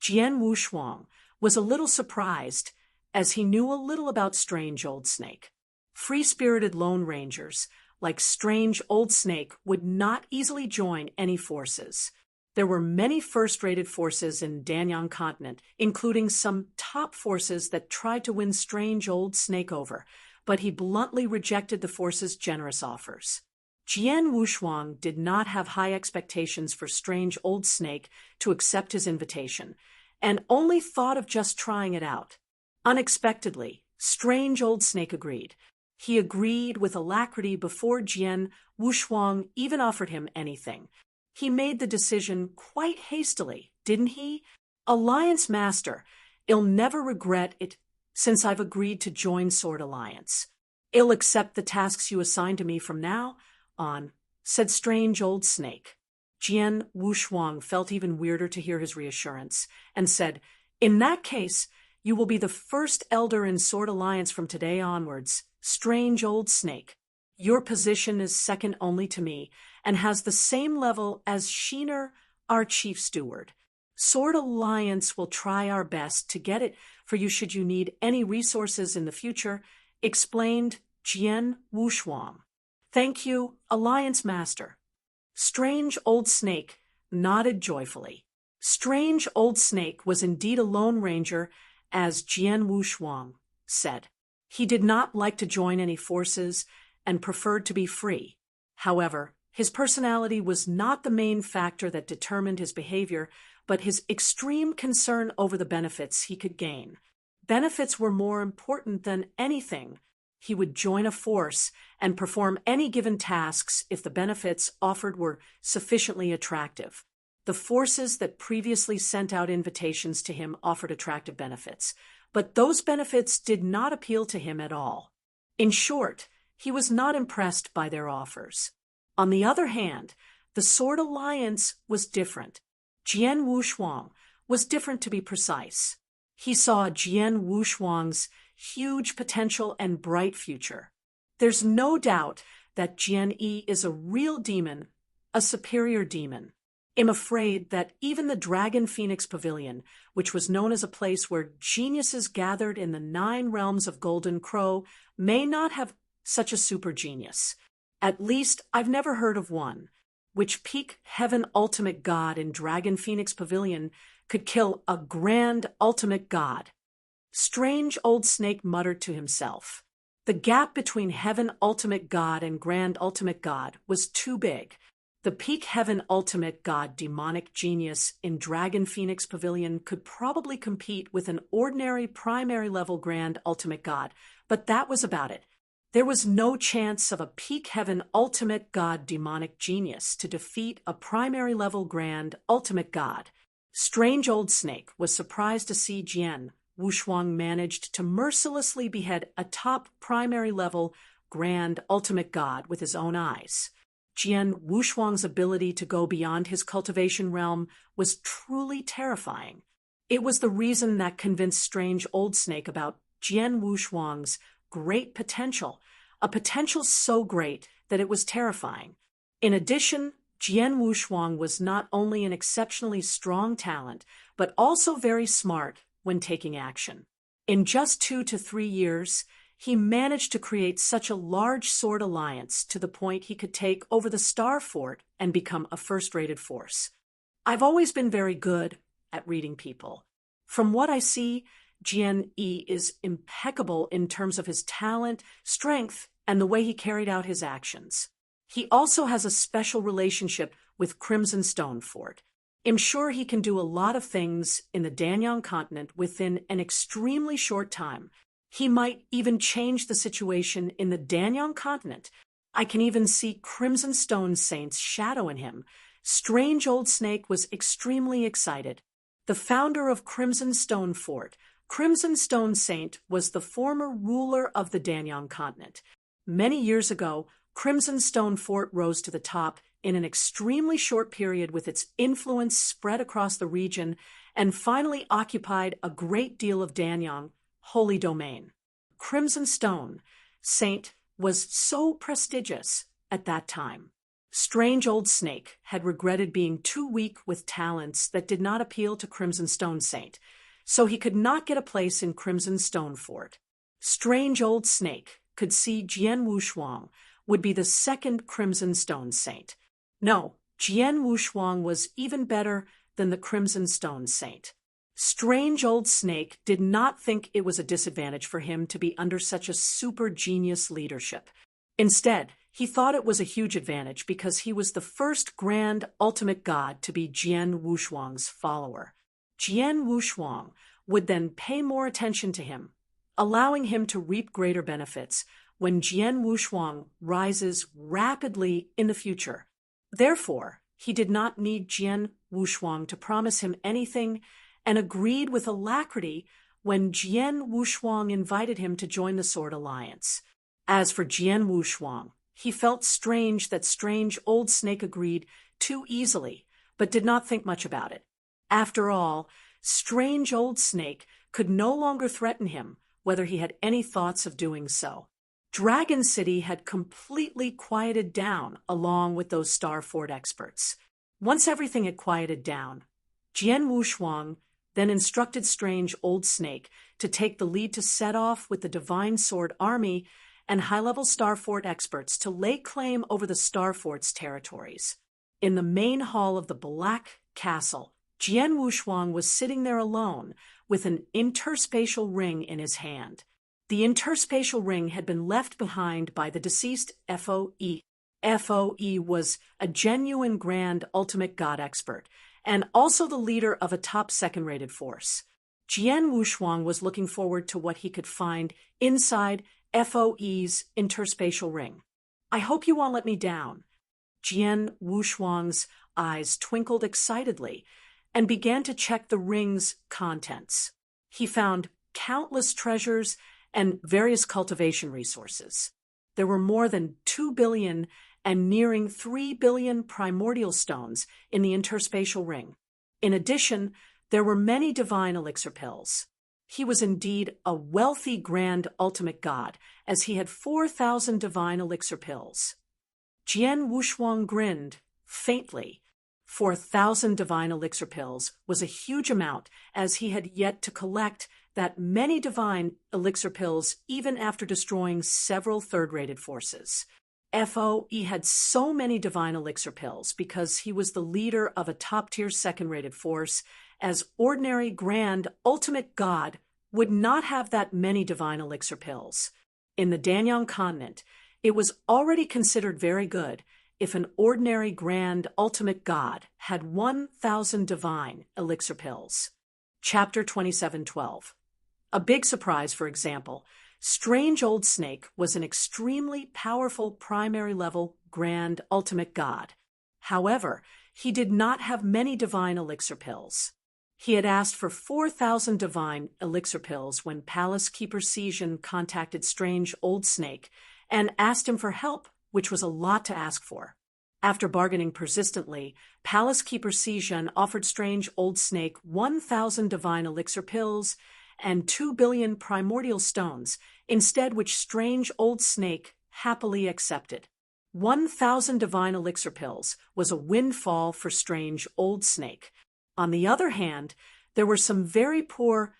Wushuang was a little surprised, as he knew a little about Strange Old Snake. Free-spirited Lone Rangers, like Strange Old Snake, would not easily join any forces. There were many first-rated forces in Danyang continent, including some top forces that tried to win Strange Old Snake over, but he bluntly rejected the force's generous offers. Jian Wushuang did not have high expectations for Strange Old Snake to accept his invitation, and only thought of just trying it out. Unexpectedly, Strange Old Snake agreed. He agreed with alacrity before Jian Wushuang even offered him anything. He made the decision quite hastily, didn't he? Alliance Master, I'll never regret it since I've agreed to join Sword Alliance. I'll accept the tasks you assign to me from now on, said Strange Old Snake. Jian Wushuang felt even weirder to hear his reassurance, and said, In that case, you will be the first elder in Sword Alliance from today onwards, Strange Old Snake. Your position is second only to me, and has the same level as Sheener, our chief steward. Sword Alliance will try our best to get it for you should you need any resources in the future, explained Jian Wushuang. Thank you, Alliance Master. Strange Old Snake nodded joyfully. Strange Old Snake was indeed a Lone Ranger, as Jian Wushuang said. He did not like to join any forces and preferred to be free. However, his personality was not the main factor that determined his behavior, but his extreme concern over the benefits he could gain. Benefits were more important than anything. He would join a force and perform any given tasks if the benefits offered were sufficiently attractive. The forces that previously sent out invitations to him offered attractive benefits, but those benefits did not appeal to him at all. In short, he was not impressed by their offers. On the other hand, the Sword Alliance was different. Jian Wushuang was different, to be precise. He saw Jian Wushuang's huge potential and bright future. There's no doubt that Jian Yi is a real demon, a superior demon. I'm afraid that even the Dragon Phoenix Pavilion, which was known as a place where geniuses gathered in the 9 realms of Golden Crow, may not have such a super genius. At least I've never heard of one. Which peak heaven ultimate god in Dragon Phoenix Pavilion could kill a grand ultimate god? Strange Old Snake muttered to himself. The gap between heaven ultimate god and grand ultimate god was too big. The peak heaven ultimate god demonic genius in Dragon Phoenix Pavilion could probably compete with an ordinary primary level grand ultimate god, but that was about it. There was no chance of a peak heaven ultimate god demonic genius to defeat a primary level grand ultimate god. Strange Old Snake was surprised to see Jian Wushuang managed to mercilessly behead a top primary level grand ultimate god with his own eyes. Jian Wushuang's ability to go beyond his cultivation realm was truly terrifying. It was the reason that convinced Strange Old Snake about Jian Wushuang's great potential, a potential so great that it was terrifying. In addition, Jian Wushuang was not only an exceptionally strong talent, but also very smart when taking action. In just 2 to 3 years, he managed to create such a large sword alliance to the point he could take over the Star Fort and become a first-rated force. I've always been very good at reading people. From what I see, Jian Yi is impeccable in terms of his talent, strength, and the way he carried out his actions. He also has a special relationship with Crimson Stone Fort. I'm sure he can do a lot of things in the Danyang continent within an extremely short time. He might even change the situation in the Danyang continent. I can even see Crimson Stone Saint's shadow in him. Strange Old Snake was extremely excited. The founder of Crimson Stone Fort, Crimson Stone Saint, was the former ruler of the Danyang continent. Many years ago, Crimson Stone Fort rose to the top in an extremely short period with its influence spread across the region and finally occupied a great deal of Danyang holy domain. Crimson Stone Saint was so prestigious at that time. Strange Old Snake had regretted being too weak with talents that did not appeal to Crimson Stone Saint, so he could not get a place in Crimson Stone Fort. Strange Old Snake could see Jian Wushuang would be the second Crimson Stone Saint. No, Jian Wushuang was even better than the Crimson Stone Saint. Strange Old Snake did not think it was a disadvantage for him to be under such a super genius leadership. Instead, he thought it was a huge advantage because he was the first grand ultimate god to be Jian Wushuang's follower. Jian Wushuang would then pay more attention to him, allowing him to reap greater benefits when Jian Wushuang rises rapidly in the future. Therefore, he did not need Jian Wushuang to promise him anything and agreed with alacrity when Jian Wushuang invited him to join the Sword Alliance. As for Jian Wushuang, he felt strange that Strange Old Snake agreed too easily, but did not think much about it. After all, Strange Old Snake could no longer threaten him, whether he had any thoughts of doing so. Dragon City had completely quieted down along with those Star Fort experts. Once everything had quieted down, Jian Wushuang then instructed Strange Old Snake to take the lead to set off with the Divine Sword Army and high-level Star Fort experts to lay claim over the Star Fort's territories. In the main hall of the Black Castle, Jian Wushuang was sitting there alone with an interspatial ring in his hand. The interspatial ring had been left behind by the deceased FOE. FOE was a genuine grand ultimate god expert, and also the leader of a top second-rated force. Jian Wushuang was looking forward to what he could find inside FOE's interspatial ring. I hope you won't let me down. Jian Wushuang's eyes twinkled excitedly and began to check the ring's contents. He found countless treasures and various cultivation resources. There were more than 2 billion and nearing 3 billion primordial stones in the interspatial ring. In addition, there were many divine elixir pills. He was indeed a wealthy grand ultimate god, as he had 4,000 divine elixir pills. Jian Wushuang grinned faintly. 4,000 divine elixir pills was a huge amount, as he had yet to collect that many divine elixir pills even after destroying several third-rated forces. FOE had so many divine elixir pills because he was the leader of a top-tier second-rated force, as ordinary grand ultimate god would not have that many divine elixir pills. In the Danyang continent, it was already considered very good if an ordinary grand ultimate god had 1,000 divine elixir pills. Chapter 27:12. A big surprise, for example, Strange Old Snake was an extremely powerful primary-level Grand Ultimate God. However, he did not have many divine elixir pills. He had asked for 4,000 divine elixir pills when Palace Keeper Jian contacted Strange Old Snake and asked him for help, which was a lot to ask for. After bargaining persistently, Palace Keeper Jian offered Strange Old Snake 1,000 divine elixir pills and 2 billion primordial stones, instead which Strange Old Snake happily accepted. 1,000 divine elixir pills was a windfall for Strange Old Snake. On the other hand, there were some very poor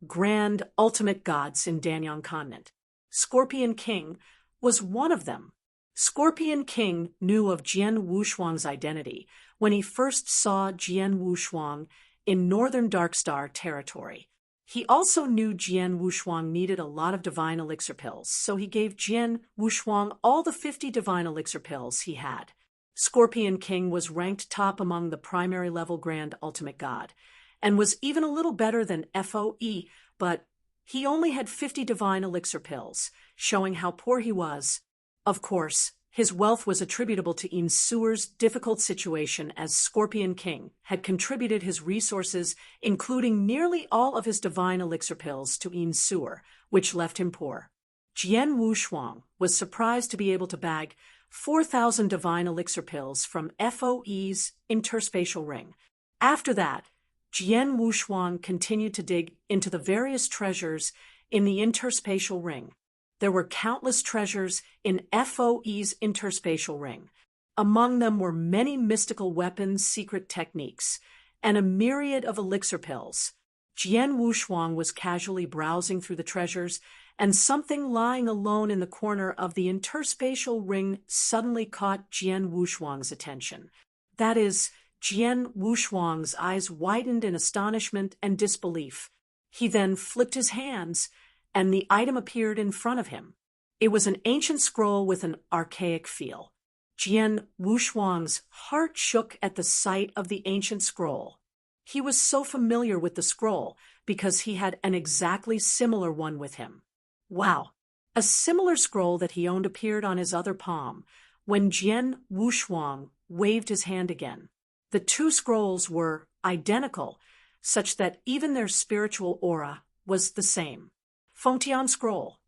Grand Ultimate Gods in Danyang continent. Scorpion King was one of them. Scorpion King knew of Jian Wushuang's identity when he first saw Jian Wushuang in northern Darkstar territory. He also knew Jian Wushuang needed a lot of divine elixir pills, so he gave Jian Wushuang all the 50 divine elixir pills he had. Scorpion King was ranked top among the primary-level Grand Ultimate God, and was even a little better than FOE, but he only had 50 divine elixir pills, showing how poor he was. Of course, his wealth was attributable to Insuer's difficult situation, as Scorpion King had contributed his resources, including nearly all of his divine elixir pills, to Insuer, which left him poor. Jian Wushuang was surprised to be able to bag 4,000 divine elixir pills from FOE's Interspatial ring. After that, Jian Wushuang continued to dig into the various treasures in the Interspatial ring. There were countless treasures in FOE's Interspatial ring. Among them were many mystical weapons, secret techniques, and a myriad of elixir pills. Jian Wushuang was casually browsing through the treasures, and something lying alone in the corner of the Interspatial ring suddenly caught Jian Wushuang's attention. That is, Jian Wushuang's eyes widened in astonishment and disbelief. He then flipped his hands, and the item appeared in front of him. It was an ancient scroll with an archaic feel. Jian Wushuang's heart shook at the sight of the ancient scroll. He was so familiar with the scroll because he had an exactly similar one with him. Wow! A similar scroll that he owned appeared on his other palm when Jian Wushuang waved his hand again. The two scrolls were identical, such that even their spiritual aura was the same. Fengtian scroll.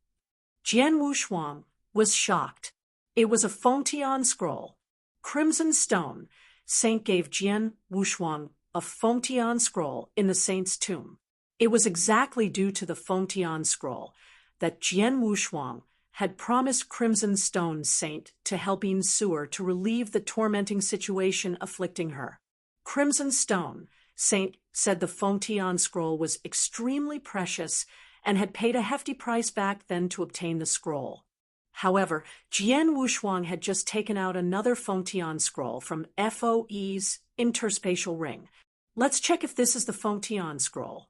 Jian Wushuang was shocked. It was a Fengtian scroll. Crimson stone. Saint gave Jian Wushuang a Fengtian scroll in the saint's tomb. It was exactly due to the Fengtian scroll that Jian Wushuang had promised Crimson Stone Saint to help Insuer to relieve the tormenting situation afflicting her. Crimson Stone Saint said the Fengtian scroll was extremely precious and had paid a hefty price back then to obtain the scroll. However, Jian Wushuang had just taken out another Fengtian scroll from FOE's Interspatial ring. Let's check if this is the Fengtian scroll.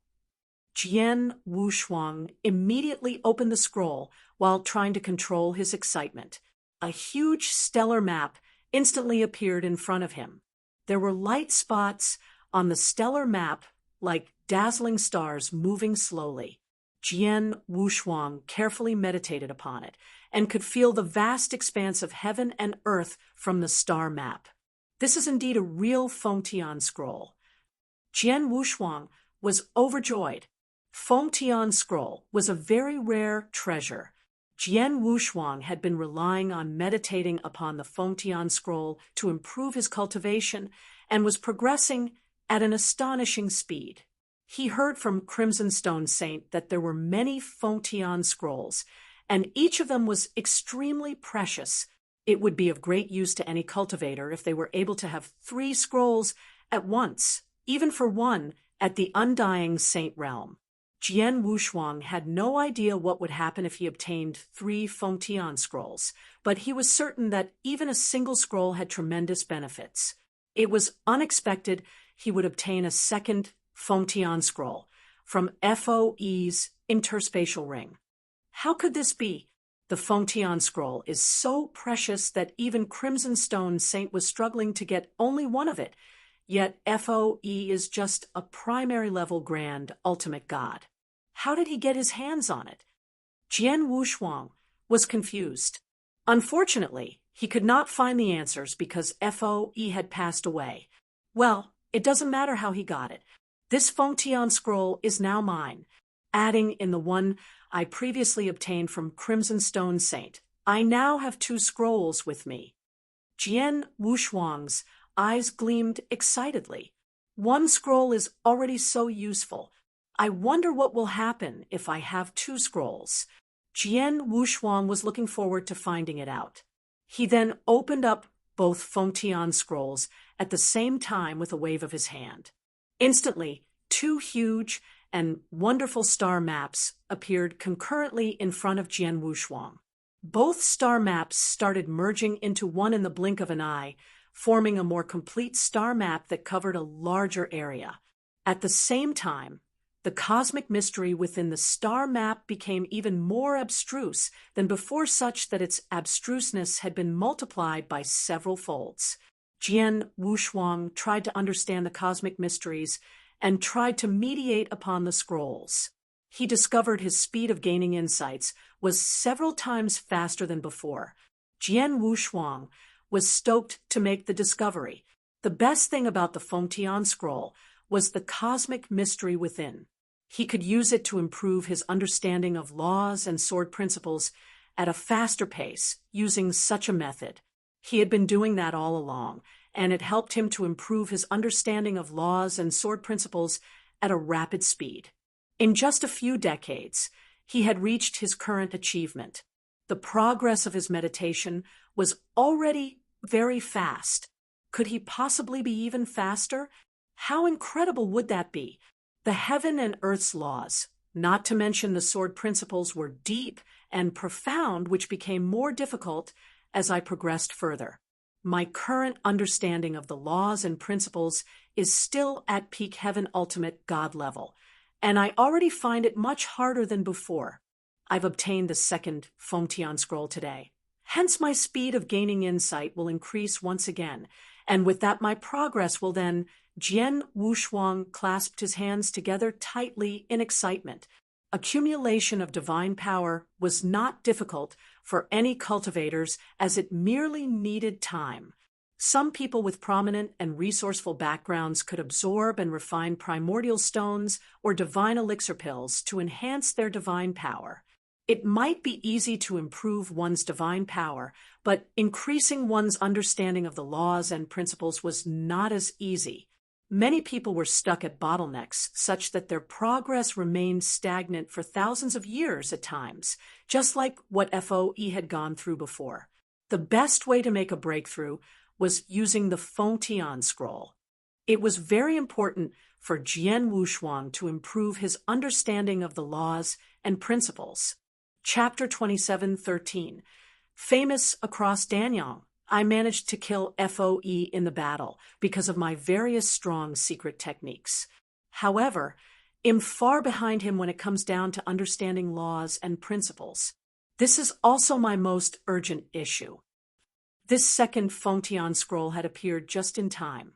Jian Wushuang immediately opened the scroll while trying to control his excitement. A huge stellar map instantly appeared in front of him. There were light spots on the stellar map like dazzling stars moving slowly. Jian Wushuang carefully meditated upon it and could feel the vast expanse of heaven and earth from the star map. This is indeed a real Fengtian scroll. Jian Wushuang was overjoyed. Fengtian scroll was a very rare treasure. Jian Wushuang had been relying on meditating upon the Fengtian scroll to improve his cultivation and was progressing at an astonishing speed. He heard from Crimson Stone Saint that there were many Fengtian scrolls, and each of them was extremely precious. It would be of great use to any cultivator if they were able to have 3 scrolls at once, even for one at the Undying Saint realm. Jian Wushuang had no idea what would happen if he obtained 3 Fengtian scrolls, but he was certain that even a single scroll had tremendous benefits. It was unexpected he would obtain a second Fengtian scroll from FOE's Interspatial ring. How could this be? The Fengtian scroll is so precious that even Crimson Stone Saint was struggling to get only one of it, yet FOE is just a primary-level Grand Ultimate God. How did he get his hands on it? Jian Wushuang was confused. Unfortunately, he could not find the answers because Foe had passed away. Well, it doesn't matter how he got it. This Fengtian scroll is now mine. Adding in the one I previously obtained from Crimson Stone Saint, I now have 2 scrolls with me. Jian Wushuang's eyes gleamed excitedly. 1 scroll is already so useful. I wonder what will happen if I have 2 scrolls. Jian Wushuang was looking forward to finding it out. He then opened up both Fengtian scrolls at the same time with a wave of his hand. Instantly, 2 huge and wonderful star maps appeared concurrently in front of Jian Wushuang. Both star maps started merging into one in the blink of an eye, forming a more complete star map that covered a larger area. At the same time, the cosmic mystery within the star map became even more abstruse than before, such that its abstruseness had been multiplied by several folds. Jian Wushuang tried to understand the cosmic mysteries and tried to mediate upon the scrolls. He discovered his speed of gaining insights was several times faster than before. Jian Wushuang was stoked to make the discovery. The best thing about the Fengtian scroll was the cosmic mystery within. He could use it to improve his understanding of laws and sword principles at a faster pace using such a method. He had been doing that all along, and it helped him to improve his understanding of laws and sword principles at a rapid speed. In just a few decades, he had reached his current achievement. The progress of his meditation was already very fast. Could he possibly be even faster? How incredible would that be? The heaven and earth's laws, not to mention the sword principles, were deep and profound, which became more difficult as I progressed further. My current understanding of the laws and principles is still at peak heaven ultimate God level, and I already find it much harder than before. I've obtained the 2nd Fengtian scroll today. Hence my speed of gaining insight will increase once again, and with that my progress will then. Jian Wushuang clasped his hands together tightly in excitement. Accumulation of divine power was not difficult for any cultivators, as it merely needed time. Some people with prominent and resourceful backgrounds could absorb and refine primordial stones or divine elixir pills to enhance their divine power. It might be easy to improve one's divine power, but increasing one's understanding of the laws and principles was not as easy. Many people were stuck at bottlenecks such that their progress remained stagnant for thousands of years at times, just like what Foe had gone through before. The best way to make a breakthrough was using the Fengtian scroll. It was very important for Jian Wushuang to improve his understanding of the laws and principles. Chapter 27:13. Famous across Danyang. I managed to kill Foe in the battle because of my various strong secret techniques. However, I'm far behind him when it comes down to understanding laws and principles. This is also my most urgent issue. This 2nd Fengtian scroll had appeared just in time.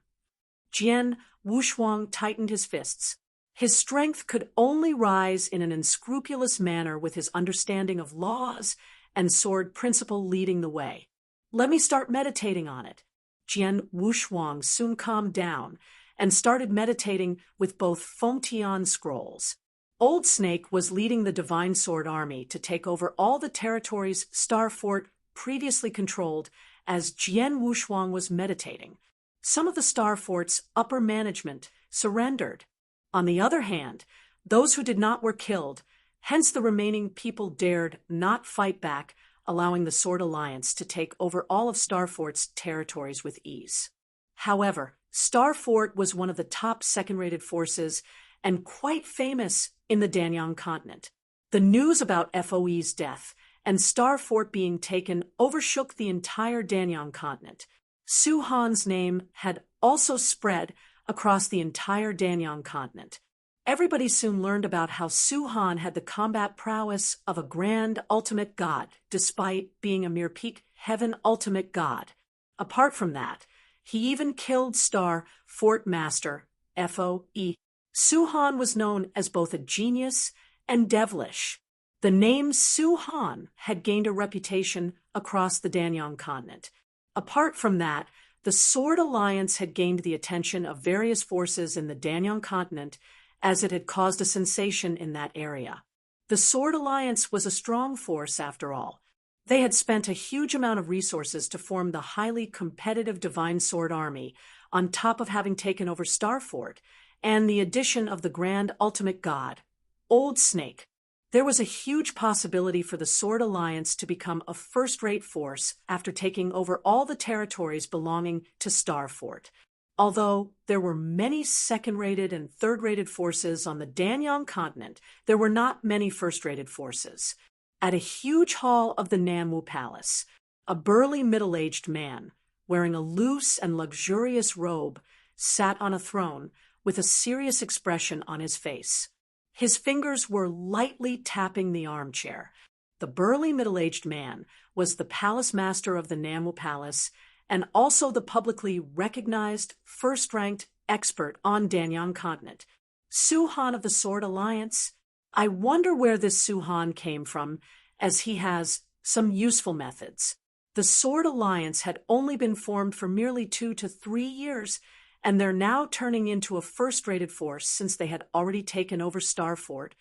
Jian Wushuang tightened his fists. His strength could only rise in an unscrupulous manner with his understanding of laws and sword principle leading the way. Let me start meditating on it. Jian Wushuang soon calmed down and started meditating with both Fengtian scrolls. Old Snake was leading the Divine Sword Army to take over all the territories Star Fort previously controlled as Jian Wushuang was meditating. Some of the Star Fort's upper management surrendered. On the other hand, those who did not were killed, hence the remaining people dared not fight back, allowing the Sword Alliance to take over all of Starfort's territories with ease. However, Starfort was one of the top second-rated forces and quite famous in the Danyang continent. The news about Foe's death and Starfort being taken overshook the entire Danyang continent. Su Han's name had also spread across the entire Danyang continent. Everybody soon learned about how Su Han had the combat prowess of a grand ultimate god, despite being a mere peak heaven ultimate god. Apart from that, he even killed Star Fort Master Foe. Su Han was known as both a genius and devilish. The name Su Han had gained a reputation across the Danyang continent. Apart from that, the Sword Alliance had gained the attention of various forces in the Danyang continent as it had caused a sensation in that area. The Sword Alliance was a strong force after all. They had spent a huge amount of resources to form the highly competitive Divine Sword Army, on top of having taken over Starfort, and the addition of the Grand Ultimate God, Old Snake. There was a huge possibility for the Sword Alliance to become a first-rate force after taking over all the territories belonging to Starfort. Although there were many second-rated and third-rated forces on the Danyang continent, there were not many first-rated forces. At a huge hall of the Nanwu Palace, a burly middle-aged man, wearing a loose and luxurious robe, sat on a throne with a serious expression on his face. His fingers were lightly tapping the armchair. The burly middle-aged man was the palace master of the Nanwu Palace and also the publicly recognized, first-ranked expert on Danyang continent. Su Han of the Sword Alliance. I wonder where this Su Han came from, as he has some useful methods. The Sword Alliance had only been formed for merely 2 to 3 years, and they're now turning into a first-rated force since they had already taken over Starfort.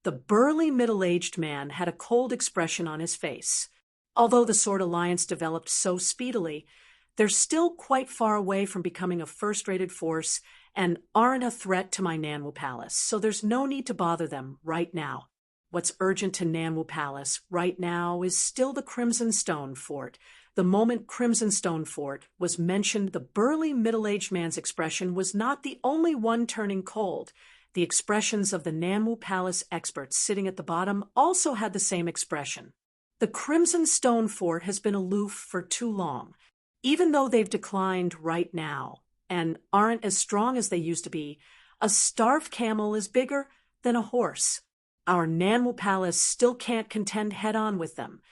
The burly middle-aged man had a cold expression on his face. Although the Sword Alliance developed so speedily, they're still quite far away from becoming a first-rated force and aren't a threat to my Nanwu Palace, so there's no need to bother them right now. What's urgent to Nanwu Palace right now is still the Crimson Stone Fort. The moment Crimson Stone Fort was mentioned, the burly middle-aged man's expression was not the only one turning cold. The expressions of the Nanwu Palace experts sitting at the bottom also had the same expression. The Crimson Stone Fort has been aloof for too long. Even though they've declined right now and aren't as strong as they used to be, a starved camel is bigger than a horse. Our Nanwu Palace still can't contend head-on with them.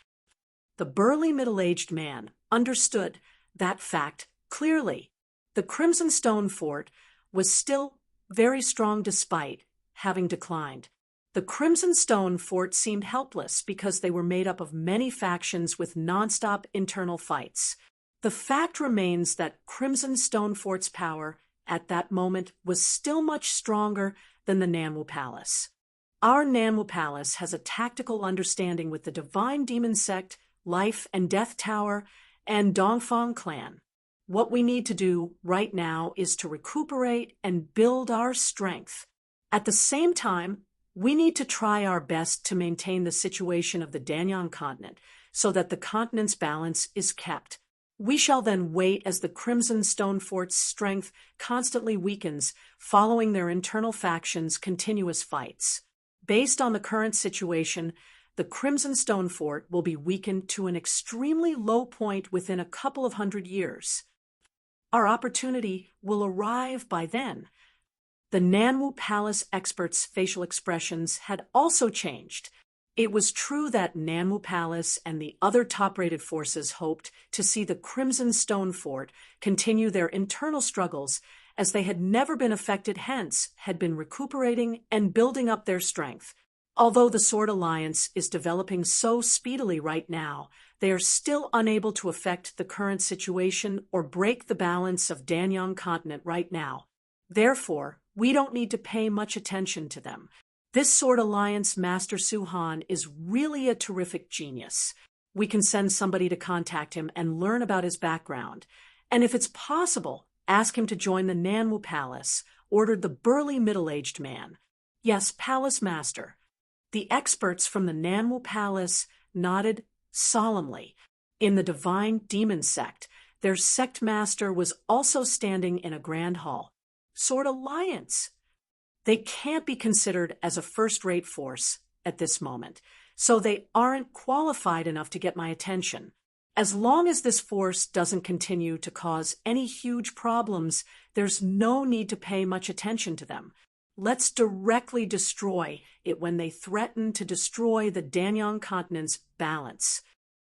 The burly middle-aged man understood that fact clearly. The Crimson Stone Fort was still very strong despite having declined. The Crimson Stone Fort seemed helpless because they were made up of many factions with non-stop internal fights. The fact remains that Crimson Stone Fort's power at that moment was still much stronger than the Nanwu Palace. Our Nanwu Palace has a tactical understanding with the Divine Demon Sect, Life and Death Tower, and Dongfang Clan. What we need to do right now is to recuperate and build our strength. At the same time, we need to try our best to maintain the situation of the Danyang continent so that the continent's balance is kept. We shall then wait as the Crimson Stone Fort's strength constantly weakens following their internal factions' continuous fights. Based on the current situation, the Crimson Stone Fort will be weakened to an extremely low point within a couple of 100 years. Our opportunity will arrive by then. The Nanwu Palace experts' facial expressions had also changed. It was true that Nanwu Palace and the other top-rated forces hoped to see the Crimson Stone Fort continue their internal struggles as they had never been affected, hence had been recuperating and building up their strength. Although the Sword Alliance is developing so speedily right now, they are still unable to affect the current situation or break the balance of Danyang continent right now. Therefore, we don't need to pay much attention to them. This Sword Alliance Master Su Han is really a terrific genius. We can send somebody to contact him and learn about his background. And if it's possible, ask him to join the Nanwu Palace, ordered the burly middle-aged man. Yes, Palace Master. The experts from the Nanwu Palace nodded solemnly. In the Divine Demon Sect, their sect master was also standing in a grand hall. Sword Alliance. They can't be considered as a first-rate force at this moment, so they aren't qualified enough to get my attention. As long as this force doesn't continue to cause any huge problems, there's no need to pay much attention to them. Let's directly destroy it when they threaten to destroy the Danyang continent's balance.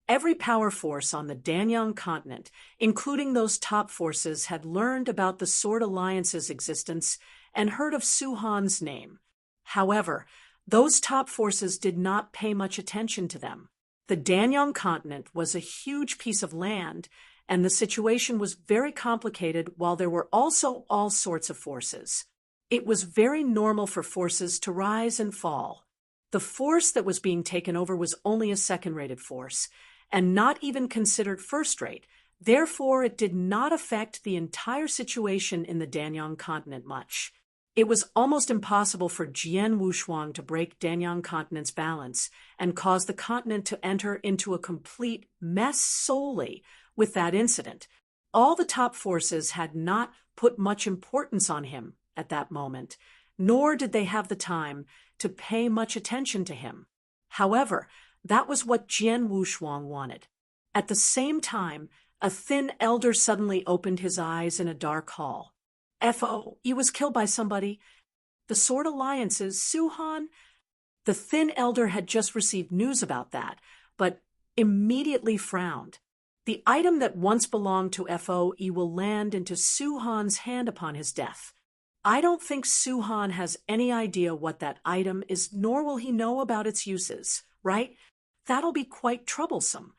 Every power force on the Danyang continent, including those top forces, had learned about the Sword Alliance's existence and heard of Su Han's name. However, Those top forces did not pay much attention to them. The Danyang continent was a huge piece of land, and the situation was very complicated while there were also all sorts of forces. It was very normal for forces to rise and fall. The force that was being taken over was only a second-rated force, and not even considered first-rate. Therefore, it did not affect the entire situation in the Danyang continent much. It was almost impossible for Jian Wushuang to break Danyang continent's balance and cause the continent to enter into a complete mess solely with that incident. All the top forces had not put much importance on him at that moment, nor did they have the time to pay much attention to him. However, that was what Jian Wushuang wanted. At the same time, a thin elder suddenly opened his eyes in a dark hall. He was killed by somebody. The Sword Alliance's Suhan? The thin elder had just received news about that, but immediately frowned. The item that once belonged to He will land into Suhan's hand upon his death. I don't think Suhan has any idea what that item is, nor will he know about its uses, right? That'll be quite troublesome.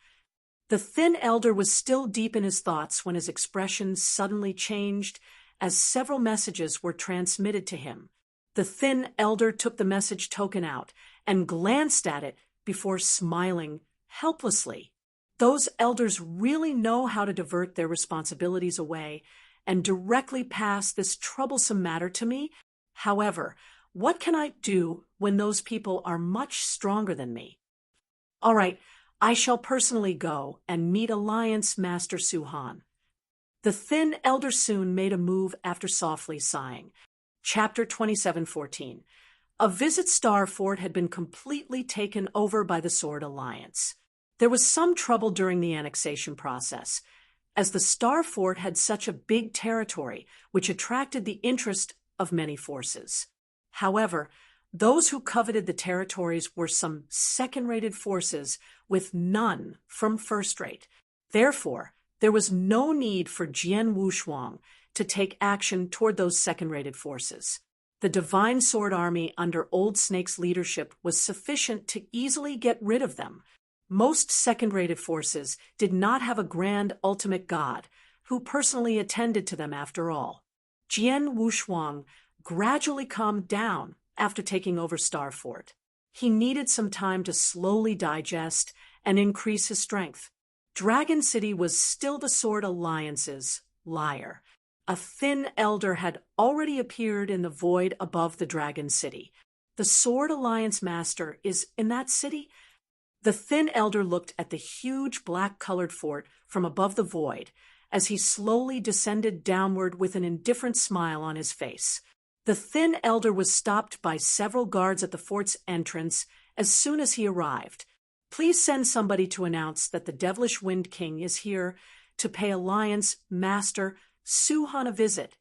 The thin elder was still deep in his thoughts when his expression suddenly changed as several messages were transmitted to him. The thin elder took the message token out and glanced at it before smiling helplessly. Those elders really know how to divert their responsibilities away and directly pass this troublesome matter to me. However, what can I do when those people are much stronger than me? All right, I shall personally go and meet Alliance Master Suhan. The thin elder soon made a move after softly sighing. Chapter 27:14. A visit Star Fort had been completely taken over by the Sword Alliance. There was some trouble during the annexation process, as the Star Fort had such a big territory, which attracted the interest of many forces. However, those who coveted the territories were some second-rated forces with none from first-rate. Therefore, there was no need for Jian Wushuang to take action toward those second-rated forces. The Divine Sword Army under Old Snake's leadership was sufficient to easily get rid of them. Most second-rated forces did not have a grand ultimate god who personally attended to them after all. Jian Wushuang gradually calmed down after taking over Star Fort. He needed some time to slowly digest and increase his strength. Dragon City was still the Sword Alliance's lair. A thin elder had already appeared in the void above the Dragon City. The Sword Alliance master is in that city? The thin elder looked at the huge black-colored fort from above the void as he slowly descended downward with an indifferent smile on his face. The thin elder was stopped by several guards at the fort's entrance as soon as he arrived. Please send somebody to announce that the Devilish Wind King is here to pay Alliance Master Suhan a visit.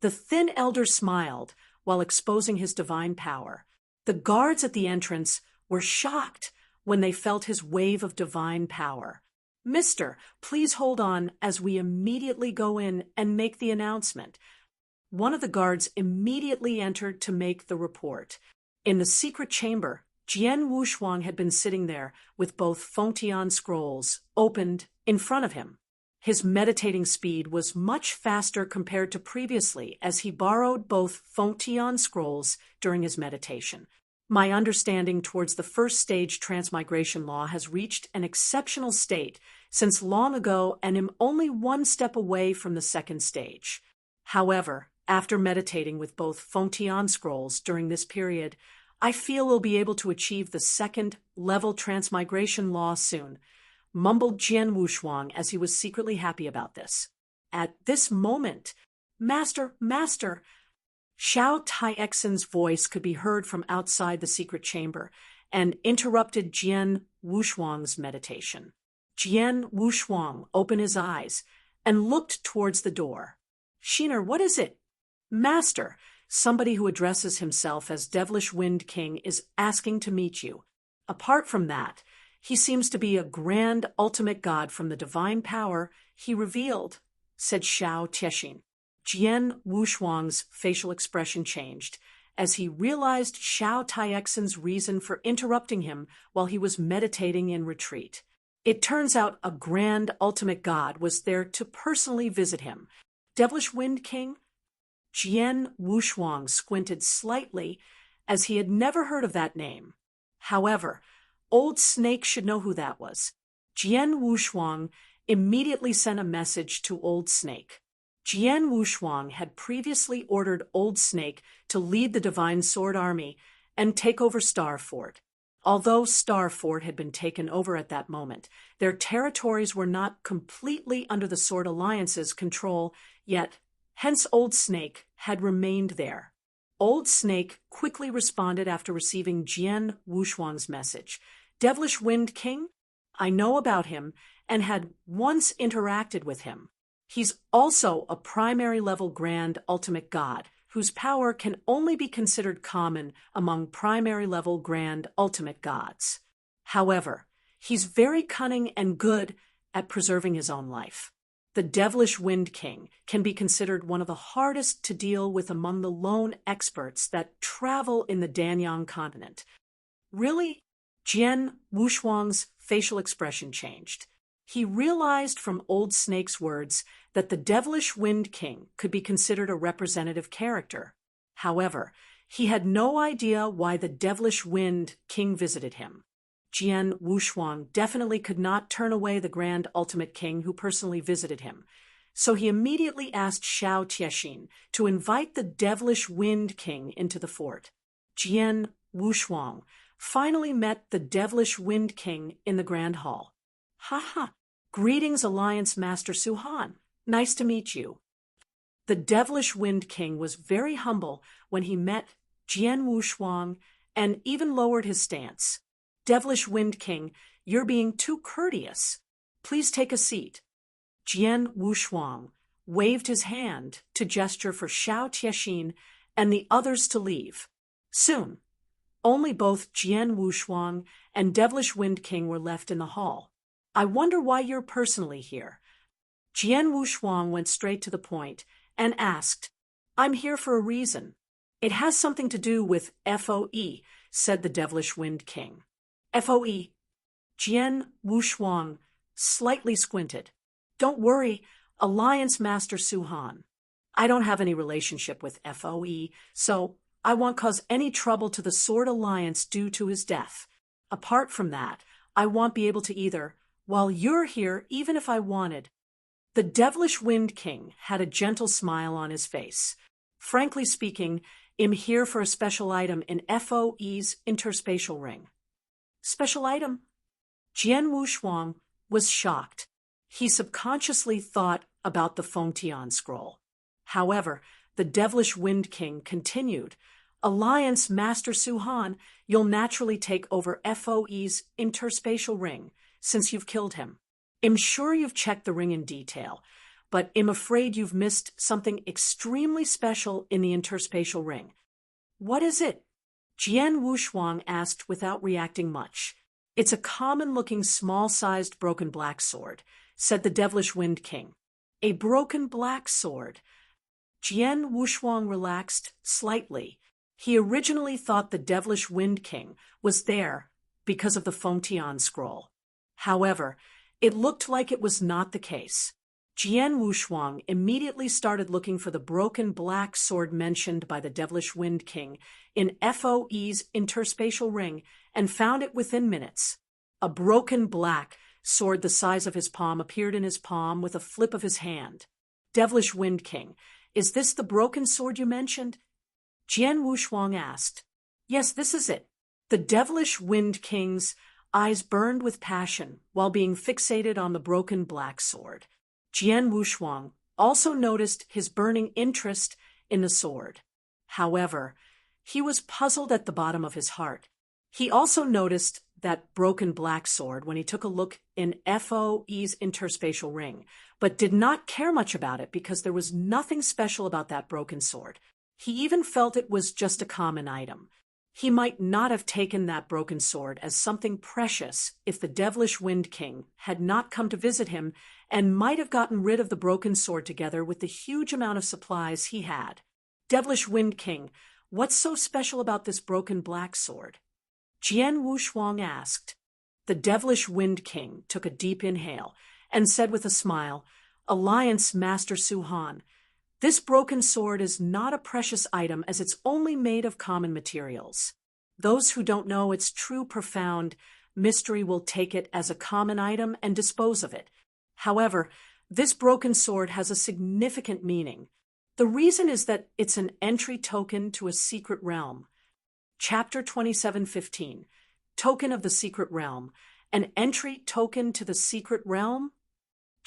The thin elder smiled while exposing his divine power. The guards at the entrance were shocked when they felt his wave of divine power. Mister, please hold on as we immediately go in and make the announcement. One of the guards immediately entered to make the report. In the secret chamber, Jian Wushuang had been sitting there with both Fengtian scrolls opened in front of him. His meditating speed was much faster compared to previously as he borrowed both Fengtian scrolls during his meditation. My understanding towards the first stage transmigration law has reached an exceptional state since long ago and am only one step away from the second stage. However, after meditating with both Fengtian scrolls during this period, I feel we'll be able to achieve the second-level transmigration law soon, mumbled Jian Wushuang as he was secretly happy about this. At this moment, Master! Xiao Taixin's voice could be heard from outside the secret chamber and interrupted Jian Wushuang's meditation. Jian Wushuang opened his eyes and looked towards the door. Shiner, what is it? Master, somebody who addresses himself as Devilish Wind King is asking to meet you. Apart from that, he seems to be a grand ultimate god from the divine power he revealed, said Xiao Taixin. Jian Wushuang's facial expression changed, as he realized Xiao Taixin's reason for interrupting him while he was meditating in retreat. It turns out a grand ultimate god was there to personally visit him. Devilish Wind King? Jian Wushuang squinted slightly, as he had never heard of that name. However, Old Snake should know who that was. Jian Wushuang immediately sent a message to Old Snake. Jian Wushuang had previously ordered Old Snake to lead the Divine Sword Army and take over Star Fort. Although Star Fort had been taken over at that moment, their territories were not completely under the Sword Alliance's control yet, hence Old Snake had remained there. Old Snake quickly responded after receiving Jian Wushuang's message. Devilish Wind King? I know about him and had once interacted with him. He's also a primary-level Grand Ultimate God, whose power can only be considered common among primary-level Grand Ultimate Gods. However, he's very cunning and good at preserving his own life. The Devilish Wind King can be considered one of the hardest to deal with among the lone experts that travel in the Danyang continent. Really? Jian Wushuang's facial expression changed. He realized from Old Snake's words that the Devilish Wind King could be considered a representative character. However, he had no idea why the Devilish Wind King visited him. Jian Wushuang definitely could not turn away the Grand Ultimate King who personally visited him, so he immediately asked Xiao Taixin to invite the Devilish Wind King into the fort. Jian Wushuang finally met the Devilish Wind King in the Grand Hall. Ha! Greetings, Alliance Master Suhan. Nice to meet you. The Devilish Wind King was very humble when he met Jian Wushuang and even lowered his stance. Devilish Wind King, you're being too courteous. Please take a seat. Jian Wushuang waved his hand to gesture for Xiao Taixin and the others to leave. Soon, only both Jian Wushuang and Devilish Wind King were left in the hall. I wonder why you're personally here. Jian Wushuang went straight to the point and asked, I'm here for a reason. It has something to do with FOE, said the Devilish Wind King. FOE. Jian Wushuang slightly squinted. Don't worry, Alliance Master Suhan. I don't have any relationship with FOE, so I won't cause any trouble to the Sword Alliance due to his death. Apart from that, I won't be able to either, while you're here, even if I wanted. The Devilish Wind King had a gentle smile on his face. Frankly speaking, I'm here for a special item in FOE's Interspatial ring. Special item? Jian Wushuang was shocked. He subconsciously thought about the Fengtian scroll. However, the Devilish Wind King continued, Alliance Master Suhan, you'll naturally take over FOE's Interspatial ring, since you've killed him. I'm sure you've checked the ring in detail, but I'm afraid you've missed something extremely special in the Interspatial ring. What is it? Jian Wushuang asked without reacting much. It's a common-looking small-sized broken black sword, said the Devilish Wind King. A broken black sword. Jian Wushuang relaxed slightly. He originally thought the Devilish Wind King was there because of the Fengtian scroll. However, it looked like it was not the case. Jian Wushuang immediately started looking for the broken black sword mentioned by the Devilish Wind King in FOE's Interspatial ring and found it within minutes. A broken black sword the size of his palm appeared in his palm with a flip of his hand. Devilish Wind King, is this the broken sword you mentioned? Jian Wushuang asked. Yes, this is it. The Devilish Wind King's eyes burned with passion while being fixated on the broken black sword. Jian Wushuang also noticed his burning interest in the sword. However, he was puzzled at the bottom of his heart. He also noticed that broken black sword when he took a look in FOE's Interspatial ring, but did not care much about it because there was nothing special about that broken sword. He even felt it was just a common item. He might not have taken that broken sword as something precious if the Devilish Wind King had not come to visit him and might have gotten rid of the broken sword together with the huge amount of supplies he had. Devilish Wind King, What's so special about this broken black sword? Jian Wushuang asked. The devilish Wind King took a deep inhale and said with a smile, Alliance Master Suhan, this broken sword is not a precious item as it's only made of common materials. Those who don't know its true profound mystery will take it as a common item and dispose of it. However, this broken sword has a significant meaning. The reason is that it's an entry token to a secret realm. Chapter 27:15, Token of the Secret Realm. An entry token to the secret realm?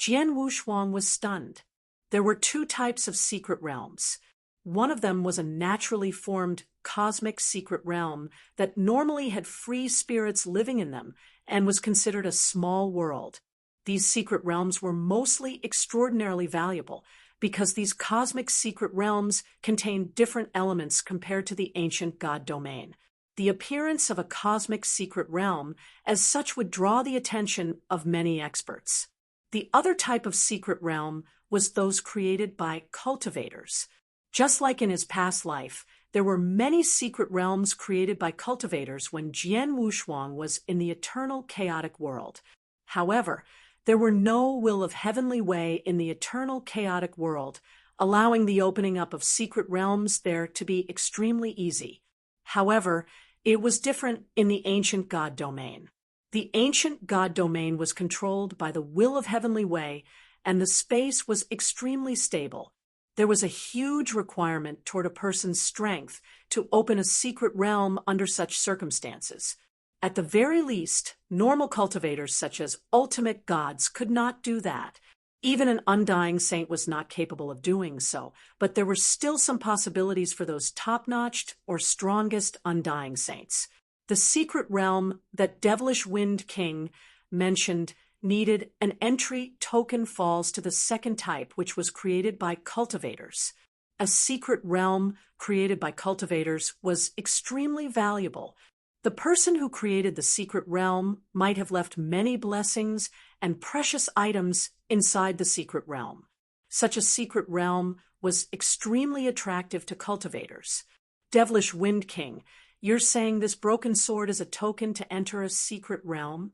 Jian Wushuang was stunned. There were two types of secret realms. One of them was a naturally formed cosmic secret realm that normally had free spirits living in them and was considered a small world. These secret realms were mostly extraordinarily valuable because these cosmic secret realms contained different elements compared to the ancient god domain. The appearance of a cosmic secret realm as such would draw the attention of many experts. The other type of secret realm was those created by cultivators. Just like in his past life, there were many secret realms created by cultivators when Jian Wushuang was in the eternal chaotic world. However, there were no will of heavenly way in the eternal chaotic world, allowing the opening up of secret realms there to be extremely easy. However, it was different in the ancient god domain. The ancient god domain was controlled by the will of heavenly way, and the space was extremely stable. There was a huge requirement toward a person's strength to open a secret realm under such circumstances. At the very least, normal cultivators such as ultimate gods could not do that. Even an undying saint was not capable of doing so, but there were still some possibilities for those top-notched or strongest undying saints. The secret realm that Devilish Wind King mentioned needed an entry token falls to the second type, which was created by cultivators. A secret realm created by cultivators was extremely valuable. The person who created the secret realm might have left many blessings and precious items inside the secret realm. Such a secret realm was extremely attractive to cultivators. Devilish Wind King, you're saying this broken sword is a token to enter a secret realm?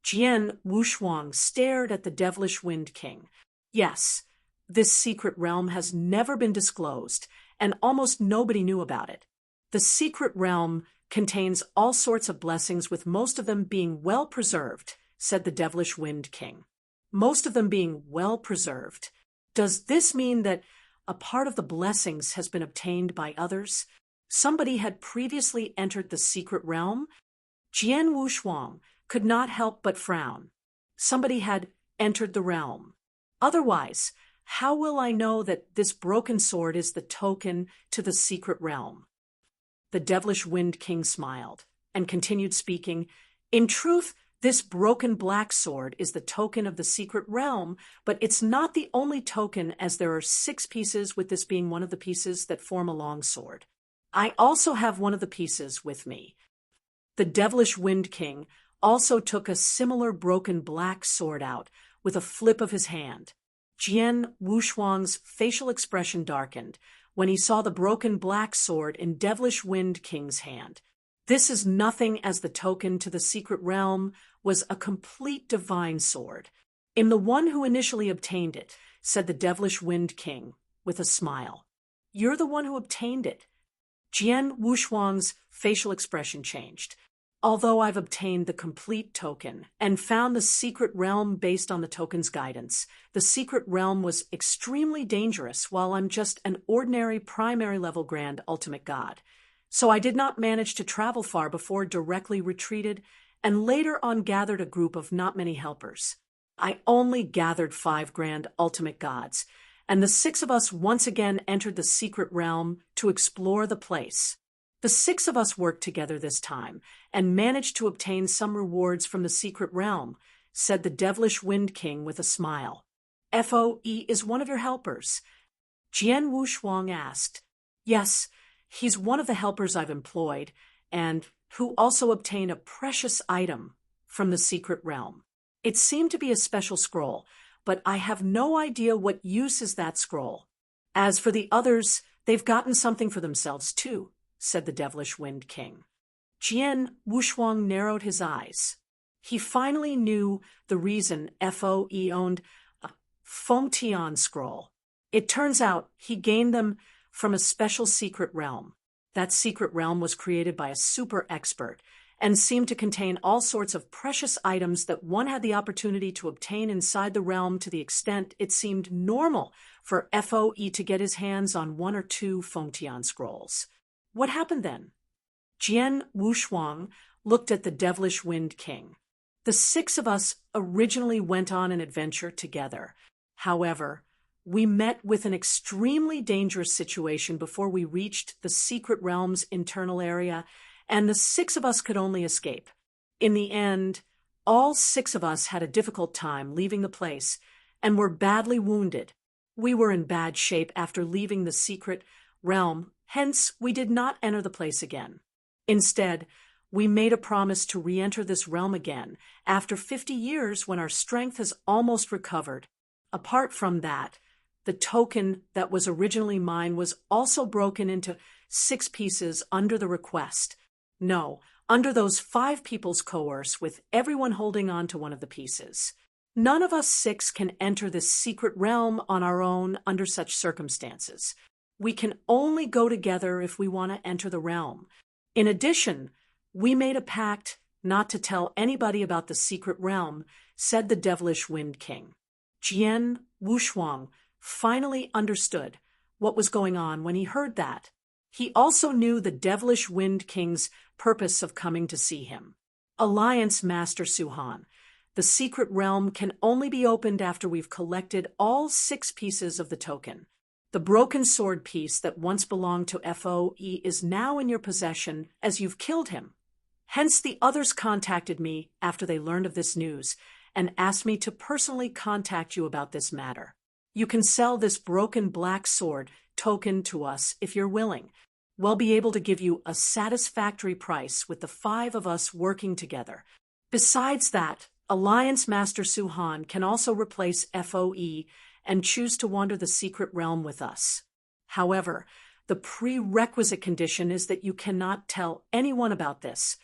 Jian Wushuang stared at the Devilish Wind King. Yes, this secret realm has never been disclosed, and almost nobody knew about it. The secret realm contains all sorts of blessings, with most of them being well preserved, said the Devilish Wind King. Most of them being well preserved. Does this mean that a part of the blessings has been obtained by others? Somebody had previously entered the secret realm? Jian Wushuang could not help but frown. Somebody had entered the realm. Otherwise, how will I know that this broken sword is the token to the secret realm? The Devilish Wind King smiled and continued speaking. In truth, this broken black sword is the token of the secret realm, but it's not the only token, as there are 6 pieces, with this being one of the pieces that form a long sword. I also have one of the pieces with me. The Devilish Wind King also took a similar broken black sword out with a flip of his hand. Jian Wushuang's facial expression darkened when he saw the broken black sword in Devilish Wind King's hand. This is nothing, as the token to the secret realm was a complete divine sword. "I'm the one who initially obtained it," said the Devilish Wind King with a smile. "You're the one who obtained it." Jian Wushuang's facial expression changed. "Although I've obtained the complete token and found the secret realm based on the token's guidance, the secret realm was extremely dangerous while I'm just an ordinary primary level grand ultimate god. So I did not manage to travel far before directly retreated and later on gathered a group of not many helpers. I only gathered 5 grand ultimate gods, and the 6 of us once again entered the secret realm to explore the place. The 6 of us worked together this time and managed to obtain some rewards from the secret realm," said the Devilish Wind King with a smile. "Foe is one of your helpers?" Jian Wushuang asked. "Yes, he's one of the helpers I've employed, and who also obtained a precious item from the secret realm. It seemed to be a special scroll, but I have no idea what use is that scroll. As for the others, they've gotten something for themselves too," said the Devilish Wind King. Jian Wushuang narrowed his eyes. He finally knew the reason Foe owned a Fengtian scroll. It turns out he gained them from a special secret realm. That secret realm was created by a super expert and seemed to contain all sorts of precious items that one had the opportunity to obtain inside the realm to the extent it seemed normal for Foe to get his hands on one or two Fengtian scrolls. What happened then? Jian Wushuang looked at the Devilish Wind King. The 6 of us originally went on an adventure together. However, we met with an extremely dangerous situation before we reached the secret realm's internal area, and the 6 of us could only escape. In the end, all 6 of us had a difficult time leaving the place and were badly wounded. We were in bad shape after leaving the secret realm, hence we did not enter the place again. Instead, we made a promise to re-enter this realm again after 50 years when our strength has almost recovered. Apart from that, the token that was originally mine was also broken into 6 pieces under the request. No, under those 5 people's coerce, with everyone holding on to one of the pieces. None of us 6 can enter this secret realm on our own under such circumstances. We can only go together if we want to enter the realm. In addition, we made a pact not to tell anybody about the secret realm, said the Devilish Wind King. Jian Wushuang finally understood what was going on when he heard that. He also knew the Devilish Wind King's purpose of coming to see him. Alliance Master Suhan, the secret realm can only be opened after we've collected all 6 pieces of the token. The broken sword piece that once belonged to Foe is now in your possession as you've killed him. Hence the others contacted me after they learned of this news and asked me to personally contact you about this matter. You can sell this broken black sword token to us if you're willing. We'll be able to give you a satisfactory price with the 5 of us working together. Besides that, Alliance Master Suhan can also replace Foe and choose to wander the secret realm with us. However, the prerequisite condition is that you cannot tell anyone about this,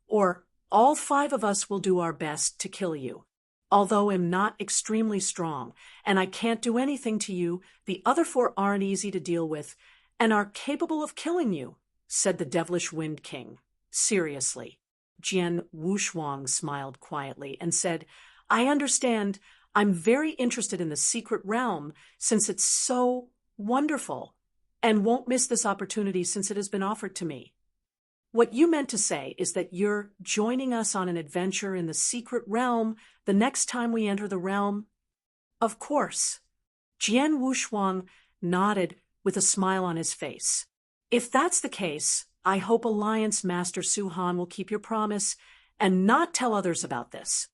or all 5 of us will do our best to kill you. Although I'm not extremely strong, and I can't do anything to you, the other 4 aren't easy to deal with, and are capable of killing you, said the Devilish Wind King, seriously. Jian Wushuang smiled quietly and said, I understand. I'm very interested in the secret realm since it's so wonderful, and won't miss this opportunity since it has been offered to me. What you meant to say is that you're joining us on an adventure in the secret realm the next time we enter the realm? Of course. Jian Wushuang nodded with a smile on his face. If that's the case, I hope Alliance Master Suhan will keep your promise and not tell others about this.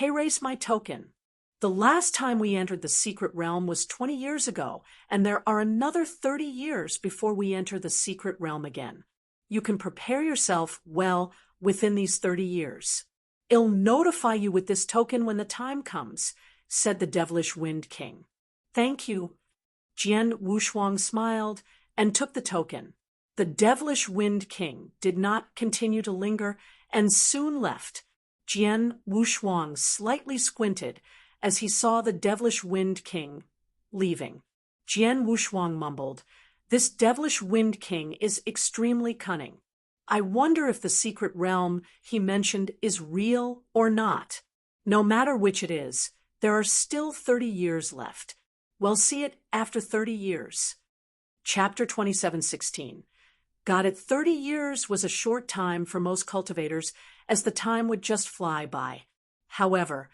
Erase my token. The last time we entered the secret realm was 20 years ago, and there are another 30 years before we enter the secret realm again. You can prepare yourself well within these 30 years. I'll notify you with this token when the time comes, said the Devilish Wind King. Thank you. Jian Wushuang smiled and took the token. The Devilish Wind King did not continue to linger and soon left. Jian Wushuang slightly squinted as he saw the Devilish Wind King leaving. Jian Wushuang mumbled, This Devilish Wind King is extremely cunning. I wonder if the secret realm he mentioned is real or not. No matter which it is, there are still 30 years left. We'll see it after 30 years. Chapter 27:16. Got it. 30 years was a short time for most cultivators, as the time would just fly by. However,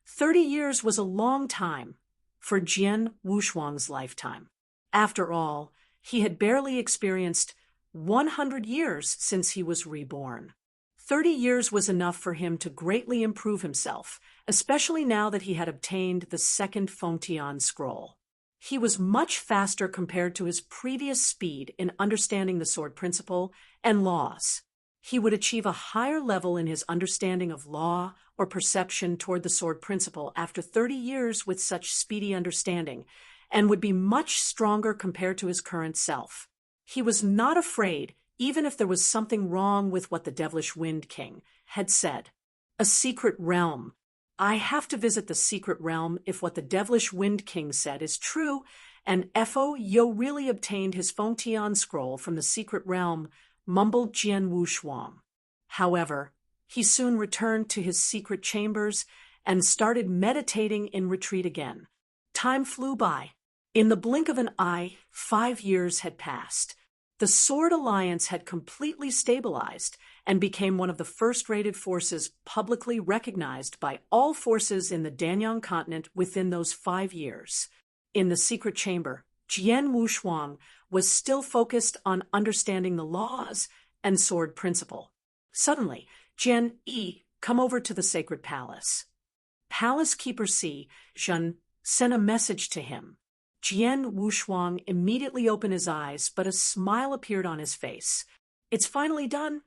30 years was a long time for Jian Wushuang's lifetime. After all, he had barely experienced 100 years since he was reborn. 30 years was enough for him to greatly improve himself, especially now that he had obtained the second Fengtian scroll. He was much faster compared to his previous speed in understanding the sword principle and laws. He would achieve a higher level in his understanding of law or perception toward the sword principle after 30 years with such speedy understanding, and would be much stronger compared to his current self. He was not afraid even if there was something wrong with what the Devilish Wind King had said. A secret realm. I have to visit the secret realm if what the Devilish Wind King said is true, and Fo Yo really obtained his Fengtian scroll from the secret realm, mumbled Jian Wushuang. However, he soon returned to his secret chambers and started meditating in retreat again. Time flew by. In the blink of an eye, 5 years had passed. The Sword Alliance had completely stabilized and became one of the first-rated forces publicly recognized by all forces in the Danyang continent within those 5 years. In the secret chamber, Jian Wushuang was still focused on understanding the laws and sword principle. Suddenly, Jian come over to the sacred palace. Palace Keeper Jian sent a message to him. Jian Wushuang immediately opened his eyes, but a smile appeared on his face. It's finally done.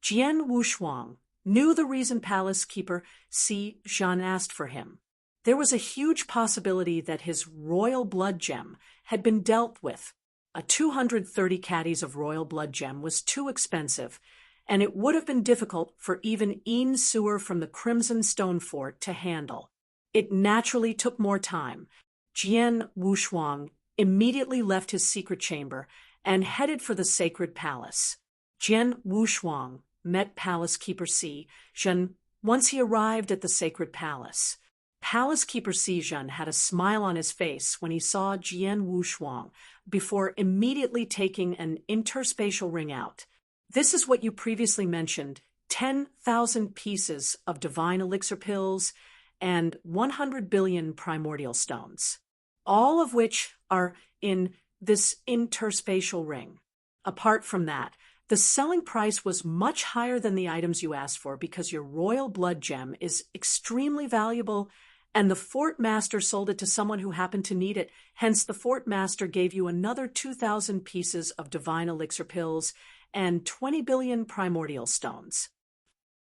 Jian Wushuang knew the reason Palace Keeper Jian asked for him. There was a huge possibility that his royal blood gem had been dealt with. A 230 caddies of royal blood gem was too expensive, and it would have been difficult for even Yin Sewer from the Crimson Stone Fort to handle. It naturally took more time. Jian Wushuang immediately left his secret chamber and headed for the sacred palace. Jian Wushuang met Palace Keeper Jian once he arrived at the sacred palace. Palace Keeper Jian had a smile on his face when he saw Jian Wushuang before immediately taking an interspatial ring out. This is what you previously mentioned, 10,000 pieces of divine elixir pills and 100 billion primordial stones, all of which are in this interspatial ring. Apart from that, the selling price was much higher than the items you asked for because your royal blood gem is extremely valuable, and the fort master sold it to someone who happened to need it. Hence, the fort master gave you another 2,000 pieces of divine elixir pills and 20 billion primordial stones.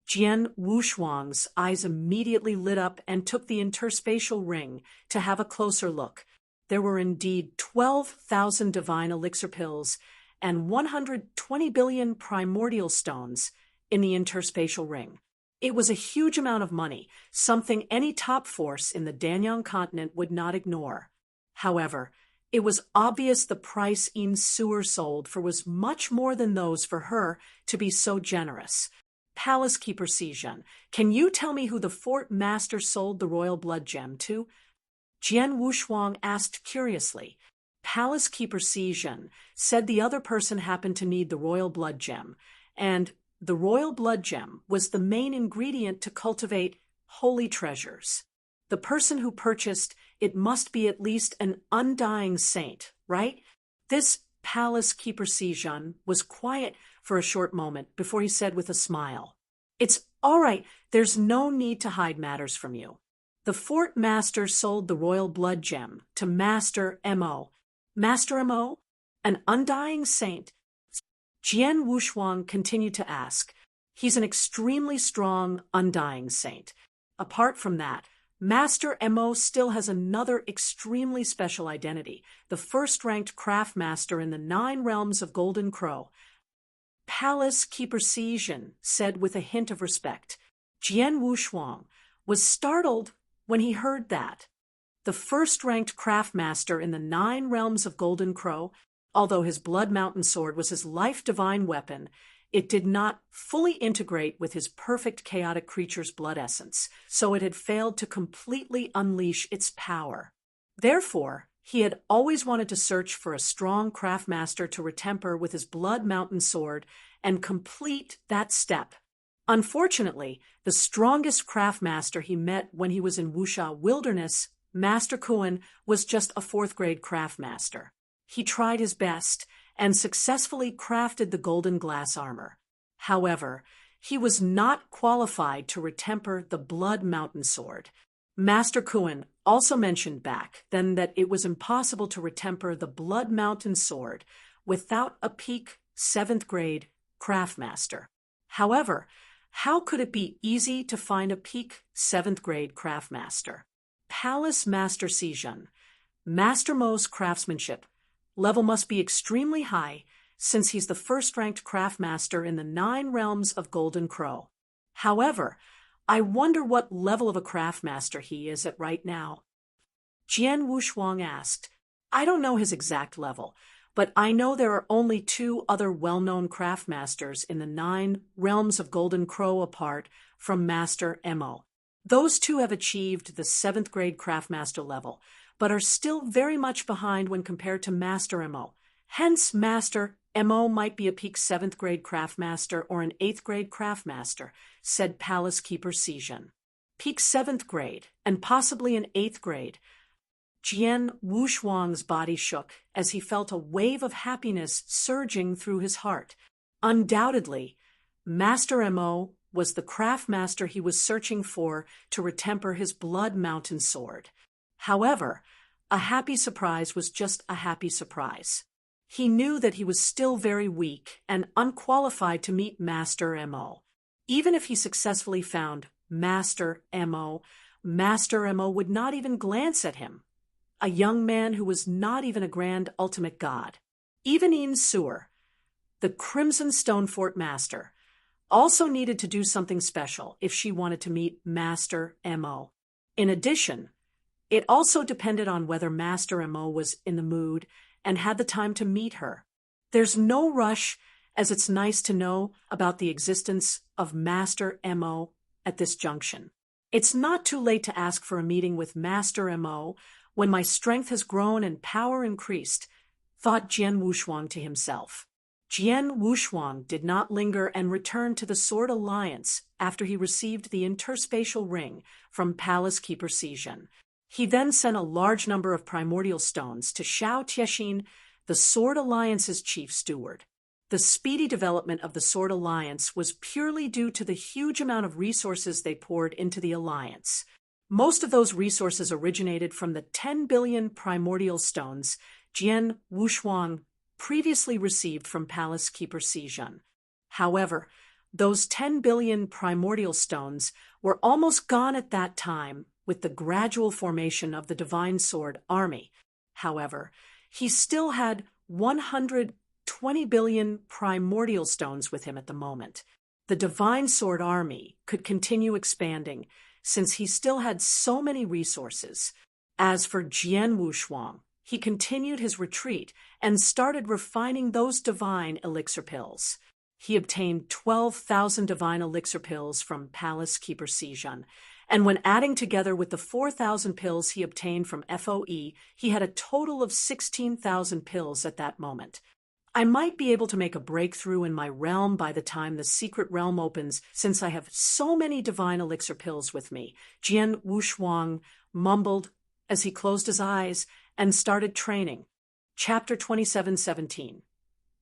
Jian Wushuang's eyes immediately lit up and took the interspatial ring to have a closer look. There were indeed 12,000 divine elixir pills and 120 billion primordial stones in the interspatial ring. It was a huge amount of money, something any top force in the Danyang continent would not ignore. However, it was obvious the price Yin Sewer sold for was much more than those for her to be so generous. Palace Keeper Jian, can you tell me who the fort master sold the royal blood gem to? Jian Wushuang asked curiously. Palace Keeper Jian said the other person happened to need the royal blood gem, and the royal blood gem was the main ingredient to cultivate holy treasures. The person who purchased it must be at least an undying saint, right? This Palace Keeper Jian was quiet for a short moment before he said with a smile, "It's all right, there's no need to hide matters from you. The fort master sold the royal blood gem to Master Mo. Master Mo? An undying saint?" Jian Wushuang continued to ask. "He's an extremely strong, undying saint. Apart from that, Master Mo still has another extremely special identity, the first-ranked craft master in the 9 realms of Golden Crow." Palace Keeper Jian said with a hint of respect. Jian Wushuang was startled when he heard that. The first-ranked craft master in the 9 realms of Golden Crow, although his Blood Mountain sword was his life-divine weapon, it did not fully integrate with his perfect chaotic creature's blood essence, so it had failed to completely unleash its power. Therefore, he had always wanted to search for a strong craftmaster to retemper with his Blood Mountain sword and complete that step. Unfortunately, the strongest craftmaster he met when he was in Wusha Wilderness, Master Kuan, was just a 4th-grade craftmaster. He tried his best and successfully crafted the golden glass armor. However, he was not qualified to retemper the Blood Mountain sword. Master Kuan also mentioned back then that it was impossible to retemper the Blood Mountain sword without a peak 7th grade craftmaster. However, how could it be easy to find a peak 7th grade craftmaster? Palace Master Jian, Master Mo's craftsmanship level must be extremely high, since he's the first-ranked craftmaster in the 9 realms of Golden Crow. However, I wonder what level of a craftmaster he is at right now. Jian Wushuang asked. I don't know his exact level, but I know there are only 2 other well-known craftmasters in the 9 realms of Golden Crow apart from Master Mo. Those 2 have achieved the 7th grade craftmaster level, but are still very much behind when compared to Master Mo. Hence, Master Mo might be a peak 7th grade craftmaster or an 8th grade craftmaster, said Palace Keeper Jian. Peak 7th grade, and possibly an 8th grade. Jian Wushuang's body shook as he felt a wave of happiness surging through his heart. Undoubtedly, Master Mo was the craftmaster he was searching for to retemper his Blood Mountain sword. However, a happy surprise was just a happy surprise. He knew that he was still very weak and unqualified to meet Master Mo. Even if he successfully found Master Mo would not even glance at him. A young man who was not even a grand ultimate god. Even Yin Suer, the Crimson Stone Fort Master, also needed to do something special if she wanted to meet Master Mo. In addition, it also depended on whether Master Mo was in the mood and had the time to meet her. There's no rush, as it's nice to know about the existence of Master Mo at this junction. It's not too late to ask for a meeting with Master Mo when my strength has grown and power increased, thought Jian Wushuang to himself. Jian Wushuang did not linger and returned to the Sword Alliance after he received the Interspatial ring from Palace Keeper Jian. He then sent a large number of primordial stones to Xiao Tiexin, the Sword Alliance's chief steward. The speedy development of the Sword Alliance was purely due to the huge amount of resources they poured into the alliance. Most of those resources originated from the 10 billion primordial stones Jian Wushuang previously received from Palace Keeper Jian. However, those 10 billion primordial stones were almost gone at that time with the gradual formation of the Divine Sword Army. However, he still had 120 billion primordial stones with him at the moment. The Divine Sword Army could continue expanding since he still had so many resources. As for Jian Wushuang, he continued his retreat and started refining those divine elixir pills. He obtained 12,000 divine elixir pills from Palace Keeper Jian, and when adding together with the 4,000 pills he obtained from FOE, he had a total of 16,000 pills at that moment. I might be able to make a breakthrough in my realm by the time the secret realm opens, since I have so many divine elixir pills with me, Jian Wushuang mumbled as he closed his eyes and started training. Chapter 27:17.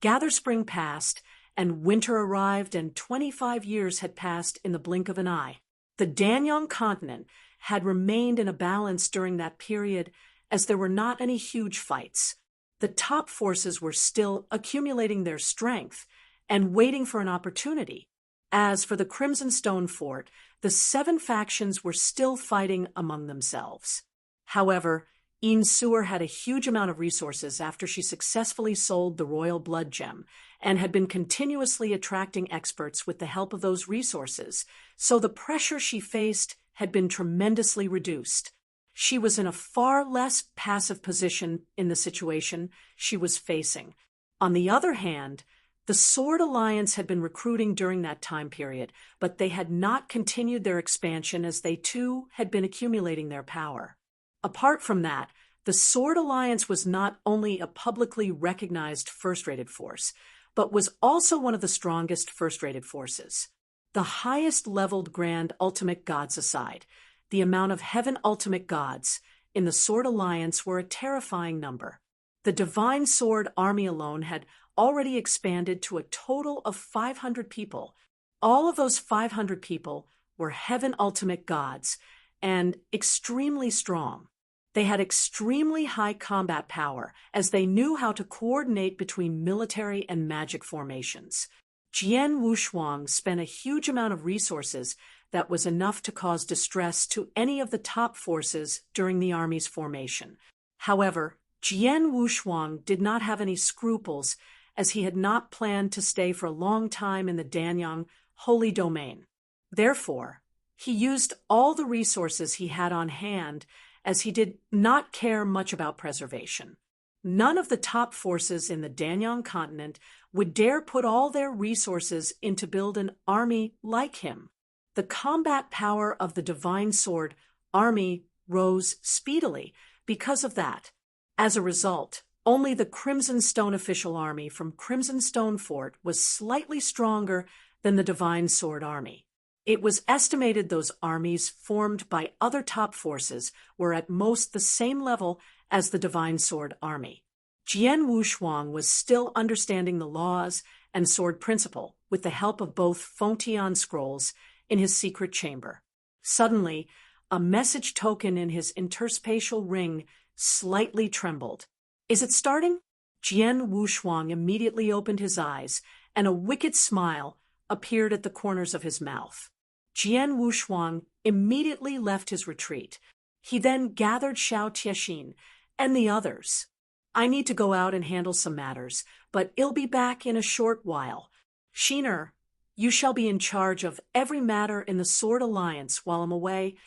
Gather spring passed, and winter arrived, and 25 years had passed in the blink of an eye. The Danyang continent had remained in a balance during that period, as there were not any huge fights. The top forces were still accumulating their strength and waiting for an opportunity. As for the Crimson Stone Fort, the 7 factions were still fighting among themselves. However, Yin Suer had a huge amount of resources after she successfully sold the Royal Blood Gem and had been continuously attracting experts with the help of those resources, so the pressure she faced had been tremendously reduced. She was in a far less passive position in the situation she was facing. On the other hand, the Sword Alliance had been recruiting during that time period, but they had not continued their expansion as they too had been accumulating their power. Apart from that, the Sword Alliance was not only a publicly recognized first-rated force, but was also one of the strongest first-rated forces. The highest-leveled Grand Ultimate Gods aside, the amount of Heaven Ultimate Gods in the Sword Alliance were a terrifying number. The Divine Sword Army alone had already expanded to a total of 500 people. All of those 500 people were Heaven Ultimate Gods and extremely strong. They had extremely high combat power, as they knew how to coordinate between military and magic formations. Jian Wushuang spent a huge amount of resources that was enough to cause distress to any of the top forces during the army's formation. However, Jian Wushuang did not have any scruples, as he had not planned to stay for a long time in the Danyang holy domain. Therefore, he used all the resources he had on hand, as he did not care much about preservation. None of the top forces in the Danyang continent would dare put all their resources into build an army like him. The combat power of the divine sword army rose speedily because of that. As a result, only the Crimson Stone official army from Crimson Stone Fort was slightly stronger than the divine sword army. It was estimated those armies formed by other top forces were at most the same level as the divine sword army. Jian Wushuang was still understanding the laws and sword principle with the help of both Fontian scrolls in his secret chamber. Suddenly, a message token in his interspatial ring slightly trembled. "Is it starting?" Jian Wushuang immediately opened his eyes, and a wicked smile appeared at the corners of his mouth. Jian Wushuang immediately left his retreat. He then gathered Xiao Tiexin and the others. "I need to go out and handle some matters, but I'll be back in a short while. Shiner, you shall be in charge of every matter in the Sword Alliance while I'm away,"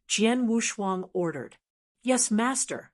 Jian Wushuang ordered. "Yes, master."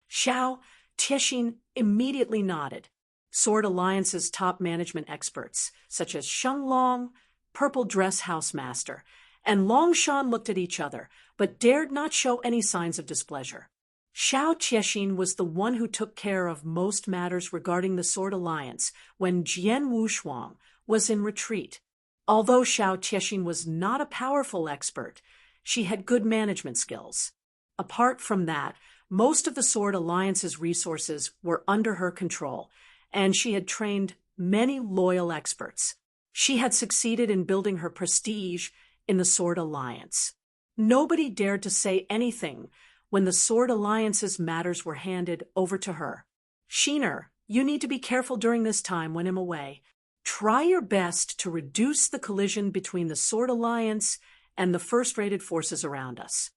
Xiao Tiexin immediately nodded. Sword Alliance's top management experts, such as Sheng Long, Purple Dress Housemaster, and Long Shan looked at each other, but dared not show any signs of displeasure. Xiao Tiexin was the one who took care of most matters regarding the Sword Alliance when Jian Wushuang was in retreat. Although Xiao Tiexin was not a powerful expert, she had good management skills. Apart from that, most of the Sword Alliance's resources were under her control, and she had trained many loyal experts. She had succeeded in building her prestige in the Sword Alliance. Nobody dared to say anything when the Sword Alliance's matters were handed over to her. "Shiner, you need to be careful during this time when I'm away. Try your best to reduce the collision between the Sword Alliance and the first-rated forces around us."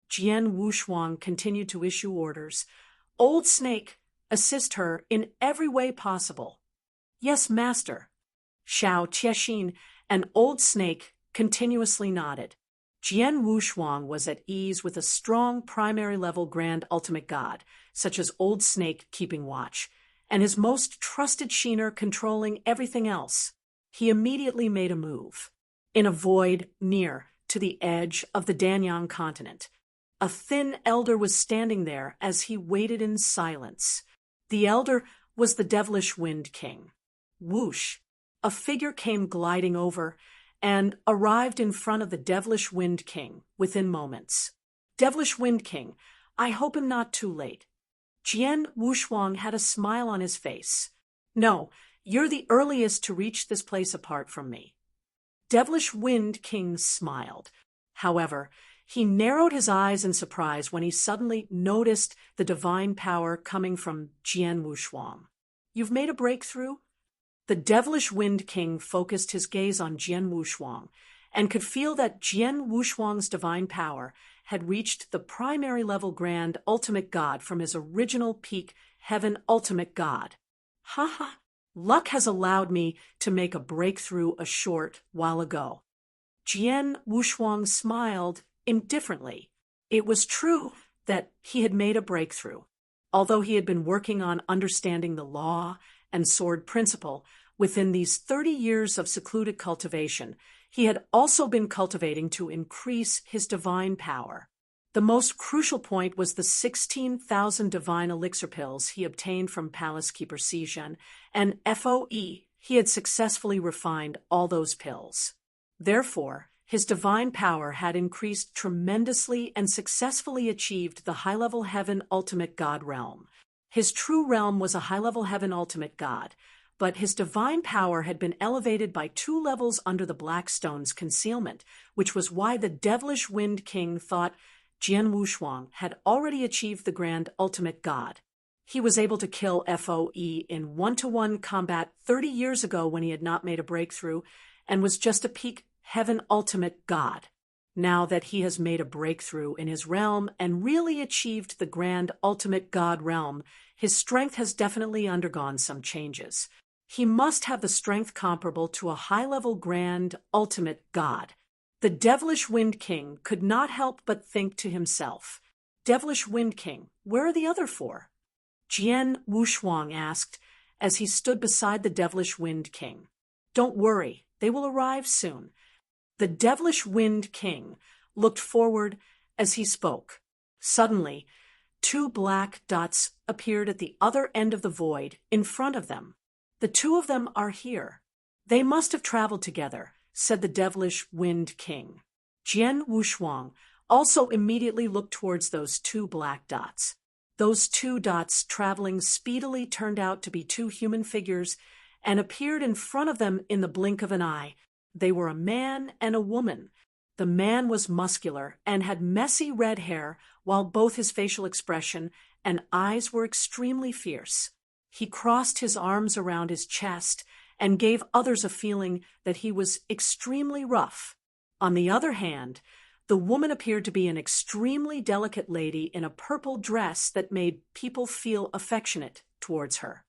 Jian Wushuang continued to issue orders. "Old Snake, assist her in every way possible." "Yes, master." Xiao Tiexin and Old Snake continuously nodded. Jian Wushuang was at ease with a strong primary-level Grand Ultimate God, such as Old Snake keeping watch, and his most trusted Shiner controlling everything else. He immediately made a move. In a void near to the edge of the Danyang continent, a thin elder was standing there as he waited in silence. The elder was the devilish Wind King. Whoosh! A figure came gliding over and arrived in front of the devilish Wind King within moments. "Devilish Wind King, I hope I'm not too late." Jian Wushuang had a smile on his face. "No, you're the earliest to reach this place apart from me." Devilish Wind King smiled. However, he narrowed his eyes in surprise when he suddenly noticed the divine power coming from Jian Wushuang. "You've made a breakthrough?" The devilish Wind King focused his gaze on Jian Wushuang and could feel that Jian Wushuang's divine power had reached the primary-level Grand Ultimate God from his original peak Heaven Ultimate God. "Ha! Luck has allowed me to make a breakthrough a short while ago." Jian Wushuang smiled indifferently. It was true that he had made a breakthrough. Although he had been working on understanding the law and sword principle within these 30 years of secluded cultivation, he had also been cultivating to increase his divine power. The most crucial point was the 16,000 divine elixir pills he obtained from Palace Keeper Jian, and FOE, he had successfully refined all those pills. Therefore, his divine power had increased tremendously and successfully achieved the high-level Heaven Ultimate God realm. His true realm was a high-level Heaven Ultimate God, but his divine power had been elevated by 2 levels under the Blackstone's concealment, which was why the devilish Wind King thought Jian Wushuang had already achieved the Grand Ultimate God. He was able to kill FOE in 1-to-1 combat 30 years ago when he had not made a breakthrough and was just a peak Heaven Ultimate God. Now that he has made a breakthrough in his realm and really achieved the Grand Ultimate God realm, his strength has definitely undergone some changes. He must have the strength comparable to a high-level grand ultimate god. The devilish Wind King could not help but think to himself, "Devilish Wind King, where are the other four?" Jian Wushuang asked as he stood beside the devilish Wind King. "Don't worry, they will arrive soon." The devilish Wind King looked forward as he spoke. Suddenly, two black dots appeared at the other end of the void in front of them. "The two of them are here. They must have traveled together," said the devilish Wind King. Jian Wushuang also immediately looked towards those two black dots. Those two dots traveling speedily turned out to be two human figures and appeared in front of them in the blink of an eye. They were a man and a woman. The man was muscular and had messy red hair, while both his facial expression and eyes were extremely fierce. He crossed his arms around his chest and gave others a feeling that he was extremely rough. On the other hand, the woman appeared to be an extremely delicate lady in a purple dress that made people feel affectionate towards her.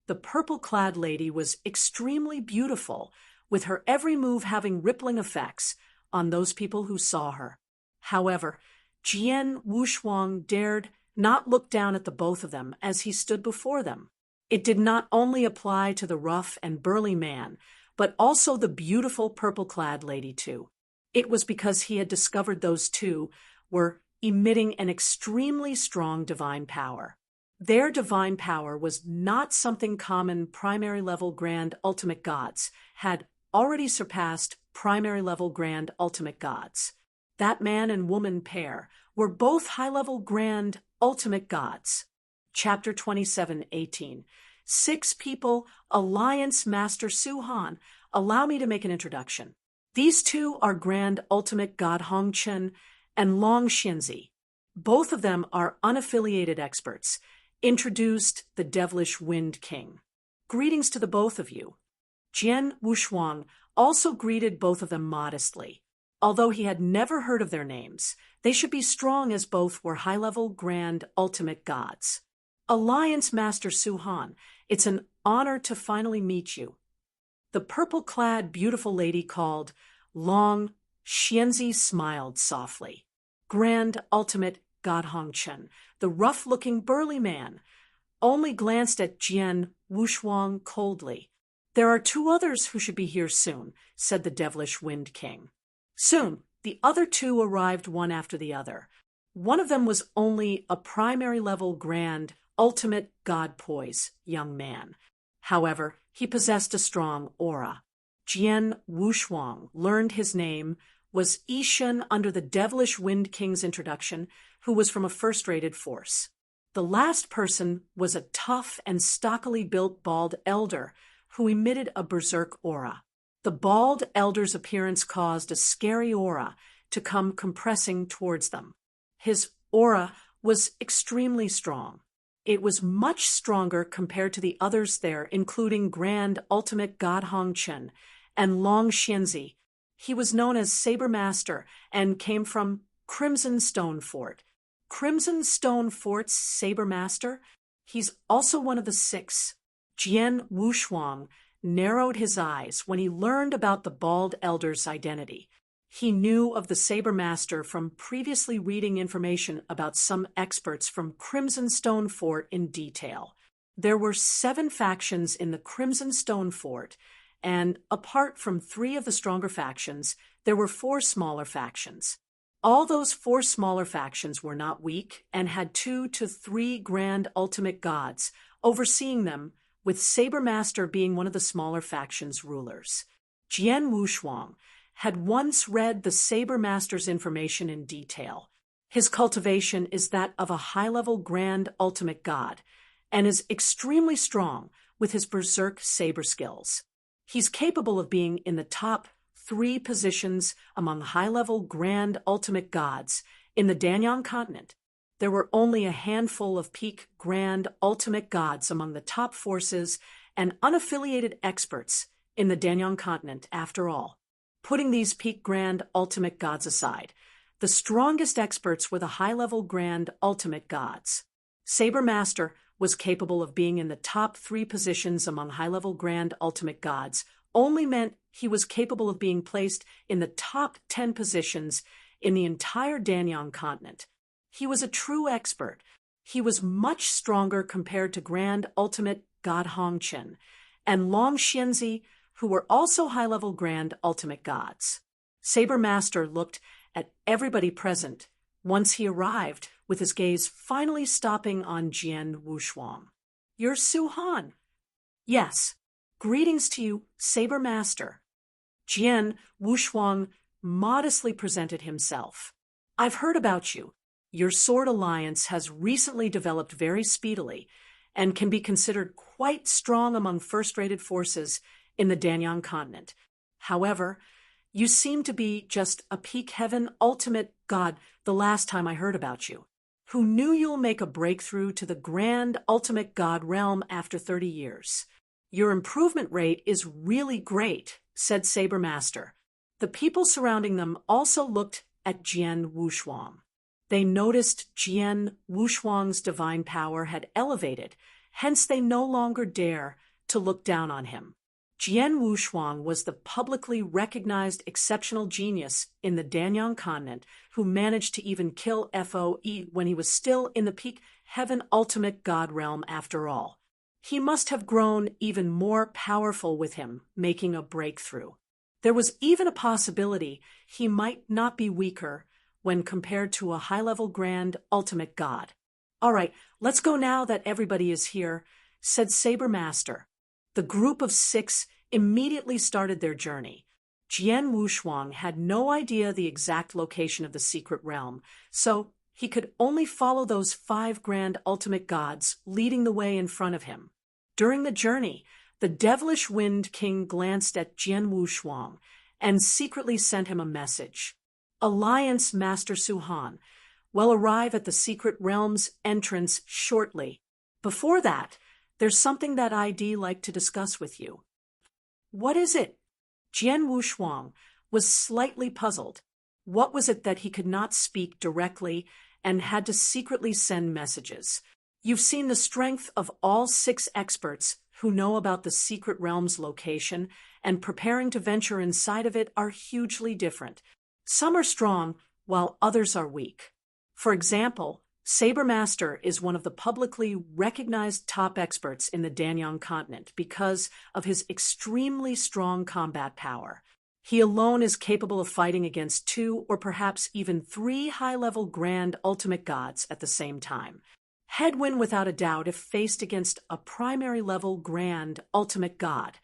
The purple-clad lady was extremely beautiful, with her every move having rippling effects on those people who saw her. However, Jian Wushuang dared not look down at the both of them as he stood before them. It did not only apply to the rough and burly man, but also the beautiful purple-clad lady too. It was because he had discovered those two were emitting an extremely strong divine power. Their divine power was not something common primary-level grand ultimate gods had already surpassed primary-level grand ultimate gods. That man and woman pair were both high-level grand ultimate gods. Chapter 27:18. 6 people, Alliance Master Suhan. Allow me to make an introduction. These two are Grand Ultimate God Hongchen and Long Xianzi. Both of them are unaffiliated experts. Introduced the devilish Wind King. Greetings to the both of you. Jian Wushuang also greeted both of them modestly. Although he had never heard of their names, they should be strong as both were high-level Grand Ultimate Gods. Alliance Master Suhan, it's an honor to finally meet you. The purple-clad beautiful lady called Long Xianzi smiled softly. Grand Ultimate God Hongchen, the rough-looking burly man, only glanced at Jian Wushuang coldly. "There are 2 others who should be here soon," said the devilish Wind King. Soon, the other 2 arrived one after the other. One of them was only a primary-level Grand Ultimate God Poise young man. However, he possessed a strong aura. Jian Wushuang learned his name was Ishan under the devilish Wind King's introduction, who was from a first-rated force. The last person was a tough and stockily built bald elder who emitted a berserk aura. The bald elder's appearance caused a scary aura to come compressing towards them. His aura was extremely strong. It was much stronger compared to the others there, including Grand Ultimate God Hongchen and Long Xianzi. He was known as Saber Master and came from Crimson Stone Fort. Crimson Stone Fort's Saber Master? He's also one of the 6. Jian Wushuang narrowed his eyes when he learned about the bald elder's identity. He knew of the Saber Master from previously reading information about some experts from Crimson Stone Fort in detail. There were 7 factions in the Crimson Stone Fort, and apart from 3 of the stronger factions, there were 4 smaller factions. All those 4 smaller factions were not weak and had 2 to 3 Grand Ultimate Gods overseeing them, with Saber Master being one of the smaller factions' rulers. Jian Wushuang had once read the Saber Master's information in detail. His cultivation is that of a high-level Grand Ultimate God, and is extremely strong with his berserk saber skills. He's capable of being in the top 3 positions among high-level Grand Ultimate Gods in the Danyang continent. There were only a handful of peak Grand Ultimate Gods among the top forces and unaffiliated experts in the Danyang continent after all. Putting these peak Grand Ultimate Gods aside, the strongest experts were the high-level Grand Ultimate Gods. Saber Master was capable of being in the top 3 positions among high-level Grand Ultimate Gods only meant he was capable of being placed in the top 10 positions in the entire Danyang continent. He was a true expert. He was much stronger compared to Grand Ultimate God Hongqin and Long Xianzi, who were also high-level Grand Ultimate Gods. Saber Master looked at everybody present once he arrived, with his gaze finally stopping on Jian Wushuang. "You're Su Han." "Yes. Greetings to you, Saber Master." Jian Wushuang modestly presented himself. "I've heard about you. Your sword alliance has recently developed very speedily and can be considered quite strong among first-rated forces in the Danyang continent. However, you seem to be just a peak heaven ultimate god the last time I heard about you. Who knew you'll make a breakthrough to the grand ultimate god realm after 30 years? Your improvement rate is really great," said Saber Master. The people surrounding them also looked at Jian Wushuang. They noticed Jian Wushuang's divine power had elevated, hence they no longer dare to look down on him. Jian Wushuang was the publicly recognized exceptional genius in the Danyang continent who managed to even kill Foe when he was still in the peak heaven ultimate god realm after all. He must have grown even more powerful with him making a breakthrough. There was even a possibility he might not be weaker when compared to a high-level grand ultimate god. "All right, let's go now that everybody is here," said Saber Master. The group of 6 immediately started their journey. Jian Wushuang had no idea the exact location of the secret realm, so he could only follow those 5 grand ultimate gods leading the way in front of him. During the journey, the devilish Wind King glanced at Jian Wushuang and secretly sent him a message. "Alliance Master Su Han will arrive at the secret realm's entrance shortly. Before that, there's something that I'd like to discuss with you." "What is it?" Jian Wushuang was slightly puzzled. What was it that he could not speak directly and had to secretly send messages? You've seen the strength of all 6 experts who know about the secret realm's location and preparing to venture inside of it are hugely different. Some are strong, while others are weak. For example, Saber Master is one of the publicly recognized top experts in the Danyang continent because of his extremely strong combat power. He alone is capable of fighting against 2 or perhaps even 3 high-level grand ultimate gods at the same time. Headwind without a doubt if faced against a primary-level grand ultimate god.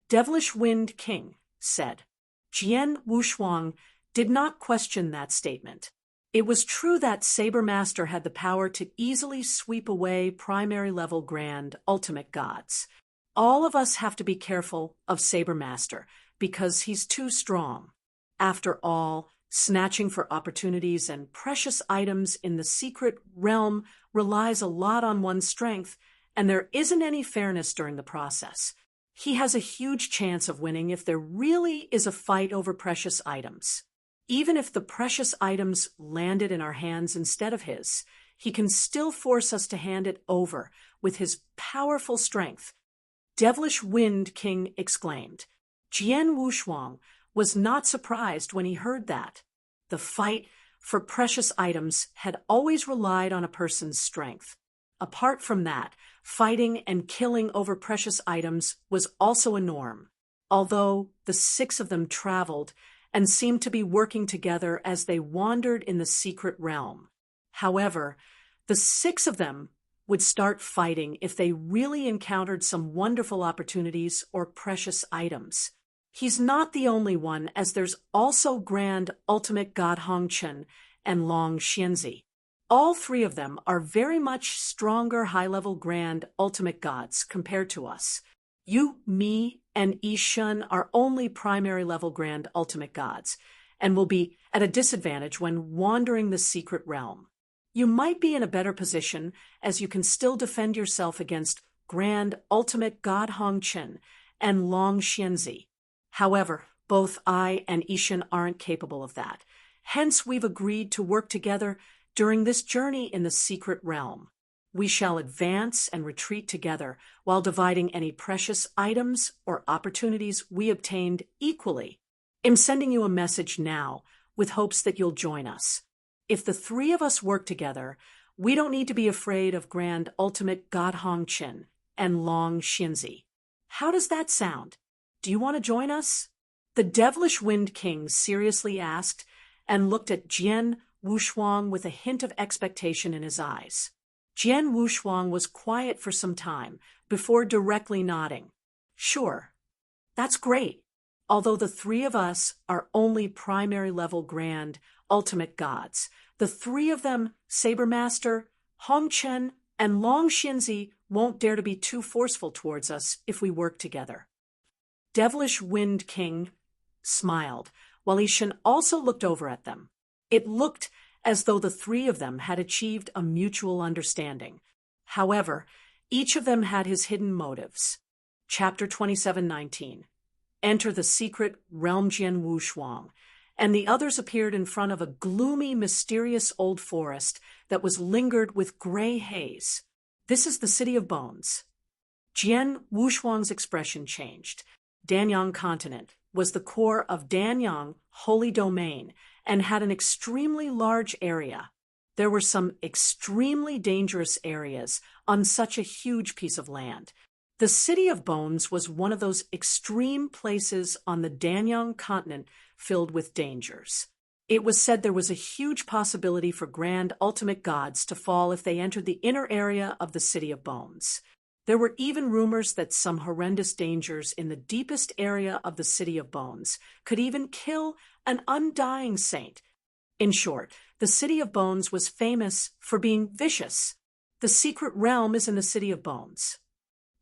Devilish Wind King said. Jian Wushuang did not question that statement. It was true that Saber Master had the power to easily sweep away primary-level grand ultimate gods. All of us have to be careful of Saber Master because he's too strong. After all, snatching for opportunities and precious items in the secret realm relies a lot on one's strength, and there isn't any fairness during the process. He has a huge chance of winning if there really is a fight over precious items. Even if the precious items landed in our hands instead of his, he can still force us to hand it over with his powerful strength. Devilish Wind King exclaimed. Jian Wushuang was not surprised when he heard that. The fight for precious items had always relied on a person's strength. Apart from that, fighting and killing over precious items was also a norm, although the 6 of them traveled and seemed to be working together as they wandered in the secret realm. However, the 6 of them would start fighting if they really encountered some wonderful opportunities or precious items. He's not the only one, as there's also Grand Ultimate God Hongqin and Long Xianzi. All 3 of them are very much stronger high-level Grand Ultimate Gods compared to us. You, me, and Yishun are only primary-level Grand Ultimate Gods, and will be at a disadvantage when wandering the secret realm. You might be in a better position, as you can still defend yourself against Grand Ultimate God Hongqin and Long Xianzi. However, both I and Yishun aren't capable of that. Hence, we've agreed to work together during this journey in the secret realm. We shall advance and retreat together while dividing any precious items or opportunities we obtained equally. I'm sending you a message now with hopes that you'll join us. If the three of us work together, we don't need to be afraid of Grand Ultimate God Hongqin and Long Xinzi. How does that sound? Do you want to join us? The devilish Wind King seriously asked and looked at Jian Wushuang with a hint of expectation in his eyes. Jian Wushuang was quiet for some time before directly nodding. Sure. That's great. Although the three of us are only primary level Grand Ultimate Gods, the three of them, Saber Master, Hongchen, and Long Xinzi, won't dare to be too forceful towards us if we work together. Devilish Wind King smiled, while Li Shen also looked over at them. It looked as though the three of them had achieved a mutual understanding. However, each of them had his hidden motives. Chapter 27:19. Enter the secret realm Jian Wushuang, and the others appeared in front of a gloomy, mysterious old forest that was lingered with gray haze. This is the City of Bones. Jian Wushuang's expression changed. Danyang continent was the core of Danyang holy domain and had an extremely large area. There were some extremely dangerous areas on such a huge piece of land. The City of Bones was one of those extreme places on the Danyang continent filled with dangers. It was said there was a huge possibility for Grand Ultimate Gods to fall if they entered the inner area of the City of Bones. There were even rumors that some horrendous dangers in the deepest area of the City of Bones could even kill an undying saint. In short, the City of Bones was famous for being vicious. The secret realm is in the City of Bones.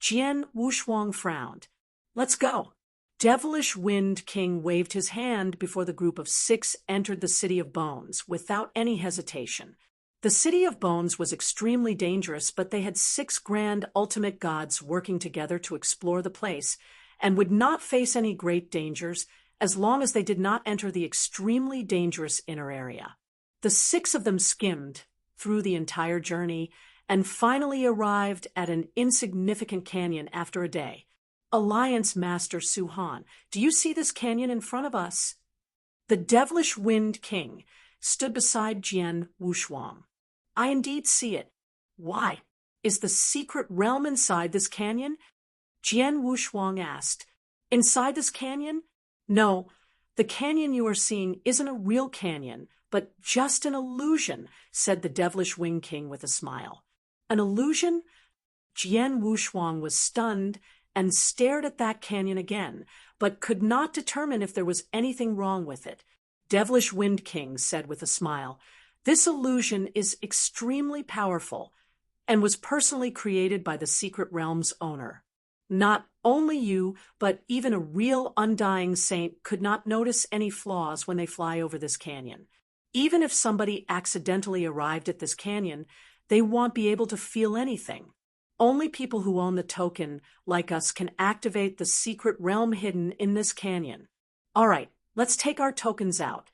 Jian Wushuang frowned. Let's go. Devilish Wind King waved his hand before the group of 6 entered the City of Bones without any hesitation. The City of Bones was extremely dangerous, but they had 6 Grand Ultimate Gods working together to explore the place and would not face any great dangers as long as they did not enter the extremely dangerous inner area. The 6 of them skimmed through the entire journey and finally arrived at an insignificant canyon after a day. Alliance Master Suhan, do you see this canyon in front of us? The Devilish Wind King stood beside Jian Wushuang. I indeed see it. Why? Is the secret realm inside this canyon? Jian Wushuang asked. Inside this canyon? No, the canyon you are seeing isn't a real canyon, but just an illusion, said the Devilish Wind King with a smile. An illusion? Jian Wushuang was stunned and stared at that canyon again, but could not determine if there was anything wrong with it. Devilish Wind King said with a smile, this illusion is extremely powerful and was personally created by the secret realm's owner. Not only you, but even a real undying saint could not notice any flaws when they fly over this canyon. Even if somebody accidentally arrived at this canyon, they won't be able to feel anything. Only people who own the token, like us, can activate the secret realm hidden in this canyon. All right, let's take our tokens out.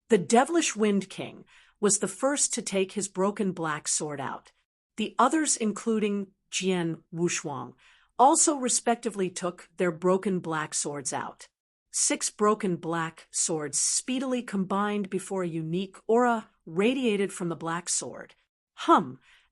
The Devilish Wind King was the first to take his broken black sword out. The others, including Jian Wushuang, also respectively took their broken black swords out. 6 broken black swords speedily combined before a unique aura radiated from the black sword.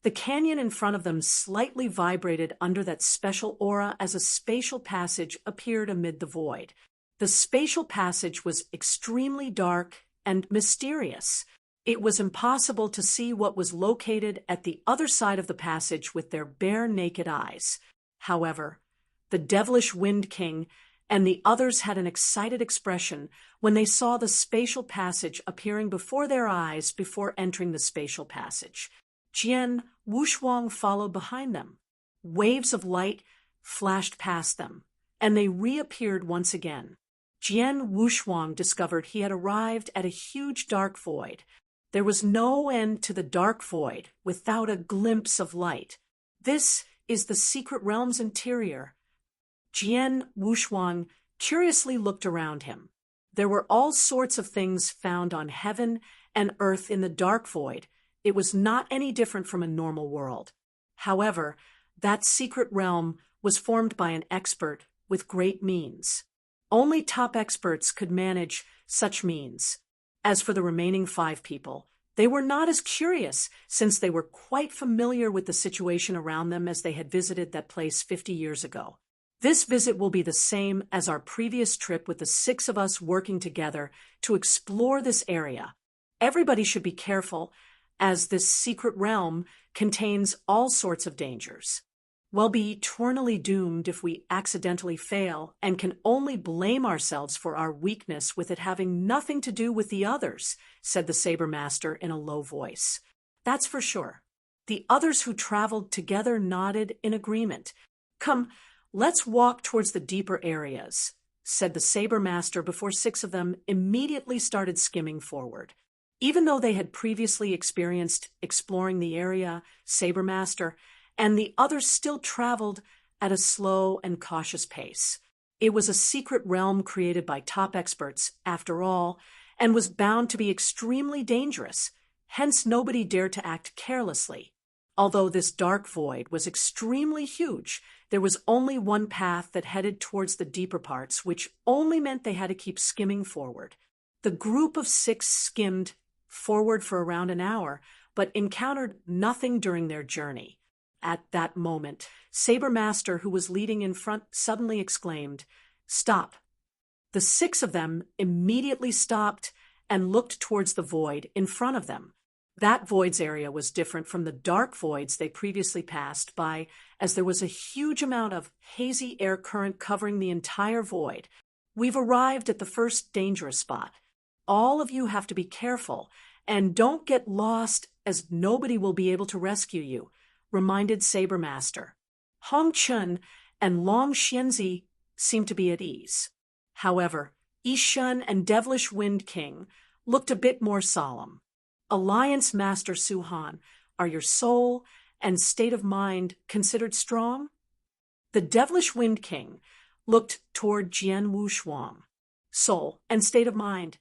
The canyon in front of them slightly vibrated under that special aura as a spatial passage appeared amid the void. The spatial passage was extremely dark and mysterious. It was impossible to see what was located at the other side of the passage with their bare naked eyes. However, the Devilish Wind King and the others had an excited expression when they saw the spatial passage appearing before their eyes before entering the spatial passage. Jian Wushuang followed behind them. Waves of light flashed past them, and they reappeared once again. Jian Wushuang discovered he had arrived at a huge dark void. There was no end to the dark void without a glimpse of light. This is the secret realm's interior. Jian Wushuang curiously looked around him. There were all sorts of things found on heaven and earth in the dark void. It was not any different from a normal world. However, that secret realm was formed by an expert with great means. Only top experts could manage such means. As for the remaining 5 people, they were not as curious, since they were quite familiar with the situation around them as they had visited that place 50 years ago. This visit will be the same as our previous trip, with the 6 of us working together to explore this area. Everybody should be careful, as this secret realm contains all sorts of dangers. We'll be eternally doomed if we accidentally fail and can only blame ourselves for our weakness, with it having nothing to do with the others, said the Saber Master in a low voice. That's for sure. The others who traveled together nodded in agreement. Come, let's walk towards the deeper areas, said the Saber Master before 6 of them immediately started skimming forward. Even though they had previously experienced exploring the area, Saber Master and the others still traveled at a slow and cautious pace. It was a secret realm created by top experts, after all, and was bound to be extremely dangerous. Hence, nobody dared to act carelessly. Although this dark void was extremely huge, there was only one path that headed towards the deeper parts, which only meant they had to keep skimming forward. The group of 6 skimmed forward for around an hour, but encountered nothing during their journey. At that moment, Saber Master, who was leading in front, suddenly exclaimed, "Stop!" The 6 of them immediately stopped and looked towards the void in front of them. That void's area was different from the dark voids they previously passed by, as there was a huge amount of hazy air current covering the entire void. We've arrived at the first dangerous spot. All of you have to be careful, and don't get lost, as nobody will be able to rescue you, reminded Saber Master. Hong Chun and Long Xianzi seemed to be at ease. However, Yishun and Devilish Wind King looked a bit more solemn. Alliance Master Suhan, are your soul and state of mind considered strong? The Devilish Wind King looked toward Jian Wushuang. Soul and state of mind.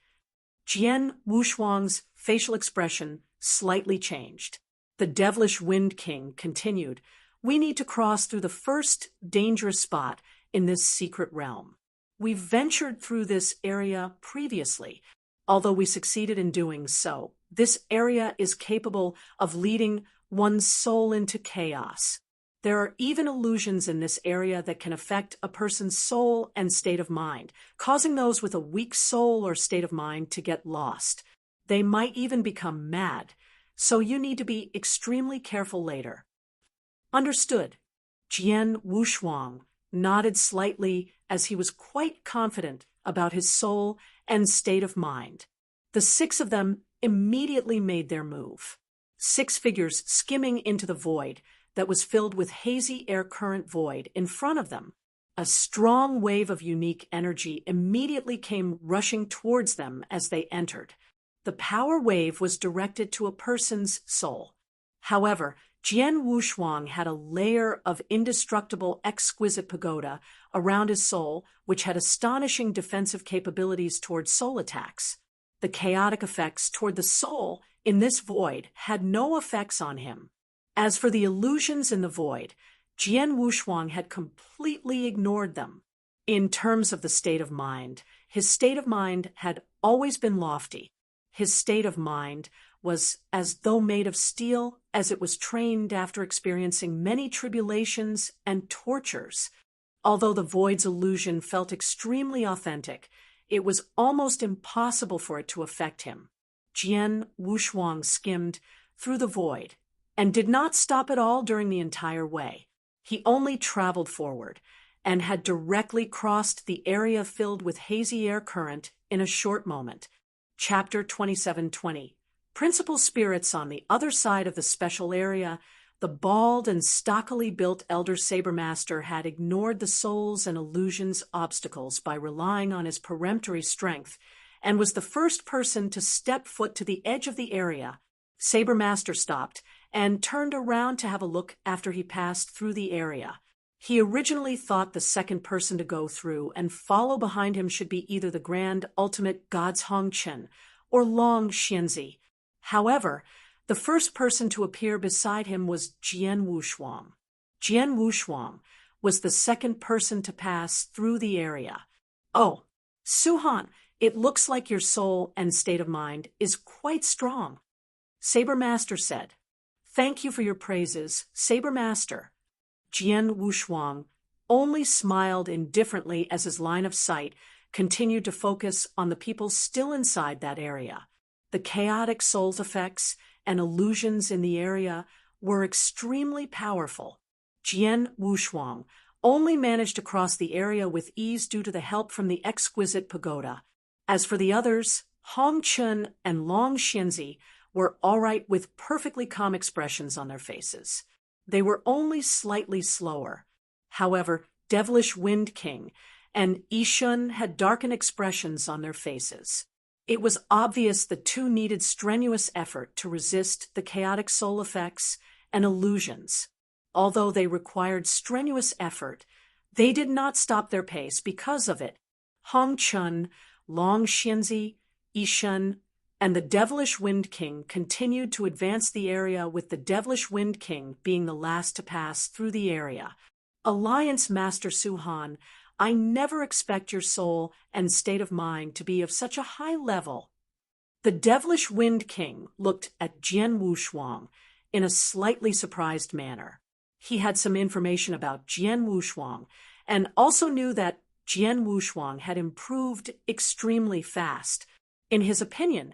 Jian Wushuang's facial expression slightly changed. The Devilish Wind King continued, "We need to cross through the first dangerous spot in this secret realm. We've ventured through this area previously. Although we succeeded in doing so, this area is capable of leading one's soul into chaos. There are even illusions in this area that can affect a person's soul and state of mind, causing those with a weak soul or state of mind to get lost. They might even become mad. So you need to be extremely careful later." Understood. Jian Wushuang nodded slightly, as he was quite confident about his soul and state of mind. The 6 of them immediately made their move. 6 figures skimming into the void that was filled with hazy air current void in front of them. A strong wave of unique energy immediately came rushing towards them as they entered. The power wave was directed to a person's soul. However, Jian Wushuang had a layer of indestructible, exquisite pagoda around his soul, which had astonishing defensive capabilities toward soul attacks. The chaotic effects toward the soul in this void had no effects on him. As for the illusions in the void, Jian Wushuang had completely ignored them. In terms of the state of mind, his state of mind had always been lofty. His state of mind was as though made of steel, as it was trained after experiencing many tribulations and tortures. Although the void's illusion felt extremely authentic, it was almost impossible for it to affect him. Jian Wushuang skimmed through the void and did not stop at all during the entire way. He only traveled forward and had directly crossed the area filled with hazy air current in a short moment. Chapter 2720. Principal spirits on the other side of the special area. The bald and stockily built Elder Saber Master had ignored the souls and illusions obstacles by relying on his peremptory strength, and was the first person to step foot to the edge of the area. Saber Master stopped and turned around to have a look after he passed through the area. He originally thought the second person to go through and follow behind him should be either the Grand Ultimate Gods Hong Chen or Long Xianzi. However, The first person to appear beside him was Jian Wushuang. Jian Wushuang was the second person to pass through the area. "Oh, Suhan, it looks like your soul and state of mind is quite strong," Saber Master said. "Thank you for your praises, Saber Master." Jian Wushuang only smiled indifferently as his line of sight continued to focus on the people still inside that area. The chaotic soul's effects and illusions in the area were extremely powerful. Jian Wushuang only managed to cross the area with ease due to the help from the exquisite pagoda. As for the others, Hong Chun and Long Xianzi were all right with perfectly calm expressions on their faces. They were only slightly slower. However, Devilish Wind King and Yishun had darkened expressions on their faces. It was obvious the two needed strenuous effort to resist the chaotic soul effects and illusions. Although they required strenuous effort, they did not stop their pace because of it. Hong Chun, Long Xianzi, Yishun, and the Devilish Wind King continued to advance the area, with the Devilish Wind King being the last to pass through the area. "Alliance Master Suhan, I never expect your soul and state of mind to be of such a high level." The Devilish Wind King looked at Jian Wushuang in a slightly surprised manner. He had some information about Jian Wushuang and also knew that Jian Wushuang had improved extremely fast. In his opinion,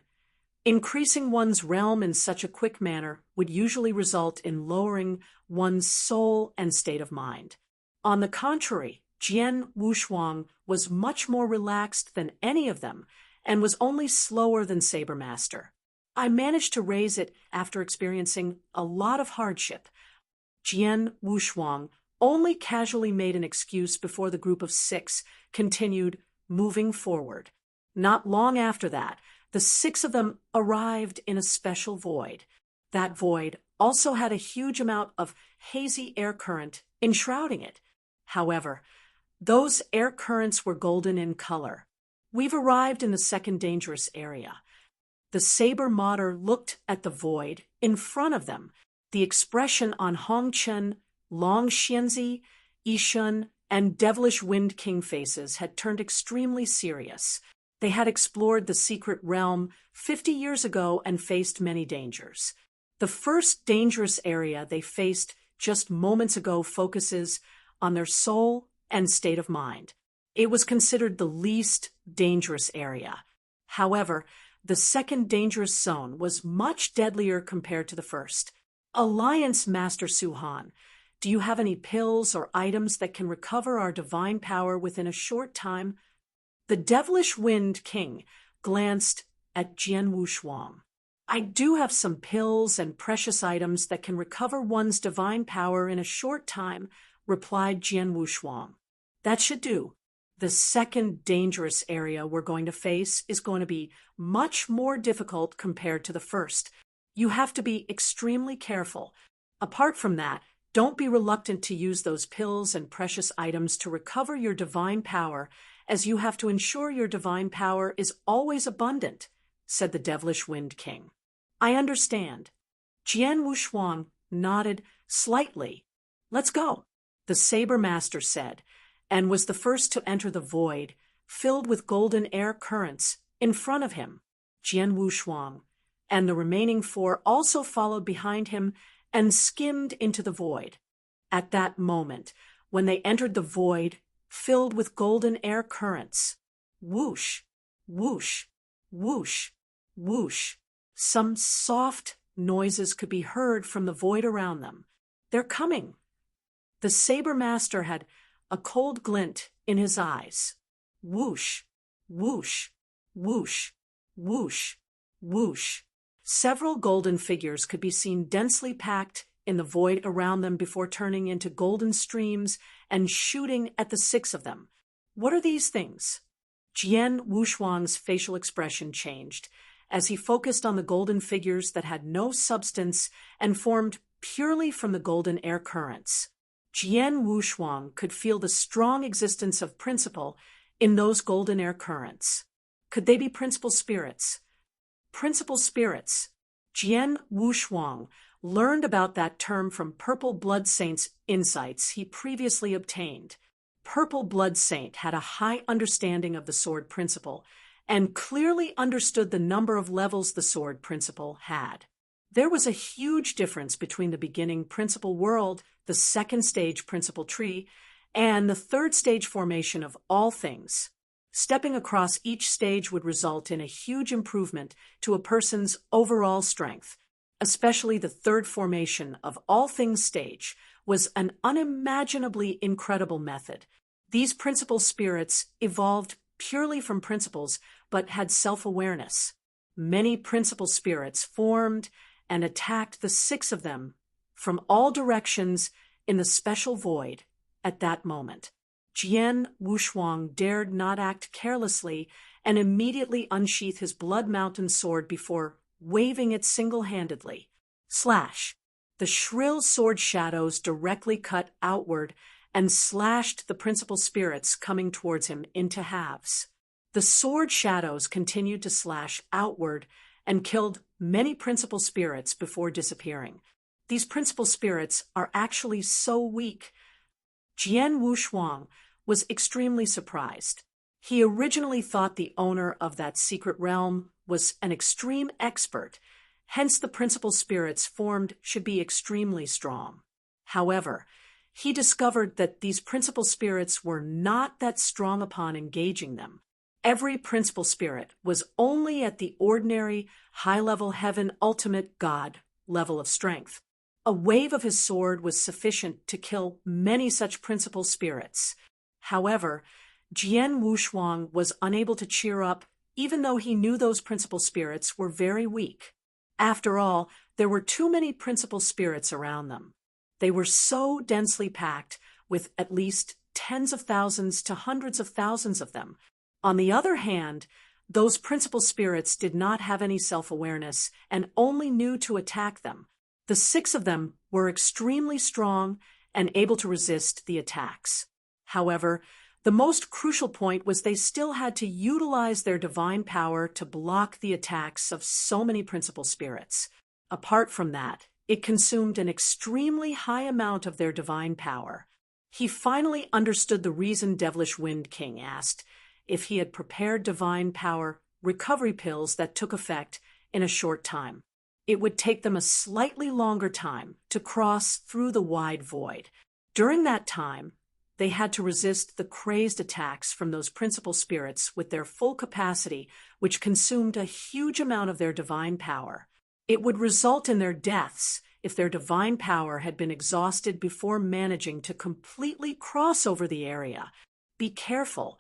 increasing one's realm in such a quick manner would usually result in lowering one's soul and state of mind. On the contrary, Jian Wushuang was much more relaxed than any of them and was only slower than Saber Master. "I managed to raise it after experiencing a lot of hardship." Jian Wushuang only casually made an excuse before the group of 6 continued moving forward. Not long after that, the 6 of them arrived in a special void. That void also had a huge amount of hazy air current enshrouding it. However, those air currents were golden in color. "We've arrived in the second dangerous area." The Saber Mater looked at the void in front of them. The expression on Hong Chun, Long Xianzi, Yishun, and Devilish Wind King faces had turned extremely serious. They had explored the secret realm 50 years ago and faced many dangers. The first dangerous area they faced just moments ago focuses on their soul and state of mind. It was considered the least dangerous area. However, the second dangerous zone was much deadlier compared to the first. "Alliance Master Suhan, do you have any pills or items that can recover our divine power within a short time?" The Devilish Wind King glanced at Jian Wushuang. "I do have some pills and precious items that can recover one's divine power in a short time," replied Jian Wushuang. "That should do. The second dangerous area we're going to face is going to be much more difficult compared to the first. You have to be extremely careful. Apart from that, don't be reluctant to use those pills and precious items to recover your divine power, as you have to ensure your divine power is always abundant," said the Devilish Wind King. "I understand." Jian Wushuang nodded slightly. "Let's go," the Saber Master said, and was the first to enter the void, filled with golden air currents, in front of him. Jian Wushuang and the remaining 4 also followed behind him and skimmed into the void. At that moment, when they entered the void, filled with golden air currents, whoosh, whoosh, whoosh, whoosh, some soft noises could be heard from the void around them. "They're coming." The Saber Master had a cold glint in his eyes. Whoosh, whoosh, whoosh, whoosh, whoosh. Several golden figures could be seen densely packed in the void around them before turning into golden streams and shooting at the 6 of them. "What are these things?" Jian Wushuang's facial expression changed as he focused on the golden figures that had no substance and formed purely from the golden air currents. Jian Wushuang could feel the strong existence of principle in those golden air currents. Could they be principal spirits? Principal spirits. Jian Wushuang learned about that term from Purple Blood Saint's insights he previously obtained. Purple Blood Saint had a high understanding of the sword principle and clearly understood the number of levels the sword principle had. There was a huge difference between the beginning principle world, the second stage principle tree, and the third stage formation of all things. Stepping across each stage would result in a huge improvement to a person's overall strength. Especially the third formation of all things stage was an unimaginably incredible method. These principle spirits evolved purely from principles but had self-awareness. Many principle spirits formed and attacked the 6 of them from all directions in the special void at that moment. Jian Wushuang dared not act carelessly and immediately unsheath his Blood Mountain sword before waving it single-handedly. Slash! The shrill sword shadows directly cut outward and slashed the principal spirits coming towards him into halves. The sword shadows continued to slash outward and killed many principal spirits before disappearing. These principal spirits are actually so weak. Jian Wushuang was extremely surprised. He originally thought the owner of that secret realm was an extreme expert, hence the principal spirits formed should be extremely strong. However, he discovered that these principal spirits were not that strong upon engaging them. Every principal spirit was only at the ordinary, high-level heaven ultimate God level of strength. A wave of his sword was sufficient to kill many such principal spirits. However, Jian Wushuang was unable to cheer up even though he knew those principal spirits were very weak. After all, there were too many principal spirits around them. They were so densely packed with at least tens of thousands to hundreds of thousands of them. On the other hand, those principal spirits did not have any self-awareness and only knew to attack them. The 6 of them were extremely strong and able to resist the attacks. However, the most crucial point was they still had to utilize their divine power to block the attacks of so many principal spirits. Apart from that, it consumed an extremely high amount of their divine power. He finally understood the reason Devilish Wind King asked if he had prepared divine power recovery pills that took effect in a short time. It would take them a slightly longer time to cross through the wide void. During that time, they had to resist the crazed attacks from those principal spirits with their full capacity, which consumed a huge amount of their divine power. It would result in their deaths if their divine power had been exhausted before managing to completely cross over the area. Be careful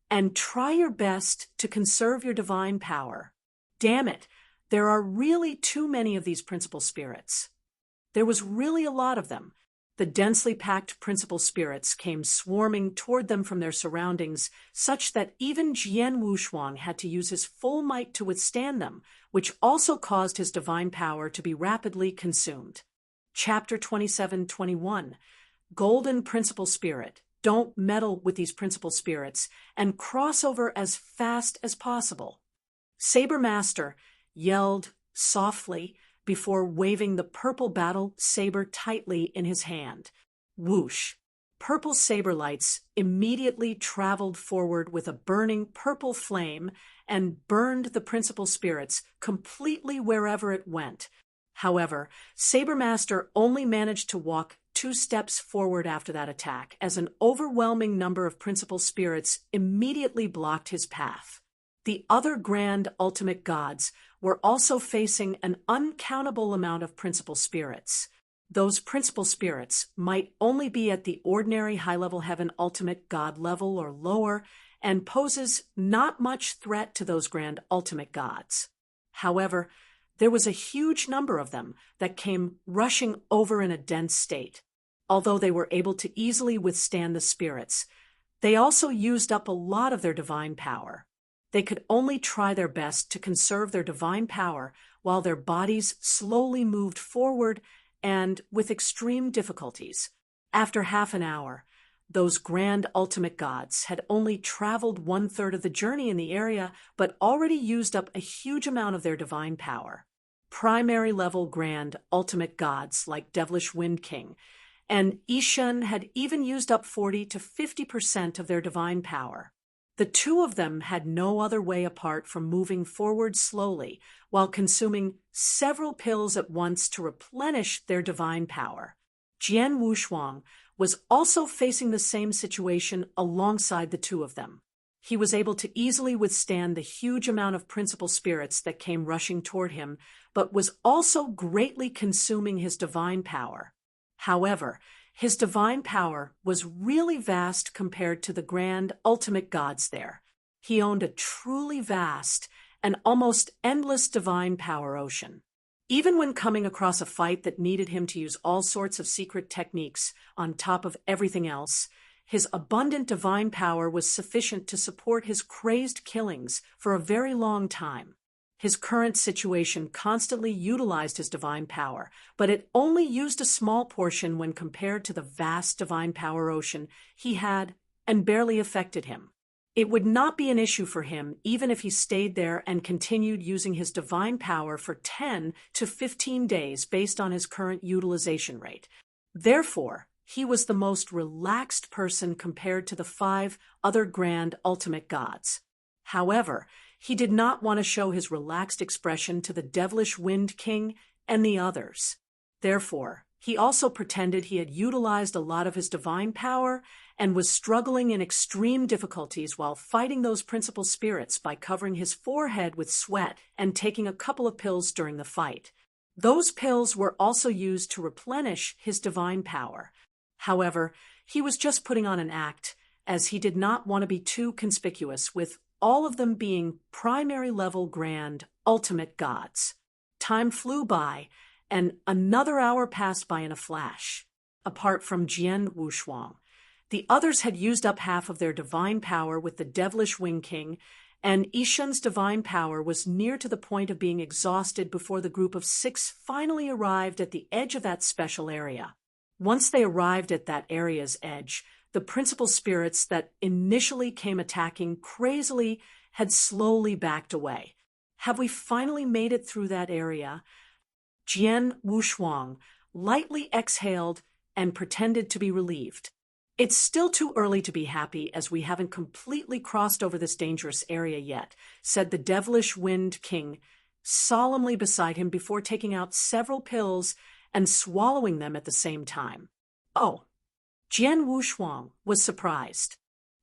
and try your best to conserve your divine power. Damn it, there are really too many of these principal spirits. There was really a lot of them. The densely packed principal spirits came swarming toward them from their surroundings, such that even Jian Wushuang had to use his full might to withstand them, which also caused his divine power to be rapidly consumed. Chapter 27-21 Golden Principal Spirit. Don't meddle with these principal spirits and cross over as fast as possible. Saber Master yelled softly before waving the purple battle saber tightly in his hand. Whoosh! Purple saber lights immediately traveled forward with a burning purple flame and burned the principal spirits completely wherever it went. However, Saber Master only managed to walk 2 steps forward after that attack, as an overwhelming number of principal spirits immediately blocked his path. The other grand ultimate gods were also facing an uncountable amount of principal spirits. Those principal spirits might only be at the ordinary high-level heaven ultimate god level or lower, and poses not much threat to those grand ultimate gods. However, there was a huge number of them that came rushing over in a dense state. Although they were able to easily withstand the spirits, they also used up a lot of their divine power. They could only try their best to conserve their divine power while their bodies slowly moved forward and with extreme difficulties. After half an hour, those grand ultimate gods had only traveled 1/3 of the journey in the area, but already used up a huge amount of their divine power. primary level grand ultimate gods like Devilish Wind King, and Jian had even used up 40 to 50% of their divine power. The two of them had no other way apart from moving forward slowly while consuming several pills at once to replenish their divine power. Jian Wushuang was also facing the same situation alongside the two of them. He was able to easily withstand the huge amount of principal spirits that came rushing toward him, but was also greatly consuming his divine power. However, his divine power was really vast compared to the grand ultimate gods there. He owned a truly vast and almost endless divine power ocean. Even when coming across a fight that needed him to use all sorts of secret techniques on top of everything else, his abundant divine power was sufficient to support his crazed killings for a very long time. His current situation constantly utilized his divine power, but it only used a small portion when compared to the vast divine power ocean he had and barely affected him. It would not be an issue for him even if he stayed there and continued using his divine power for 10 to 15 days based on his current utilization rate. Therefore, he was the most relaxed person compared to the 5 other grand ultimate gods. However, he did not want to show his relaxed expression to the Devilish Wind King and the others. Therefore, he also pretended he had utilized a lot of his divine power and was struggling in extreme difficulties while fighting those principal spirits by covering his forehead with sweat and taking a couple of pills during the fight. Those pills were also used to replenish his divine power. However, he was just putting on an act, as he did not want to be too conspicuous, with all of them being primary level grand ultimate gods. Time flew by, and another hour passed by in a flash. Apart from Jian Wushuang, the others had used up half of their divine power with the Devilish Wing King, and Jian's divine power was near to the point of being exhausted before the group of 6 finally arrived at the edge of that special area. Once they arrived at that area's edge, the principal spirits that initially came attacking crazily had slowly backed away. Have we finally made it through that area? Jian Wushuang lightly exhaled and pretended to be relieved. It's still too early to be happy as we haven't completely crossed over this dangerous area yet, said the Devilish Wind King solemnly beside him before taking out several pills and swallowing them at the same time. Oh, Jian Wushuang was surprised.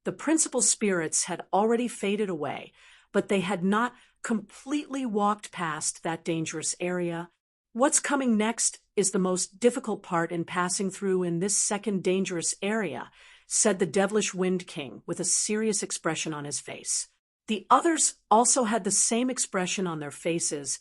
The principal spirits had already faded away, but they had not completely walked past that dangerous area. What's coming next is the most difficult part in passing through in this second dangerous area, said the Devilish Wind King with a serious expression on his face. The others also had the same expression on their faces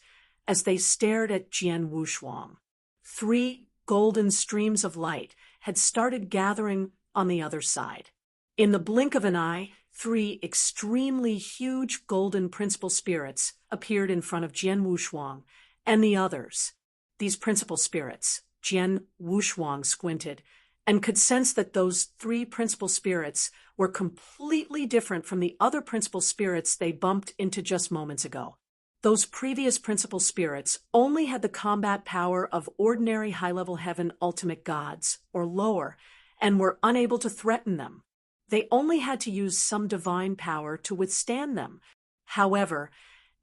as they stared at Jian Wushuang. 3 golden streams of light had started gathering on the other side. In the blink of an eye, 3 extremely huge golden principal spirits appeared in front of Jian Wushuang and the others. These principal spirits, Jian Wushuang squinted and could sense that those 3 principal spirits were completely different from the other principal spirits they bumped into just moments ago. Those previous principal spirits only had the combat power of ordinary high-level heaven ultimate gods, or lower, and were unable to threaten them. They only had to use some divine power to withstand them. However,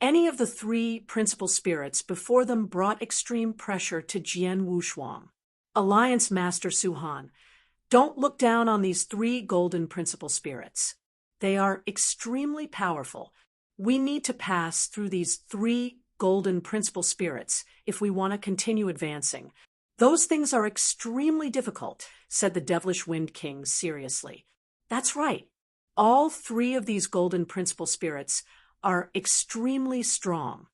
any of the 3 principal spirits before them brought extreme pressure to Jian Wushuang. Alliance Master Suhan, don't look down on these 3 golden principal spirits. They are extremely powerful. We need to pass through these 3 golden principal spirits if we want to continue advancing. Those things are extremely difficult, said the Devilish Wind King seriously. That's right. All 3 of these golden principal spirits are extremely strong.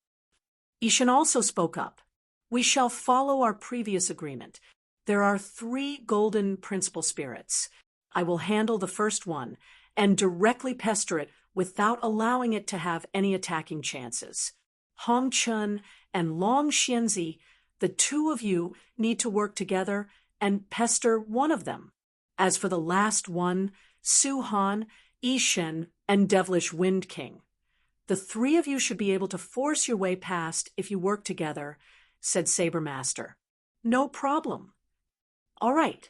Jian also spoke up. We shall follow our previous agreement. There are 3 golden principal spirits. I will handle the first one and directly pester it without allowing it to have any attacking chances. Hong Chun and Long Xianzi, the 2 of you need to work together and pester one of them. As for the last one, Su Han, Jian, and Devilish Wind King, the 3 of you should be able to force your way past if you work together, said Saber Master. No problem. All right.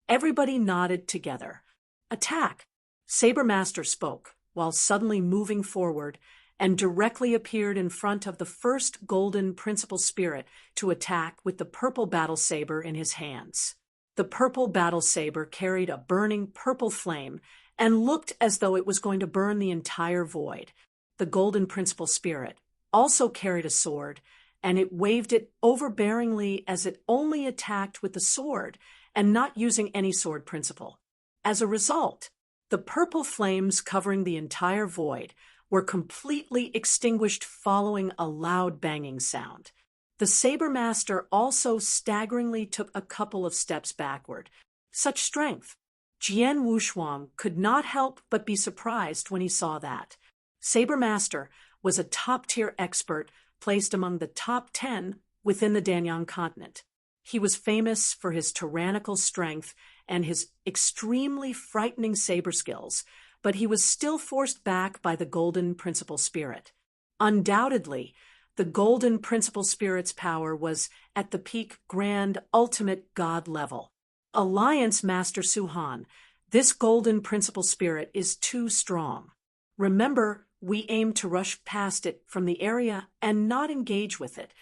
Everybody nodded together. Attack! Saber Master spoke, while suddenly moving forward, and directly appeared in front of the first golden principal spirit to attack with the purple battle saber in his hands. The purple battle saber carried a burning purple flame and looked as though it was going to burn the entire void. The golden principal spirit also carried a sword, and it waved it overbearingly as it only attacked with the sword and not using any sword principle. As a result, the purple flames covering the entire void were completely extinguished following a loud banging sound. The Saber Master also staggeringly took a couple of steps backward. Such strength! Jian Wushuang could not help but be surprised when he saw that. Saber Master was a top-tier expert placed among the top 10 within the Danyang continent. He was famous for his tyrannical strength and his extremely frightening saber skills, but he was still forced back by the golden principal spirit. Undoubtedly, the golden principal spirit's power was at the peak grand ultimate god level. Alliance Master Suhan, this golden principal spirit is too strong. Remember, we aim to rush past it from the area and not engage with it.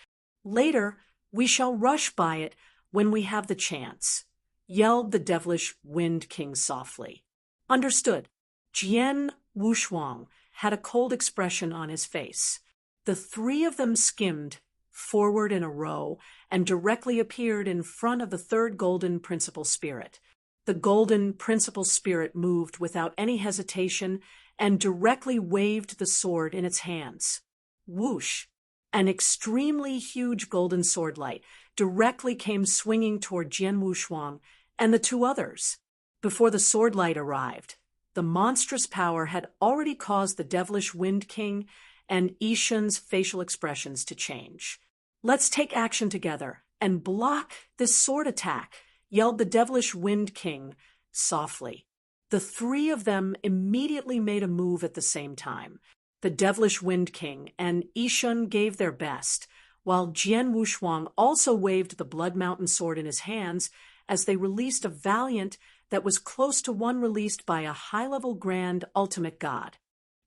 Later, we shall rush by it when we have the chance, yelled the devilish Wind King softly. Understood. Jian Wushuang had a cold expression on his face. The three of them skimmed forward in a row and directly appeared in front of the third golden principal spirit. The golden principal spirit moved without any hesitation and directly waved the sword in its hands. Whoosh! An extremely huge golden sword light directly came swinging toward Jian Wushuang and the two others. Before the sword light arrived, the monstrous power had already caused the devilish Wind King and Yishun's facial expressions to change. Let's take action together and block this sword attack, yelled the devilish Wind King softly. The three of them immediately made a move at the same time. The devilish Wind King and Yishun gave their best, while Jian Wushuang also waved the Blood Mountain sword in his hands as they released a valiant that was close to one released by a high-level grand ultimate god.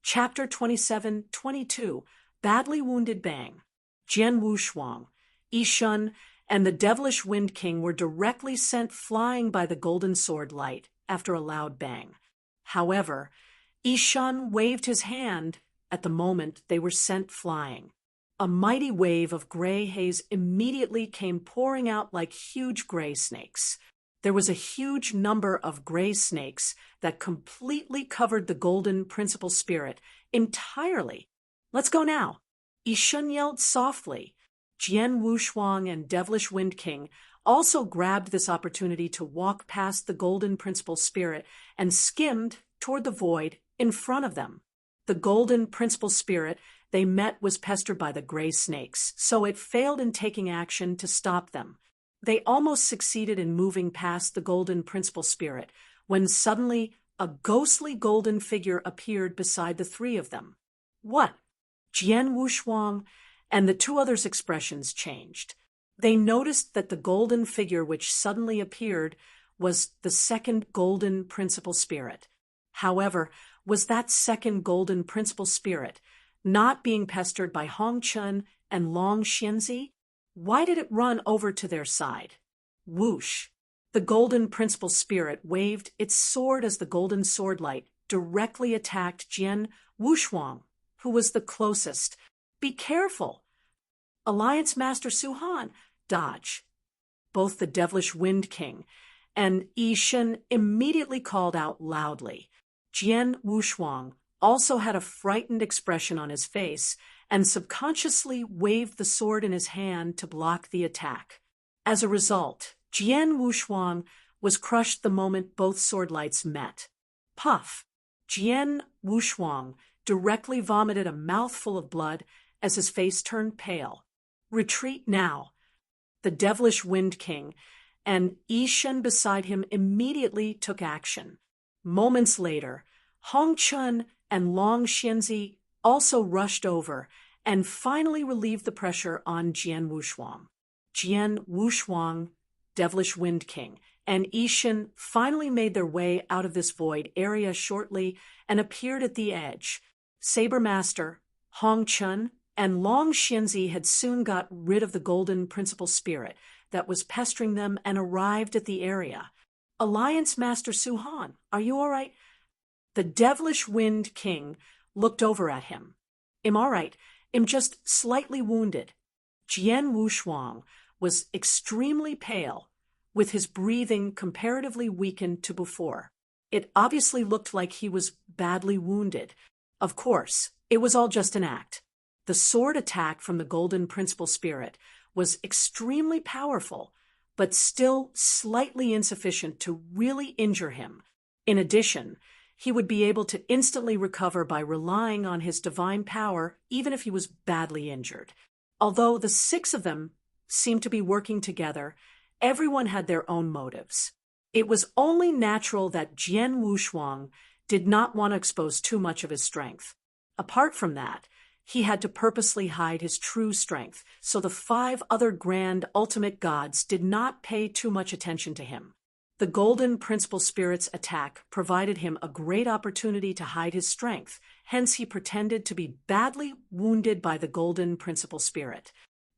Chapter 27-22, Badly Wounded Bang. Jian Wushuang, Yishun, and the devilish Wind King were directly sent flying by the golden sword light after a loud bang. However, Yishun waved his hand at the moment they were sent flying. A mighty wave of gray haze immediately came pouring out like huge gray snakes. There was a huge number of gray snakes that completely covered the golden principal spirit entirely. Let's go now. Yishun yelled softly. Jian Wushuang and devilish Wind King also grabbed this opportunity to walk past the golden principal spirit and skimmed toward the void in front of them. The golden principal spirit they met was pestered by the gray snakes, so it failed in taking action to stop them. They almost succeeded in moving past the golden principal spirit when suddenly a ghostly golden figure appeared beside the three of them. What? Jian Wushuang and the two others' expressions changed. They noticed that the golden figure which suddenly appeared was the second golden principal spirit. However, was that second golden principal spirit not being pestered by Hong Chun and Long Xianzi? Why did it run over to their side? Whoosh! The golden principal spirit waved its sword as the golden sword light directly attacked Jian Wushuang, who was the closest. Be careful! Alliance Master Suhan, dodge! Both the devilish Wind King and Yishun immediately called out loudly. Jian Wushuang also had a frightened expression on his face and subconsciously waved the sword in his hand to block the attack. As a result, Jian Wushuang was crushed the moment both sword lights met. Puff! Jian Wushuang directly vomited a mouthful of blood as his face turned pale. Retreat now! The devilish Wind King and Yishun beside him immediately took action. Moments later, Hong Chun and Long Xianzi also rushed over and finally relieved the pressure on Jian Wushuang. Jian Wushuang, Devilish Wind King, and Ishin finally made their way out of this void area shortly and appeared at the edge. Saber Master, Hong Chun, and Long Xianzi had soon got rid of the golden principal spirit that was pestering them and arrived at the area. Alliance Master Su Han, are you all right? The Devilish Wind King looked over at him. I'm all right. I'm just slightly wounded. Jian Wushuang was extremely pale, with his breathing comparatively weakened to before. It obviously looked like he was badly wounded. Of course, it was all just an act. The sword attack from the golden principal spirit was extremely powerful, but still slightly insufficient to really injure him. In addition, he would be able to instantly recover by relying on his divine power, even if he was badly injured. Although the 6 of them seemed to be working together, everyone had their own motives. It was only natural that Jian Wushuang did not want to expose too much of his strength. Apart from that, he had to purposely hide his true strength, so the 5 other grand ultimate gods did not pay too much attention to him. The golden principal spirit's attack provided him a great opportunity to hide his strength, hence he pretended to be badly wounded by the golden principal spirit.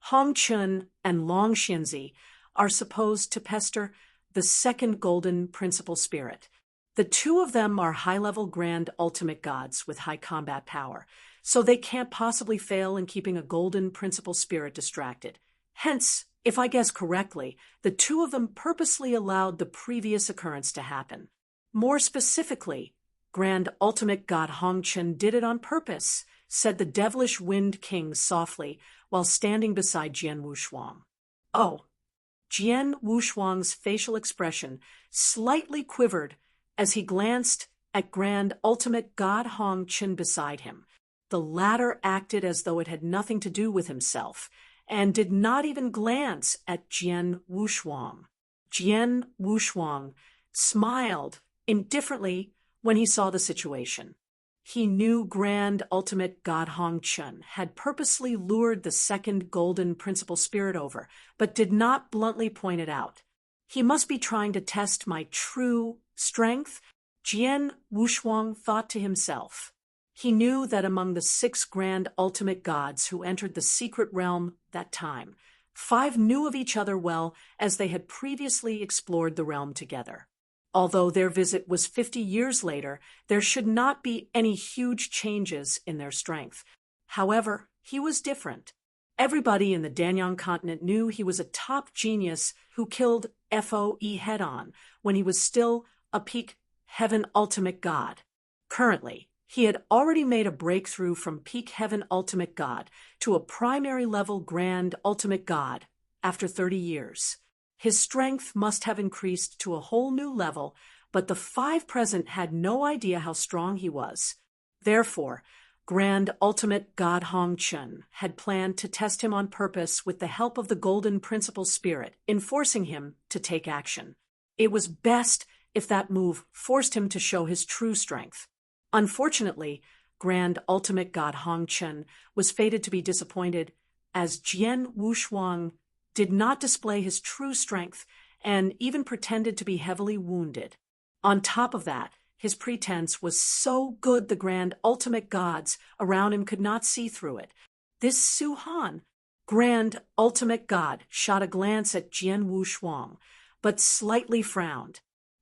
Hong Chun and Long Xianzi are supposed to pester the second golden principal spirit. The 2 of them are high-level grand ultimate gods with high combat power, so they can't possibly fail in keeping a golden principal spirit distracted. Hence, if I guess correctly, the 2 of them purposely allowed the previous occurrence to happen. More specifically, Grand Ultimate God Hong Chun did it on purpose, said the Devilish Wind King softly while standing beside Jian Wushuang. Oh. Jian Wushuang's facial expression slightly quivered as he glanced at Grand Ultimate God Hong Chun beside him. The latter acted as though it had nothing to do with himself, and did not even glance at Jian Wushuang. Jian Wushuang smiled indifferently when he saw the situation. He knew Grand Ultimate God Hong Chun had purposely lured the second golden principal spirit over, but did not bluntly point it out. He must be trying to test my true strength, Jian Wushuang thought to himself. He knew that among the 6 grand ultimate gods who entered the secret realm that time, 5 knew of each other well as they had previously explored the realm together. Although their visit was 50 years later, there should not be any huge changes in their strength. However, he was different. Everybody in the Danyang continent knew he was a top genius who killed FOE head-on when he was still a peak heaven ultimate god. Currently, he had already made a breakthrough from peak heaven ultimate god to a primary level grand ultimate god after 30 years. His strength must have increased to a whole new level, but the 5 present had no idea how strong he was. Therefore, Grand Ultimate God Hong Chun had planned to test him on purpose with the help of the Golden Principal Spirit, enforcing him to take action. It was best if that move forced him to show his true strength. Unfortunately, Grand Ultimate God Hong Chun was fated to be disappointed, as Jian Wushuang did not display his true strength and even pretended to be heavily wounded. On top of that, his pretense was so good the grand ultimate gods around him could not see through it. This Su Han, grand ultimate god, shot a glance at Jian Wushuang, but slightly frowned.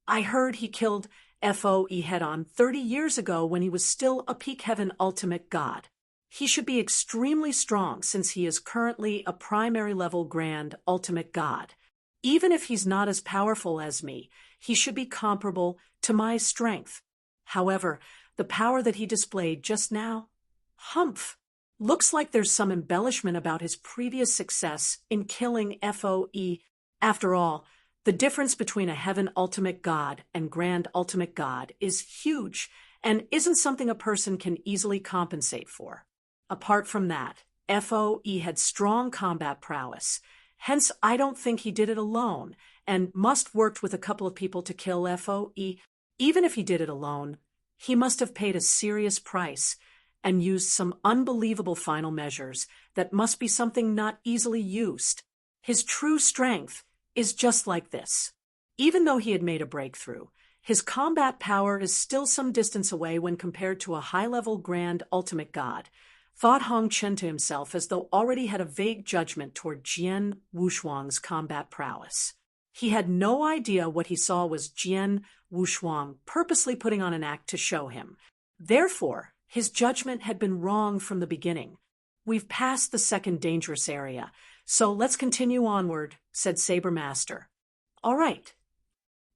I heard he killed FOE head-on 30 years ago when he was still a peak heaven ultimate god. He should be extremely strong since he is currently a primary level grand ultimate god. Even if he's not as powerful as me, he should be comparable to my strength. However, the power that he displayed just now, humph, looks like there's some embellishment about his previous success in killing FOE. After all, the difference between a heaven ultimate god and grand ultimate god is huge and isn't something a person can easily compensate for. Apart from that, FOE had strong combat prowess. Hence, I don't think he did it alone, and must worked with a couple of people to kill FOE. Even if he did it alone, he must have paid a serious price, and used some unbelievable final measures that must be something not easily used. His true strength is just like this. Even though he had made a breakthrough, his combat power is still some distance away when compared to a high-level grand ultimate god, thought Hong Chen to himself as though already had a vague judgment toward Jian Wushuang's combat prowess. He had no idea what he saw was Jian Wushuang purposely putting on an act to show him. Therefore, his judgment had been wrong from the beginning. We've passed the second dangerous area, so let's continue onward, said Saber Master. All right.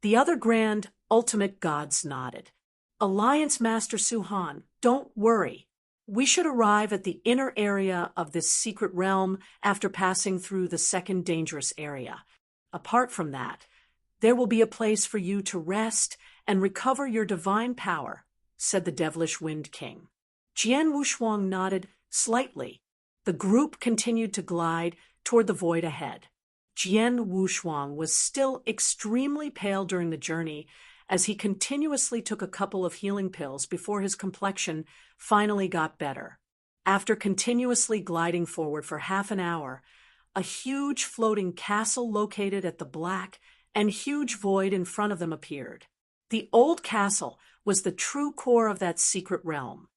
The other grand ultimate gods nodded. Alliance Master Su-Han, don't worry. We should arrive at the inner area of this secret realm after passing through the second dangerous area. Apart from that, there will be a place for you to rest and recover your divine power, said the devilish Wind King. Jian Wushuang nodded slightly. The group continued to glide toward the void ahead. Jian Wushuang was still extremely pale during the journey as he continuously took a couple of healing pills before his complexion finally got better. After continuously gliding forward for half an hour, a huge floating castle located at the black and huge void in front of them appeared. The old castle was the true core of that secret realm.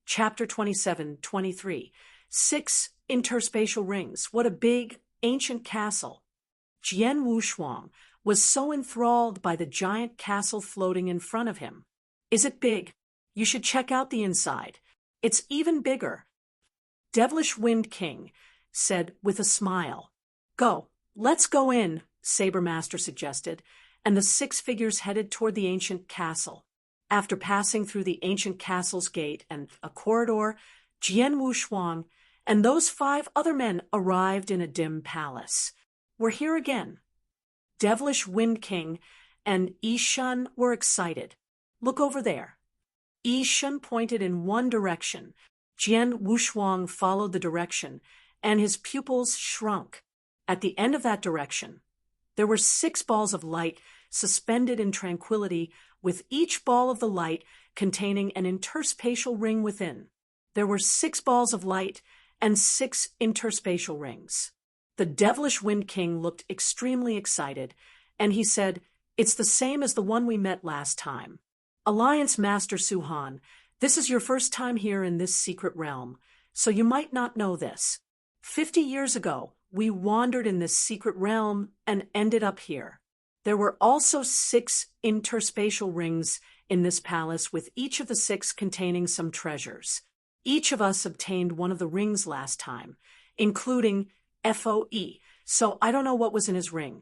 Chapter 27-23. 6 interspatial rings. What a big, ancient castle. Jian Wushuang was so enthralled by the giant castle floating in front of him. Is it big? You should check out the inside. It's even bigger. Devilish Wind King said with a smile. Go, let's go in, Saber Master suggested, and the 6 figures headed toward the ancient castle. After passing through the ancient castle's gate and a corridor, Jian Wushuang and those 5 other men arrived in a dim palace. We're here again. Devilish Wind King and Yishun were excited. Look over there. Yishun pointed in one direction. Jian Wushuang followed the direction, and his pupils shrunk. At the end of that direction, there were 6 balls of light suspended in tranquility, with each ball of the light containing an interspatial ring within. There were 6 balls of light and 6 interspatial rings. The devilish Wind King looked extremely excited, and he said, It's the same as the one we met last time. Alliance Master Su-Han, this is your first time here in this secret realm, so you might not know this. 50 years ago, we wandered in this secret realm and ended up here. There were also 6 interspatial rings in this palace, with each of the 6 containing some treasures. Each of us obtained one of the rings last time, including FOE, so I don't know what was in his ring.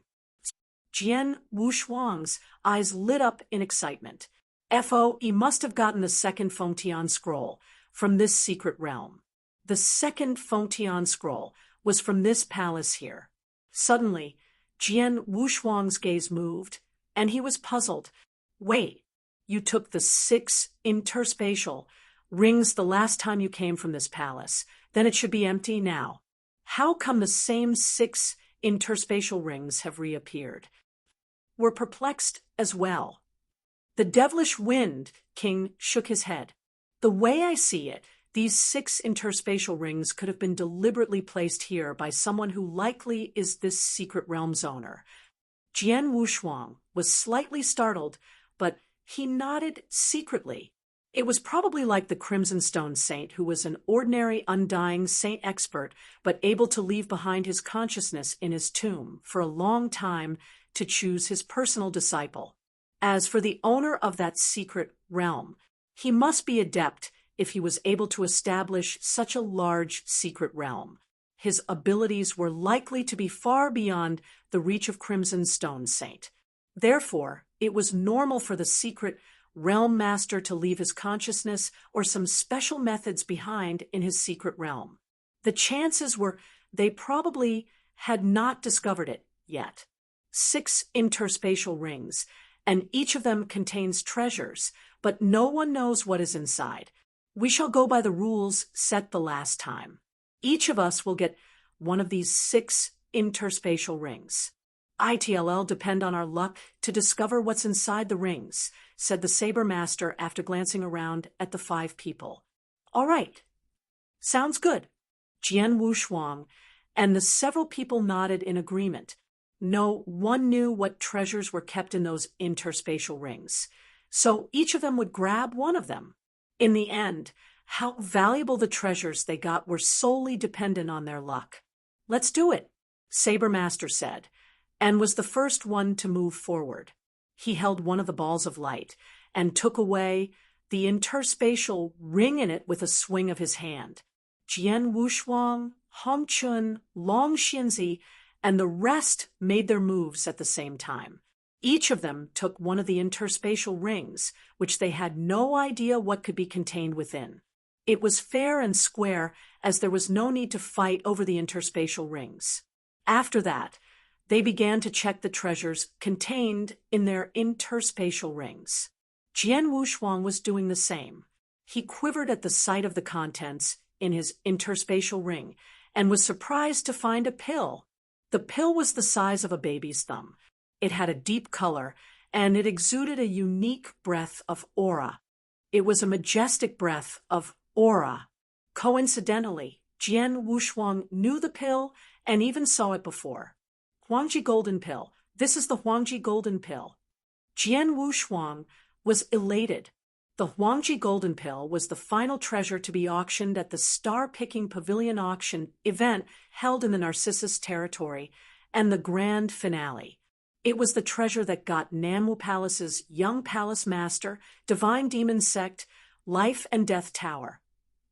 Jian Wushuang's eyes lit up in excitement. FOE must have gotten the second Fengtian scroll from this secret realm. The second Fengtian scroll was from this palace here. Suddenly, Jian Wushuang's gaze moved, and he was puzzled. Wait, you took the 6 interspatial rings the last time you came from this palace, then it should be empty now. How come the same 6 interspatial rings have reappeared? We're perplexed as well. The devilish Wind King shook his head. The way I see it, these 6 interspatial rings could have been deliberately placed here by someone who likely is this secret realm's owner. Jian Wushuang was slightly startled, but he nodded secretly. It was probably like the Crimson Stone Saint, who was an ordinary undying saint expert, but able to leave behind his consciousness in his tomb for a long time to choose his personal disciple. As for the owner of that secret realm, he must be adept if he was able to establish such a large secret realm. His abilities were likely to be far beyond the reach of Crimson Stone Saint. Therefore, it was normal for the secret realm master to leave his consciousness or some special methods behind in his secret realm. The chances were they probably had not discovered it yet. 6 interspatial rings, and each of them contains treasures, but no one knows what is inside. We shall go by the rules set the last time. Each of us will get one of these 6 interspatial rings. ITLL depend on our luck to discover what's inside the rings, said the Saber Master after glancing around at the 5 people. All right. Sounds good. Jian Wushuang and the several people nodded in agreement. No one knew what treasures were kept in those interspatial rings, so each of them would grab one of them. In the end, how valuable the treasures they got were solely dependent on their luck. Let's do it, Saber Master said, and was the first one to move forward. He held one of the balls of light and took away the interspatial ring in it with a swing of his hand. Jian Wushuang, Hong Chun, Long Xianzi, and the rest made their moves at the same time. Each of them took one of the interspatial rings, which they had no idea what could be contained within. It was fair and square, as there was no need to fight over the interspatial rings. After that, they began to check the treasures contained in their interspatial rings. Jian Wushuang was doing the same. He quivered at the sight of the contents in his interspatial ring and was surprised to find a pill. The pill was the size of a baby's thumb. It had a deep color, and it exuded a unique breath of aura. It was a majestic breath of aura. Coincidentally, Jian Wushuang knew the pill and even saw it before. Huangji Golden Pill. This is the Huangji Golden Pill. Jian Wushuang was elated. The Huangji Golden Pill was the final treasure to be auctioned at the star-picking pavilion auction event held in the Narcissus territory and the grand finale. It was the treasure that got Nanwu Palace's young palace master, Divine Demon Sect, Life and Death Tower,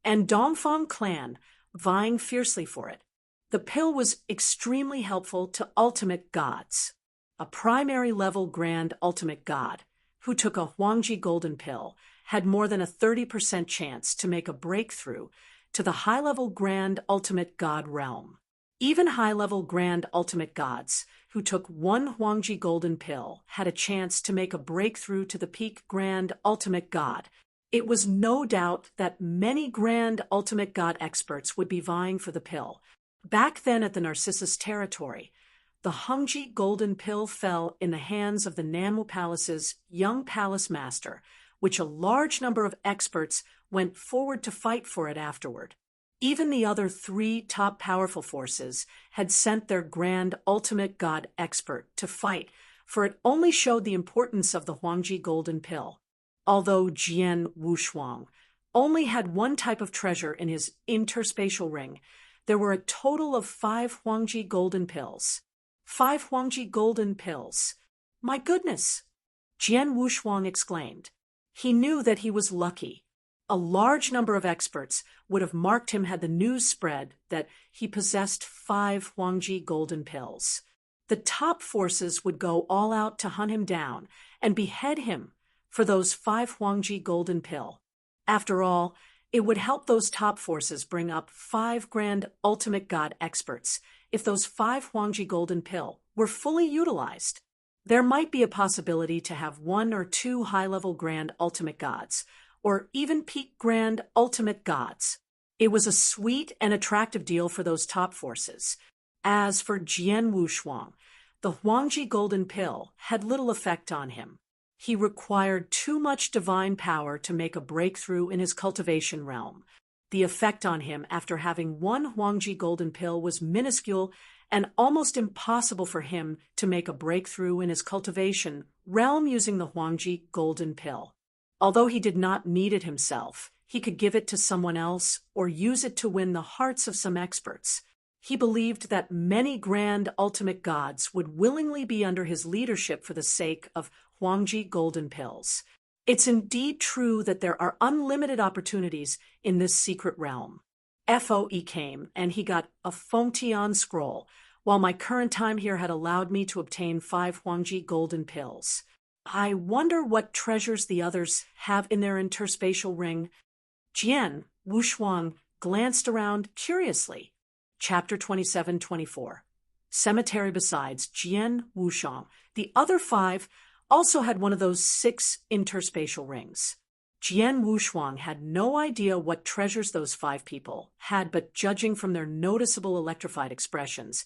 and Dongfang clan vying fiercely for it. The pill was extremely helpful to ultimate gods. A primary level grand ultimate god, who took a Huangji Golden Pill, had more than a 30% chance to make a breakthrough to the high-level grand ultimate god realm. Even high-level grand ultimate gods who took one Huangji Golden Pill had a chance to make a breakthrough to the peak grand ultimate god. It was no doubt that many grand ultimate god experts would be vying for the pill. Back then at the Narcissus territory, the Huangji Golden Pill fell in the hands of the Nanwu Palace's young palace master, which a large number of experts went forward to fight for it afterward. Even the other three top powerful forces had sent their grand ultimate god expert to fight, for it only showed the importance of the Huangji Golden Pill. Although Jian Wushuang only had one type of treasure in his interspatial ring, there were a total of 5 Huangji Golden Pills. 5 Huangji Golden Pills. My goodness! Jian Wushuang exclaimed. He knew that he was lucky. A large number of experts would have marked him had the news spread that he possessed 5 Huangji Golden Pills. The top forces would go all out to hunt him down and behead him for those 5 Huangji Golden Pill. After all, it would help those top forces bring up 5 grand ultimate god experts if those 5 Huangji Golden Pill were fully utilized. There might be a possibility to have 1 or 2 high-level grand ultimate gods, or even peak grand ultimate gods. It was a sweet and attractive deal for those top forces. As for Jian Wushuang, the Huangji Golden Pill had little effect on him. He required too much divine power to make a breakthrough in his cultivation realm. The effect on him after having 1 Huangji Golden Pill was minuscule and almost impossible for him to make a breakthrough in his cultivation realm using the Huangji Golden Pill. Although he did not need it himself, he could give it to someone else or use it to win the hearts of some experts. He believed that many grand ultimate gods would willingly be under his leadership for the sake of Huangji Golden Pills. It's indeed true that there are unlimited opportunities in this secret realm. FOE came, and he got a Fengtian scroll, while my current time here had allowed me to obtain 5 Huangji Golden Pills. I wonder what treasures the others have in their interspatial ring. Jian Wushuang glanced around curiously. Chapter 27-24. Cemetery. Besides Jian Wushuang, the other 5 also had one of those 6 interspatial rings. Jian Wushuang had no idea what treasures those 5 people had, but judging from their noticeable electrified expressions,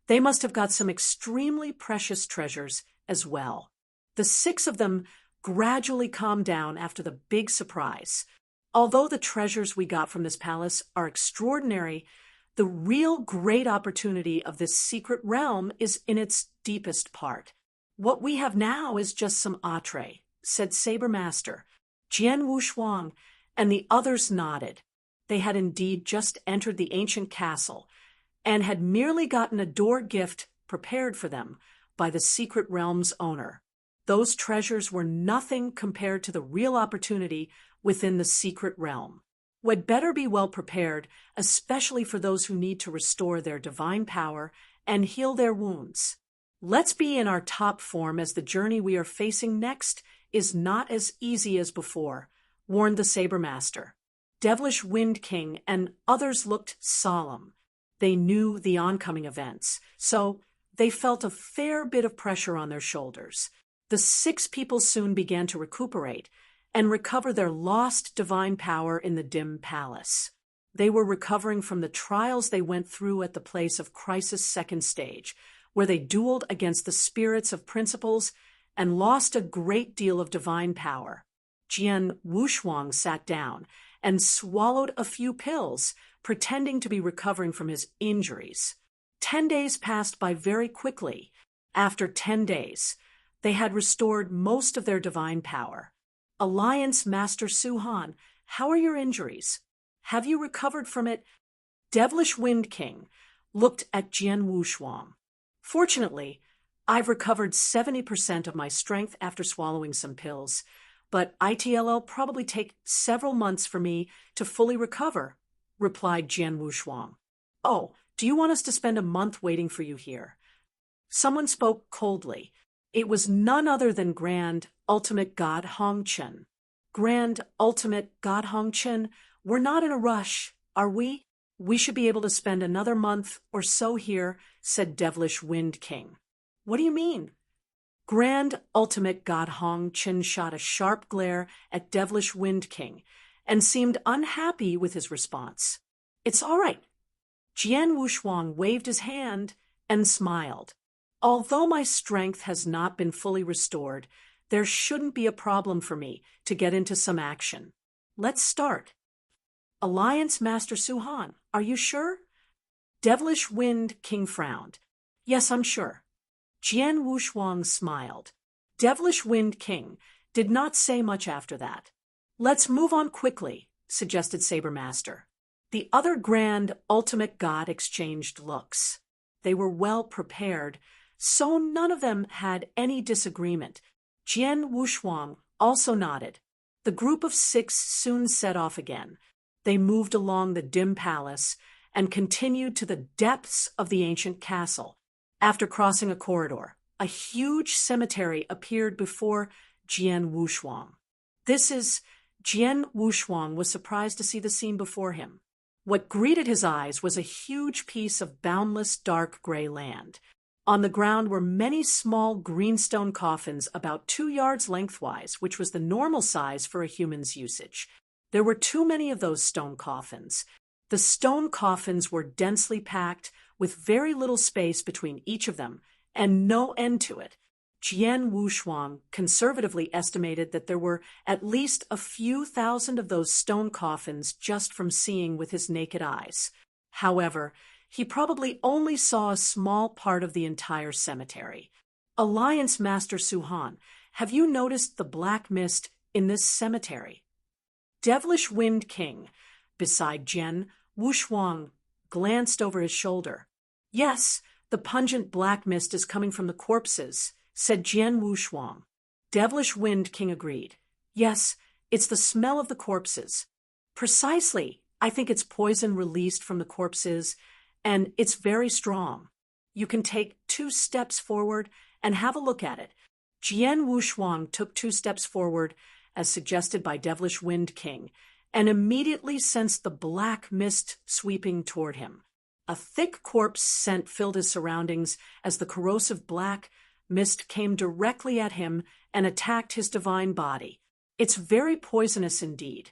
they must have got some extremely precious treasures as well. The 6 of them gradually calmed down after the big surprise. Although the treasures we got from this palace are extraordinary, the real great opportunity of this secret realm is in its deepest part. What we have now is just some outre, said Saber Master. Jian Wushuang and the others nodded. They had indeed just entered the ancient castle and had merely gotten a door gift prepared for them by the secret realm's owner. Those treasures were nothing compared to the real opportunity within the secret realm. We'd better be well prepared, especially for those who need to restore their divine power and heal their wounds. Let's be in our top form, as the journey we are facing next is not as easy as before, warned the Saber Master. Devilish Wind King and others looked solemn. They knew the oncoming events, so they felt a fair bit of pressure on their shoulders. The 6 people soon began to recuperate and recover their lost divine power in the dim palace. They were recovering from the trials they went through at the place of Crisis Second Stage, where they dueled against the spirits of principles and lost a great deal of divine power. Jian Wushuang sat down and swallowed a few pills, pretending to be recovering from his injuries. 10 days passed by very quickly. After 10 days, they had restored most of their divine power. Alliance Master Suhan, how are your injuries? Have you recovered from it? Devilish Wind King looked at Jian Wushuang. Fortunately, I've recovered 70% of my strength after swallowing some pills, but it'll probably take several months for me to fully recover, replied Jian Wushuang. Oh, do you want us to spend a month waiting for you here? Someone spoke coldly. It was none other than Grand Ultimate God Hongchen. Grand Ultimate God Hongchen, we're not in a rush, are we? We should be able to spend another month or so here, said Devilish Wind King. What do you mean? Grand Ultimate God Hongchen shot a sharp glare at Devilish Wind King and seemed unhappy with his response. It's all right. Jian Wushuang waved his hand and smiled. Although my strength has not been fully restored, there shouldn't be a problem for me to get into some action. Let's start. Alliance Master Suhan, are you sure? Devilish Wind King frowned. Yes, I'm sure. Jian Wushuang smiled. Devilish Wind King did not say much after that. Let's move on quickly, suggested Saber Master. The other Grand Ultimate God exchanged looks. They were well prepared, so none of them had any disagreement. Jian Wushuang also nodded. The group of 6 soon set off again. They moved along the dim palace and continued to the depths of the ancient castle. After crossing a corridor, a huge cemetery appeared before Jian Wushuang. Jian Wushuang was surprised to see the scene before him. What greeted his eyes was a huge piece of boundless dark gray land. On the ground were many small greenstone coffins about 2 yards lengthwise, which was the normal size for a human's usage. There were too many of those stone coffins. The stone coffins were densely packed, with very little space between each of them, and no end to it. Jian Wushuang conservatively estimated that there were at least a few thousand of those stone coffins just from seeing with his naked eyes. However, he probably only saw a small part of the entire cemetery. Alliance Master Suhan, have you noticed the black mist in this cemetery? Devilish Wind King, beside Jian Wushuang, glanced over his shoulder. Yes, the pungent black mist is coming from the corpses, said Jian Wushuang. Devilish Wind King agreed. Yes, it's the smell of the corpses. Precisely, I think it's poison released from the corpses, and it's very strong. You can take 2 steps forward and have a look at it. Jian Wushuang took 2 steps forward, as suggested by Devilish Wind King, and immediately sensed the black mist sweeping toward him. A thick corpse scent filled his surroundings as the corrosive black mist came directly at him and attacked his divine body. It's very poisonous indeed.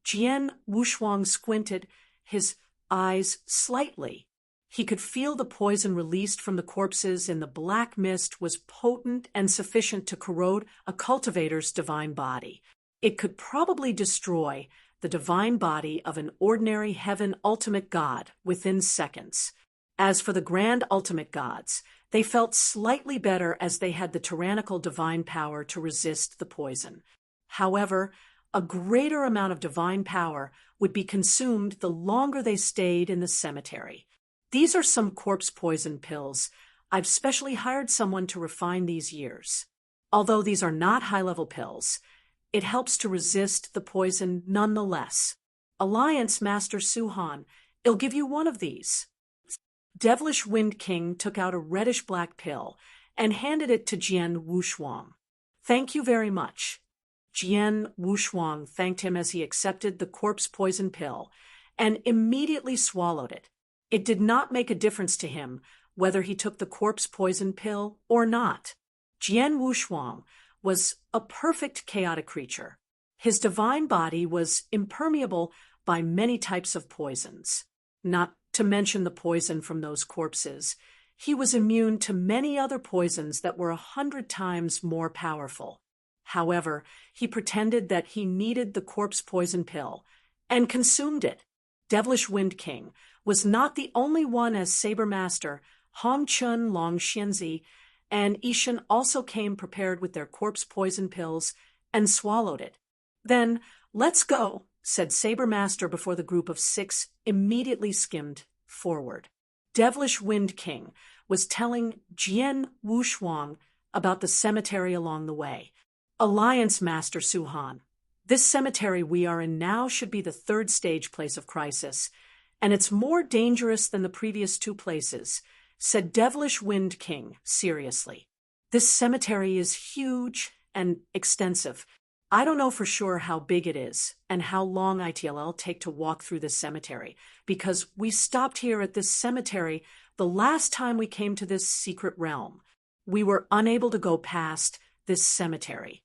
Jian Wushuang squinted his eyes slightly. He could feel the poison released from the corpses in the black mist was potent and sufficient to corrode a cultivator's divine body. It could probably destroy the divine body of an ordinary heaven ultimate god within seconds. As for the grand ultimate gods, they felt slightly better as they had the tyrannical divine power to resist the poison. However, a greater amount of divine power would be consumed the longer they stayed in the cemetery. These are some corpse poison pills. I've specially hired someone to refine these years. Although these are not high-level pills, it helps to resist the poison nonetheless. Alliance Master Suhan, I'll give you one of these. Devilish Wind King took out a reddish-black pill and handed it to Jian Wushuang. Thank you very much. Jian Wushuang thanked him as he accepted the corpse poison pill and immediately swallowed it. It did not make a difference to him whether he took the corpse poison pill or not. Jian Wushuang was a perfect chaotic creature. His divine body was impermeable by many types of poisons. Not to mention the poison from those corpses, he was immune to many other poisons that were 100 times more powerful. However, he pretended that he needed the corpse poison pill and consumed it. Devilish Wind King was not the only one, as Saber Master Hong Chun Long Xianzi and Ishan also came prepared with their corpse poison pills and swallowed it. Then, let's go, said Saber Master before the group of 6 immediately skimmed forward. Devilish Wind King was telling Jian Wushuang about the cemetery along the way. Alliance Master Suhan, this cemetery we are in now should be the 3rd stage place of crisis, and it's more dangerous than the previous 2 places, said Devilish Wind King seriously. This cemetery is huge and extensive. I don't know for sure how big it is and how long it'll take to walk through this cemetery, because we stopped here at this cemetery the last time we came to this secret realm. We were unable to go past this cemetery.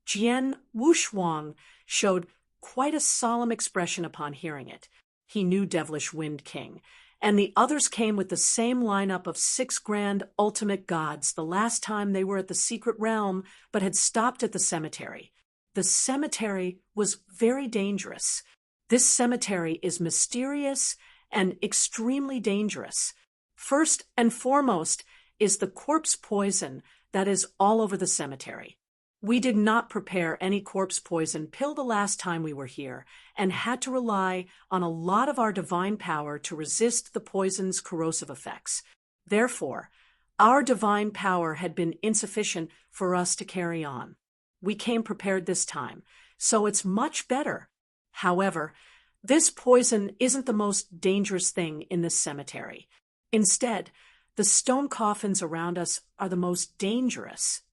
Jian Wushuang showed quite a solemn expression upon hearing it. He knew Devilish Wind King, and the others came with the same lineup of 6 grand ultimate gods the last time they were at the secret realm but had stopped at the cemetery. The cemetery was very dangerous. This cemetery is mysterious and extremely dangerous. First and foremost is the corpse poison that is all over the cemetery. We did not prepare any corpse poison pill the last time we were here and had to rely on a lot of our divine power to resist the poison's corrosive effects. Therefore, our divine power had been insufficient for us to carry on. We came prepared this time, so it's much better. However, this poison isn't the most dangerous thing in this cemetery. Instead, the stone coffins around us are the most dangerous.